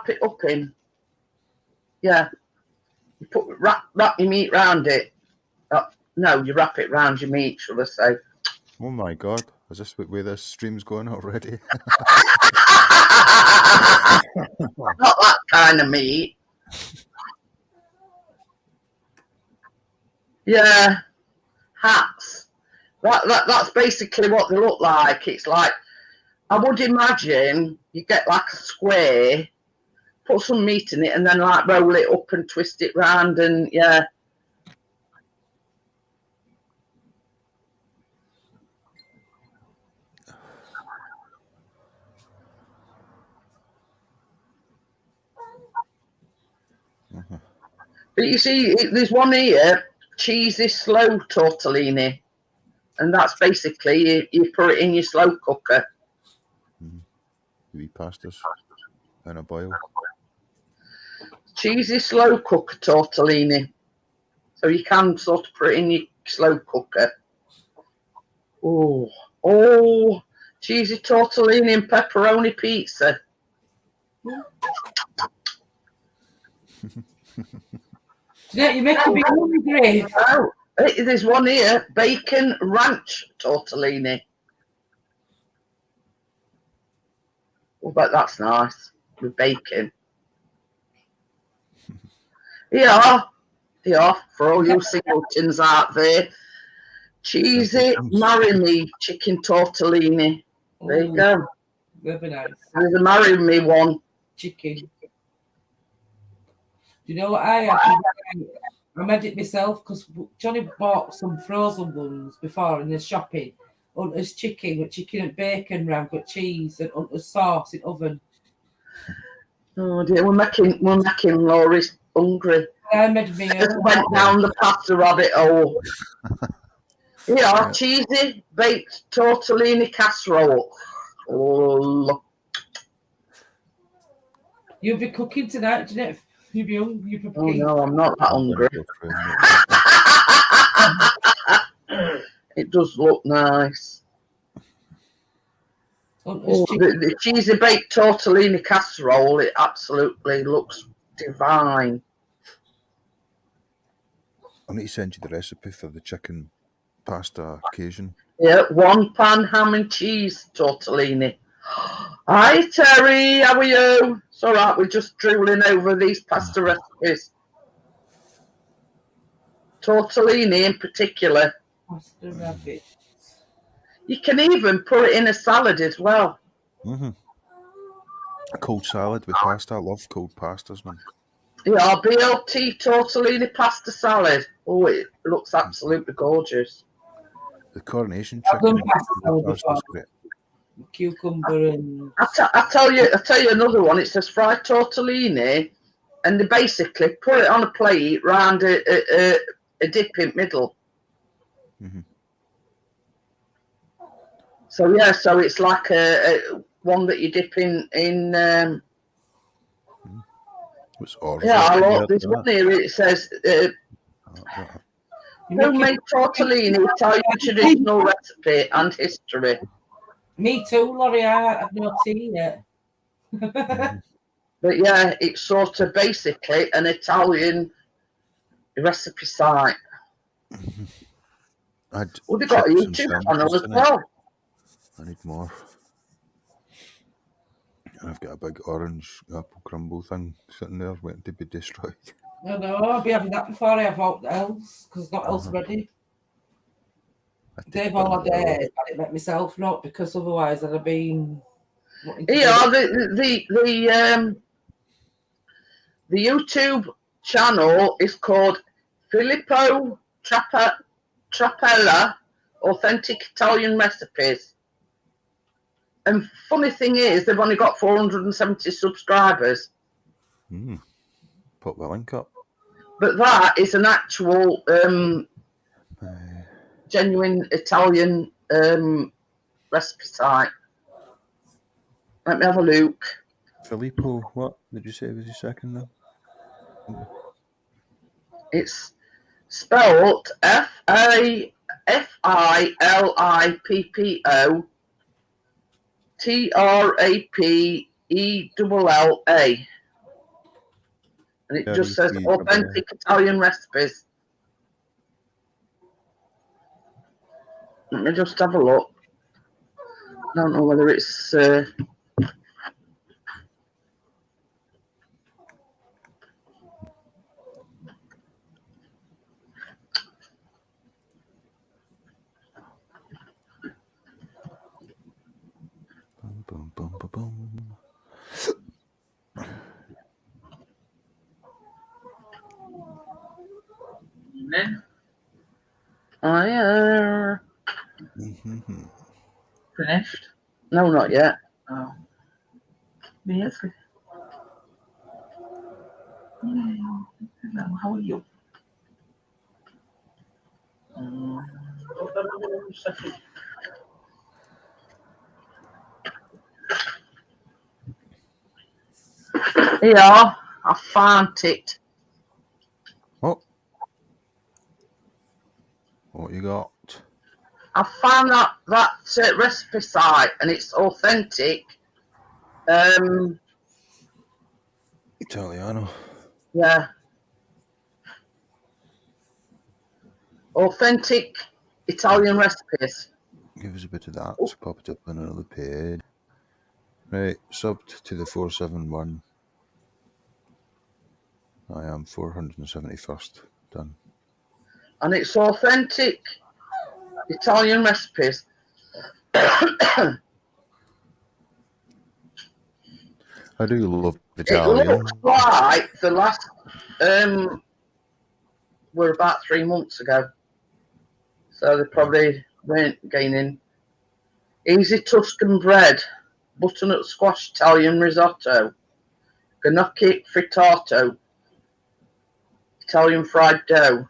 Speaker 1: it up in. Yeah. You put wrap your meat round it. No, you wrap it round your meat, shall I say.
Speaker 5: Oh my God. Is this where this stream's going already?
Speaker 1: Not that kind of meat. Yeah. Hats. That's basically what they look like. It's like, I would imagine you get like a square, put some meat in it, and then like roll it up and twist it round, and yeah. But you see, there's one here, cheesy slow tortellini, and that's basically you put it in your slow cooker.
Speaker 5: You eat pastas in a boil.
Speaker 1: Cheesy slow cooker tortellini. So you can sort of put it in your slow cooker. Oh, cheesy tortellini and pepperoni pizza.
Speaker 3: Yeah, you make me hungry.
Speaker 1: Oh, there's one here, bacon ranch tortellini. Oh, but that's nice with bacon. Yeah, for all you singletons out there. Cheesy marry me chicken tortellini. There you go.
Speaker 3: Very nice.
Speaker 1: There's a marry me one.
Speaker 3: Chicken. Do you know what I had? I made it myself because Johnny bought some frozen ones before in the shopping. Hunter's chicken with chicken and bacon round with cheese and Hunter's sauce in oven. Oh
Speaker 1: dear, we're making Laurie's hungry.
Speaker 3: I made me
Speaker 1: just went down the pasta rabbit hole. Yeah, cheesy baked tortellini casserole. Oh,
Speaker 3: you'll be cooking tonight, Jeanette. You'll be hungry.
Speaker 1: Oh no, I'm not that hungry. It does look nice. The cheesy baked tortellini casserole, it absolutely looks divine.
Speaker 5: I need to send you the recipe for the chicken pasta occasion.
Speaker 1: Yeah, 1 pan ham and cheese tortellini. Hi Terry, how are you? It's all right, we're just drooling over these pasta recipes. Tortellini in particular.
Speaker 3: Pasta rabbit.
Speaker 1: You can even put it in a salad as well.
Speaker 5: A cold salad with pasta. I love cold pastas, man.
Speaker 1: Yeah, BLT tortellini pasta salad. Oh, it looks absolutely gorgeous.
Speaker 5: The coronation chicken.
Speaker 3: Great. Cucumber and.
Speaker 1: I tell you another one. It says fried tortellini, and they basically put it on a plate round a dip in middle. So yeah, so it's like a one that you dip in.
Speaker 5: What's orzo?
Speaker 1: Yeah, I like this one here. It says Homemade tortellini, Italian traditional recipe and history.
Speaker 3: Me too, Laurie. I have no tea yet.
Speaker 1: But yeah, it's sort of basically an Italian recipe site. Well, they've got a YouTube channel as well.
Speaker 5: I need more. I've got a big orange apple crumble thing sitting there waiting to be destroyed.
Speaker 3: No, I'll be having that before I have all else, because I've got else ready. They've all had it make myself not, because otherwise I'd have been.
Speaker 1: Yeah, the YouTube channel is called Filippo Trappella Authentic Italian Recipes. And funny thing is, they've only got 470 subscribers.
Speaker 5: Put the link up.
Speaker 1: But that is an actual genuine Italian recipe site. Let me have a look.
Speaker 5: Filippo, what did you say was your second name?
Speaker 1: It's spelled Filippo Trappella. And it just says authentic Italian recipes. Let me just have a look. I don't know whether it's...
Speaker 5: Boom, boom, boom, boom.
Speaker 2: Finished?
Speaker 1: No, not yet.
Speaker 2: Oh. Yes. Hello, how are you? Yeah, I found it.
Speaker 5: Oh. What you got?
Speaker 1: I found that recipe site, and it's authentic.
Speaker 5: Italiano.
Speaker 1: Yeah. Authentic Italian recipes.
Speaker 5: Give us a bit of that. Let's pop it up on another page. Right, subbed to the 471. I am 471st. Done.
Speaker 1: And it's authentic Italian recipes.
Speaker 5: I do love Italian.
Speaker 1: It looks like the last were about 3 months ago. So they probably weren't gaining. Easy Tuscan bread, butternut squash Italian risotto, gnocchi frittato, Italian fried dough.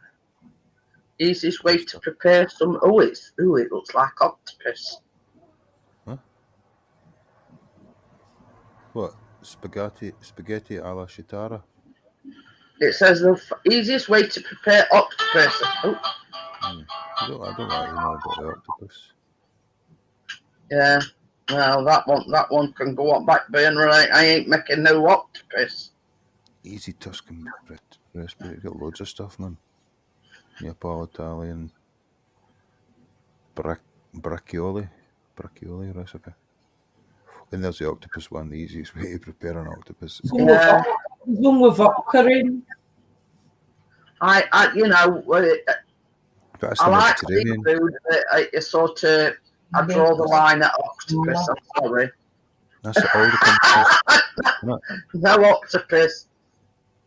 Speaker 1: Easiest way to prepare some. It looks like octopus.
Speaker 5: Huh? What? Spaghetti alla chitarra?
Speaker 1: It says the easiest way to prepare octopus. Oh.
Speaker 5: I don't like about the octopus.
Speaker 1: Yeah, well, that one can go on back burner. I ain't making no octopus.
Speaker 5: Easy Tuscan bread recipe. Got loads of stuff, man. Neapolitan braccioli recipe. And there's the octopus one, the easiest way to prepare an octopus.
Speaker 1: Yeah.
Speaker 3: One with vodka in.
Speaker 1: I like seafood. I draw the line at octopus. I'm sorry.
Speaker 5: That's all the countries.
Speaker 1: No octopus.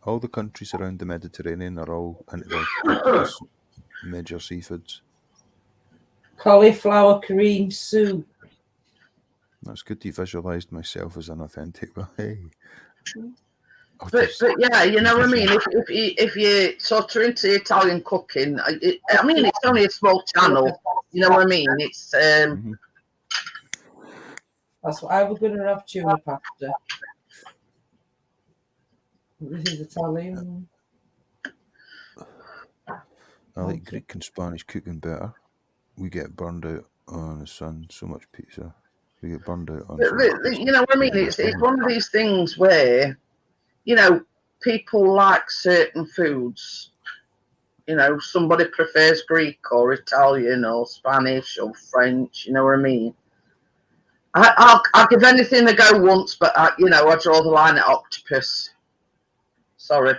Speaker 5: All the countries around the Mediterranean are all into the octopus, major seafoods.
Speaker 3: Cauliflower cream soup.
Speaker 5: That's good. You visualised myself as an authentic. Well, hey.
Speaker 1: But yeah, you know what I mean. If you sort of into Italian cooking, I mean it's only a small channel. You know what I mean. It's
Speaker 3: That's what I was going to have tuna pasta. This is Italian.
Speaker 5: I like Greek and Spanish cooking better. We get burned out on the sun. So much pizza. We get burned out on.
Speaker 1: You know what I mean? It's one of these things where, you know, people like certain foods. You know, somebody prefers Greek or Italian or Spanish or French. You know what I mean? I'll give anything a go once, but you know, I draw the line at octopus. Sorry.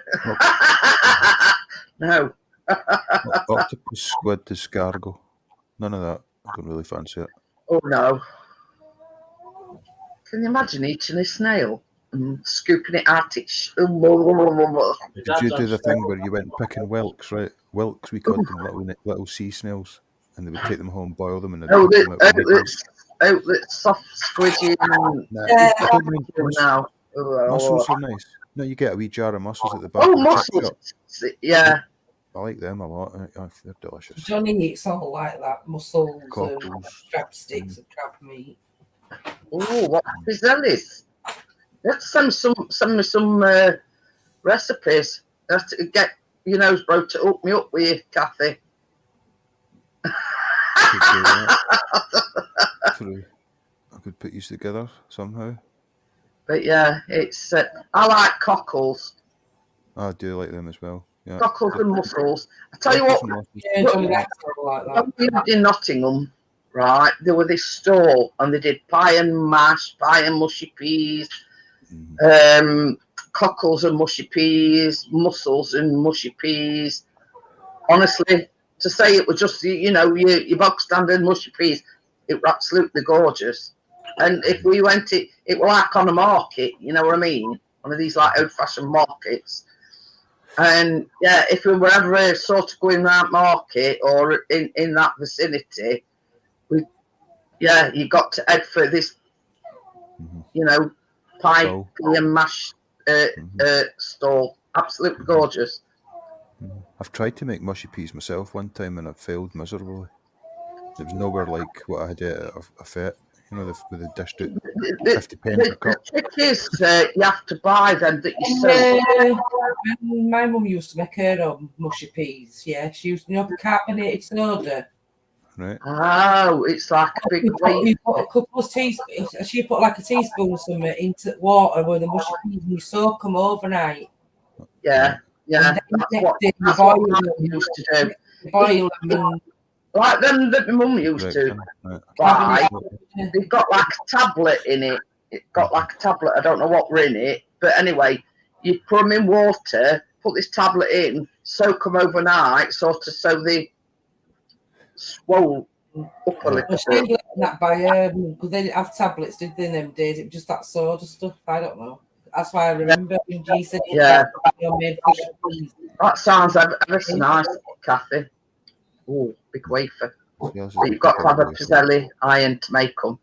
Speaker 1: No.
Speaker 5: Octopus, squid, escargot. None of that. I don't really fancy it.
Speaker 1: Oh no. Can you imagine eating a snail and scooping it out?
Speaker 5: Did you do the thing where you went picking whelks, right? Whelks, we called them little sea snails, and they would take them home, boil them, and they'd
Speaker 1: soft squidgy.
Speaker 5: I don't mind now. Mussels are nice. No, you get a wee jar of mussels at the back.
Speaker 1: Oh, mussels! Yeah.
Speaker 5: I like them a lot. They're delicious.
Speaker 3: Johnny eats all like that, mussels
Speaker 5: Cockles.
Speaker 3: and crab sticks and crab meat.
Speaker 1: Oh, what pisellis? Let's send me some recipes. Let's get your nose bro to hook me up with you, Kathy.
Speaker 5: I could put these together somehow.
Speaker 1: But yeah, it's I like cockles.
Speaker 5: I do like them as well. Yeah.
Speaker 1: Cockles and mussels. I tell you what, when we lived in Nottingham, right, there was this stall and they did pie and mash, pie and mushy peas, cockles and mushy peas, mussels and mushy peas. Honestly, to say it was just, you know, your bog standard mushy peas, it was absolutely gorgeous. And if we went, it was like on a market, you know what I mean? One of these like old-fashioned markets. And yeah, if we were ever sort of going around market or in that vicinity, you got to head for this, you know, pie and mash stall. Absolutely gorgeous.
Speaker 5: I've tried to make mushy peas myself one time and it failed miserably. It was nowhere like what I had at a fete. You know, with the dished out 50 pence per cup.
Speaker 1: The trick is you have to buy them that you sell.
Speaker 3: My mum used to make her own mushy peas. Yeah, she used, you know, carbonated soda.
Speaker 5: Right.
Speaker 1: Oh, it's like a big weight.
Speaker 3: You put a couple of teaspoons. She put like a teaspoon or something into water with the mushy peas and you soak them overnight.
Speaker 1: Yeah, yeah. That's what Mum used to do.
Speaker 3: Boil them.
Speaker 1: Like them that my mum used to. Right. They've got like a tablet in it. It's got like a tablet. I don't know what were in it. But anyway, you put them in water, put this tablet in, soak them overnight, sort of so they swole up a little bit.
Speaker 3: That by because they didn't have tablets, did they, in them days? It was just that soda stuff. I don't know. That's why I remember when G said,
Speaker 1: yeah.
Speaker 3: Made fish and peas.
Speaker 1: That sounds ever so nice, Kathy. Oh, big wafer.
Speaker 5: Yeah,
Speaker 1: but you've got to have a piselli iron to make them.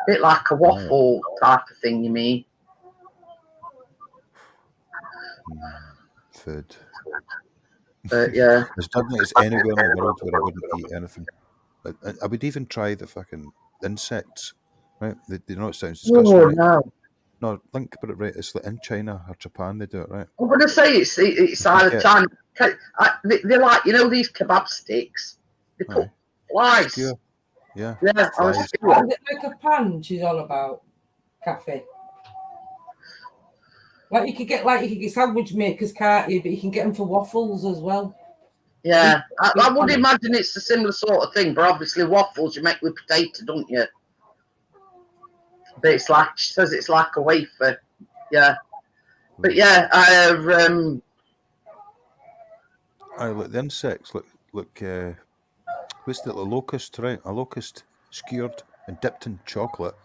Speaker 1: A bit like a waffle type of thing, you mean?
Speaker 5: Food.
Speaker 1: But yeah.
Speaker 5: There's nothing that's anywhere in the world where I wouldn't eat anything. I would even try the fucking insects, right? They know it sounds disgusting.
Speaker 1: Oh,
Speaker 5: right?
Speaker 1: no.
Speaker 5: No, think about it right. It's like in China or Japan they do it, right?
Speaker 1: I'm going to say it's either China. They're like, you know, these kebab sticks. They put flies.
Speaker 5: Skewer. Yeah.
Speaker 1: Yeah,
Speaker 3: Is it like a pan she's on about, Kathy? Like you could get sandwich makers, can't you? But you can get them for waffles as well.
Speaker 1: Yeah, I would imagine it's a similar sort of thing, but obviously waffles you make with potato, don't you? But it's like, she says it's like a wafer. Yeah. But yeah, I have
Speaker 5: look, the insects look what's the locust, right? A locust skewered and dipped in chocolate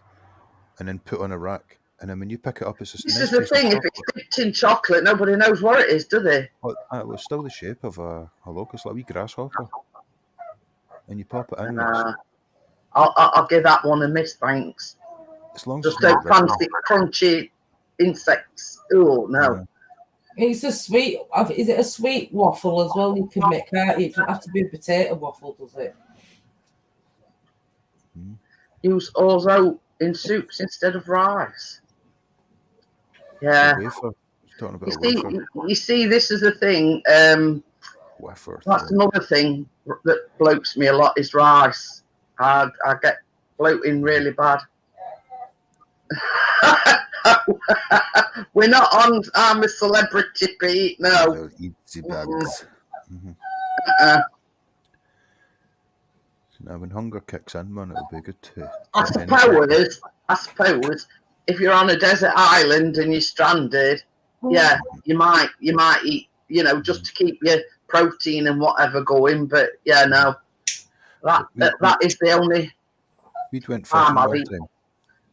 Speaker 5: and then put on a rack. And then when you pick it up, it's a
Speaker 1: This is the thing, if it's dipped in chocolate, nobody knows what it is, do they?
Speaker 5: Well, it was still the shape of a locust, like a wee grasshopper. And you pop it in.
Speaker 1: I'll give that one a miss, thanks.
Speaker 5: As long
Speaker 1: just don't fancy crunchy insects. Oh, no.
Speaker 3: Yeah. It's a sweet, is it a sweet waffle as well? You can make it. It doesn't have to be a potato waffle, does it?
Speaker 1: Use orzo in soups instead of rice. Yeah.
Speaker 5: You
Speaker 1: see, this is the thing.
Speaker 5: Whiffer.
Speaker 1: That's another thing that bloats me a lot is rice. I get bloating really bad. We're not on I'm a celebrity, Pete. No.
Speaker 5: Easy bags. Now, when hunger kicks in, man, it'll be good to.
Speaker 1: I suppose, if you're on a desert island and you're stranded, yeah, you might eat, just to keep your protein and whatever going. But yeah, no, that is the only.
Speaker 5: We went fishing one time.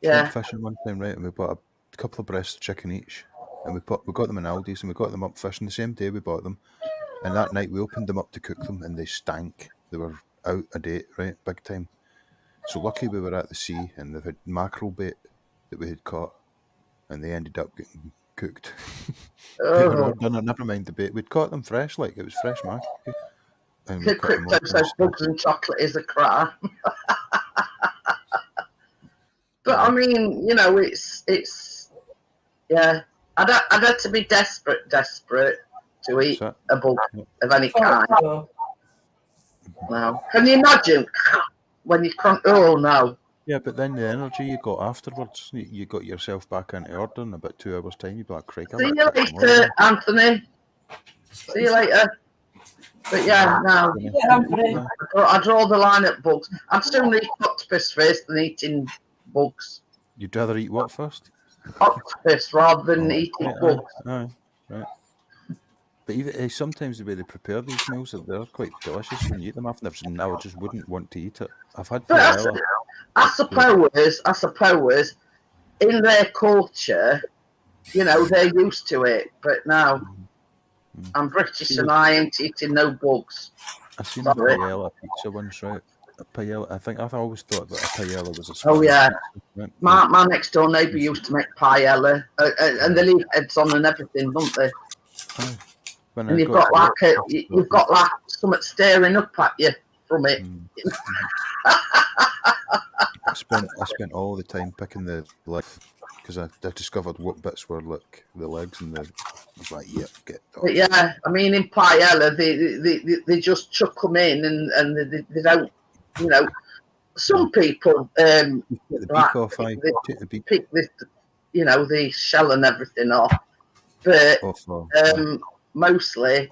Speaker 1: Yeah.
Speaker 5: Went fishing one time, right? And we bought a couple of breasts of chicken each, and we got them in Aldi's, and we got them up fishing the same day we bought them. And that night we opened them up to cook them, and they stank. They were out of date, right, big time. So lucky we were at the sea, and they had mackerel bait that we had caught, and they ended up getting cooked. They were all done, never mind the bait. We'd caught them fresh, like it was fresh mackerel. And
Speaker 1: The crypto says bugs and chocolate is a crime. But I mean, it's yeah. I'd have to be desperate to eat a bug of any kind. No. Can you imagine when you crunch? Oh no.
Speaker 5: Yeah, but then the energy you got afterwards, you got yourself back into order in about 2 hours' time. You'd be like, Craig,
Speaker 1: see you later, Anthony. See you later. But yeah, no. I draw the line at bugs. I'd sooner eat octopus first than eating bugs.
Speaker 5: You'd rather eat what first?
Speaker 1: Octopus rather than eating bugs.
Speaker 5: Right. But even sometimes the way they prepare these meals, they're quite delicious when you eat them. I've never seen. I just wouldn't want to eat it. I've had.
Speaker 1: I suppose, in their culture, they're used to it. But now, I'm British and I ain't eating no bugs.
Speaker 5: I seen a paella pizza once, right? A paella. I've always thought that a paella was a.
Speaker 1: Oh yeah. Pizza. My next door neighbour used to make paella, and they leave heads on and everything, don't they?
Speaker 5: Oh.
Speaker 1: And you've got like something staring up at you from it.
Speaker 5: I spent all the time picking the leg because I discovered what bits were like the legs and I was like, yep, get that.
Speaker 1: But yeah, I mean in paella they just chuck them in and they don't, some people
Speaker 5: the beak off,
Speaker 1: pick the shell and everything off, but mostly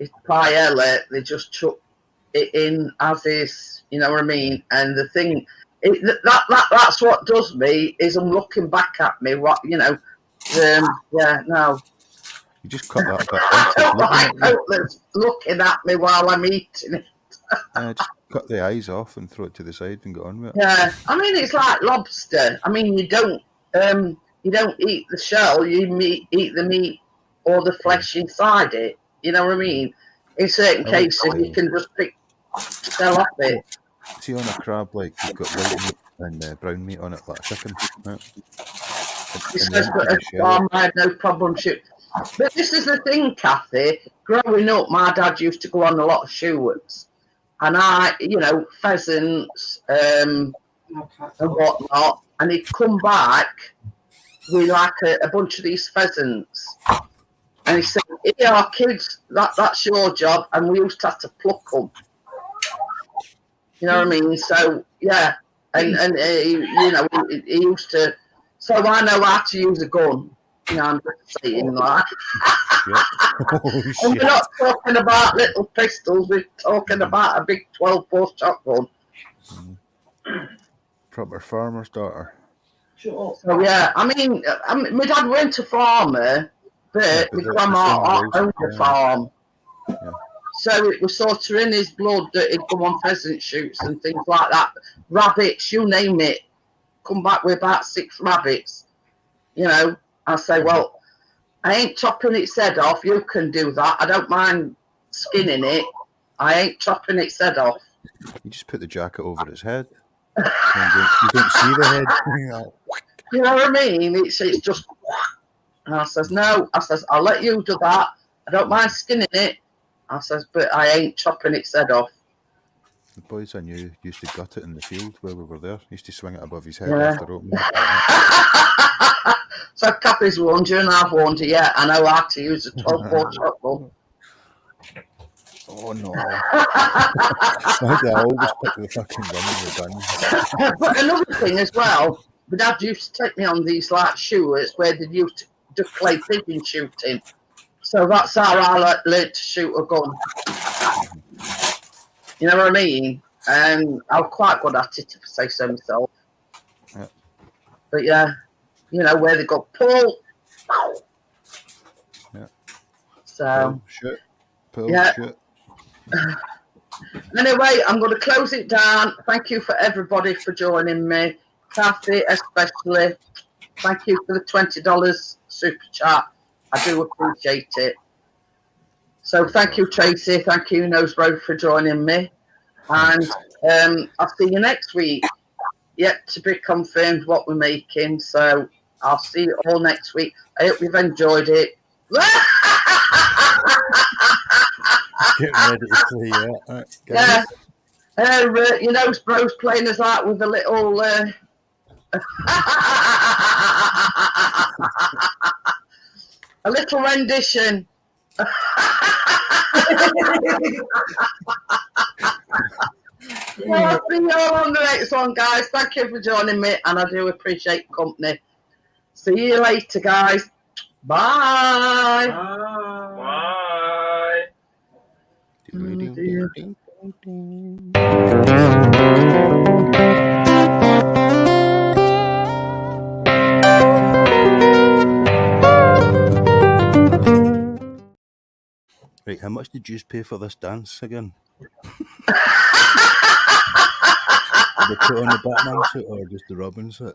Speaker 1: it's paella. They just chuck it in as is, you know what I mean. And the thing, that's what does me is I'm looking back at me. What no.
Speaker 5: You just cut that bit.
Speaker 1: I don't like looking at me while I'm eating it.
Speaker 5: Just cut the eyes off and throw it to the side and go on with it.
Speaker 1: Yeah, I mean it's like lobster. I mean you don't eat the shell. You eat the meat or the flesh inside it. You know what I mean? In certain cases, you can just pick the shell off it.
Speaker 5: See, on a crab, like you've got white meat and brown meat on it, like a chicken. Right?
Speaker 1: He says that a farm had no problem shooting. But this is the thing, Kathy. Growing up, my dad used to go on a lot of shoots, and pheasants and whatnot, and he'd come back with like a bunch of these pheasants. And he said, "Here, kids, that's your job." And we used to have to pluck them. You know what I mean? So yeah, and he used to. So I know how to use a gun. I'm just saying, like. And we're not talking about little pistols. We're talking about a big 12-bore shotgun.
Speaker 5: Proper farmer's daughter.
Speaker 1: Sure. So yeah, I mean, my dad went a farmer. But my grandma owned a farm. Yeah. So it was sort of in his blood that he'd go on pheasant shoots and things like that. Rabbits, you name it. Come back with about 6 rabbits. I say, well, I ain't chopping its head off. You can do that. I don't mind skinning it. I ain't chopping its head off.
Speaker 5: You just put the jacket over its head. You don't see the head.
Speaker 1: You know what I mean? It's just... And I says, no. I says, I'll let you do that. I don't mind skinning it. I says, but I ain't chopping its head off.
Speaker 5: The boys I knew used to gut it in the field where we were there. Used to swing it above his head after opening it.
Speaker 1: So Kathy's warned you and I've warned you. Yeah, I know how to use a 12-bore shotgun.
Speaker 5: Oh no. I always pick the fucking rum in the bin.
Speaker 1: But another thing as well, my dad used to take me on these like shooters where they used to do clay pigeon shooting. So that's how I learned to shoot a gun. You know what I mean? And I'm quite good at it, if I say so myself.
Speaker 5: Yeah.
Speaker 1: But yeah, you know, where they go, pull.
Speaker 5: Yeah.
Speaker 1: So,
Speaker 5: Pull,
Speaker 1: yeah.
Speaker 5: shoot.
Speaker 1: Anyway, I'm going to close it down. Thank you for everybody for joining me. Kathy, especially. Thank you for the $20 super chat. I do appreciate it. So thank you, Tracy. Thank you, Nosebro, for joining me. And I'll see you next week. Yet to be confirmed what we're making. So I'll see you all next week. I hope you've enjoyed it.
Speaker 5: Getting ready to play, yeah. Right,
Speaker 1: yeah. You know, Bro's playing us out with a little... a little rendition. Well, I'll see you all on the next one, guys. Thank you for joining me, and I do appreciate the company. See you later, guys. Bye.
Speaker 2: Bye.
Speaker 5: Right, how much did you pay for this dance again? Did they put on the Batman suit or just the Robin suit?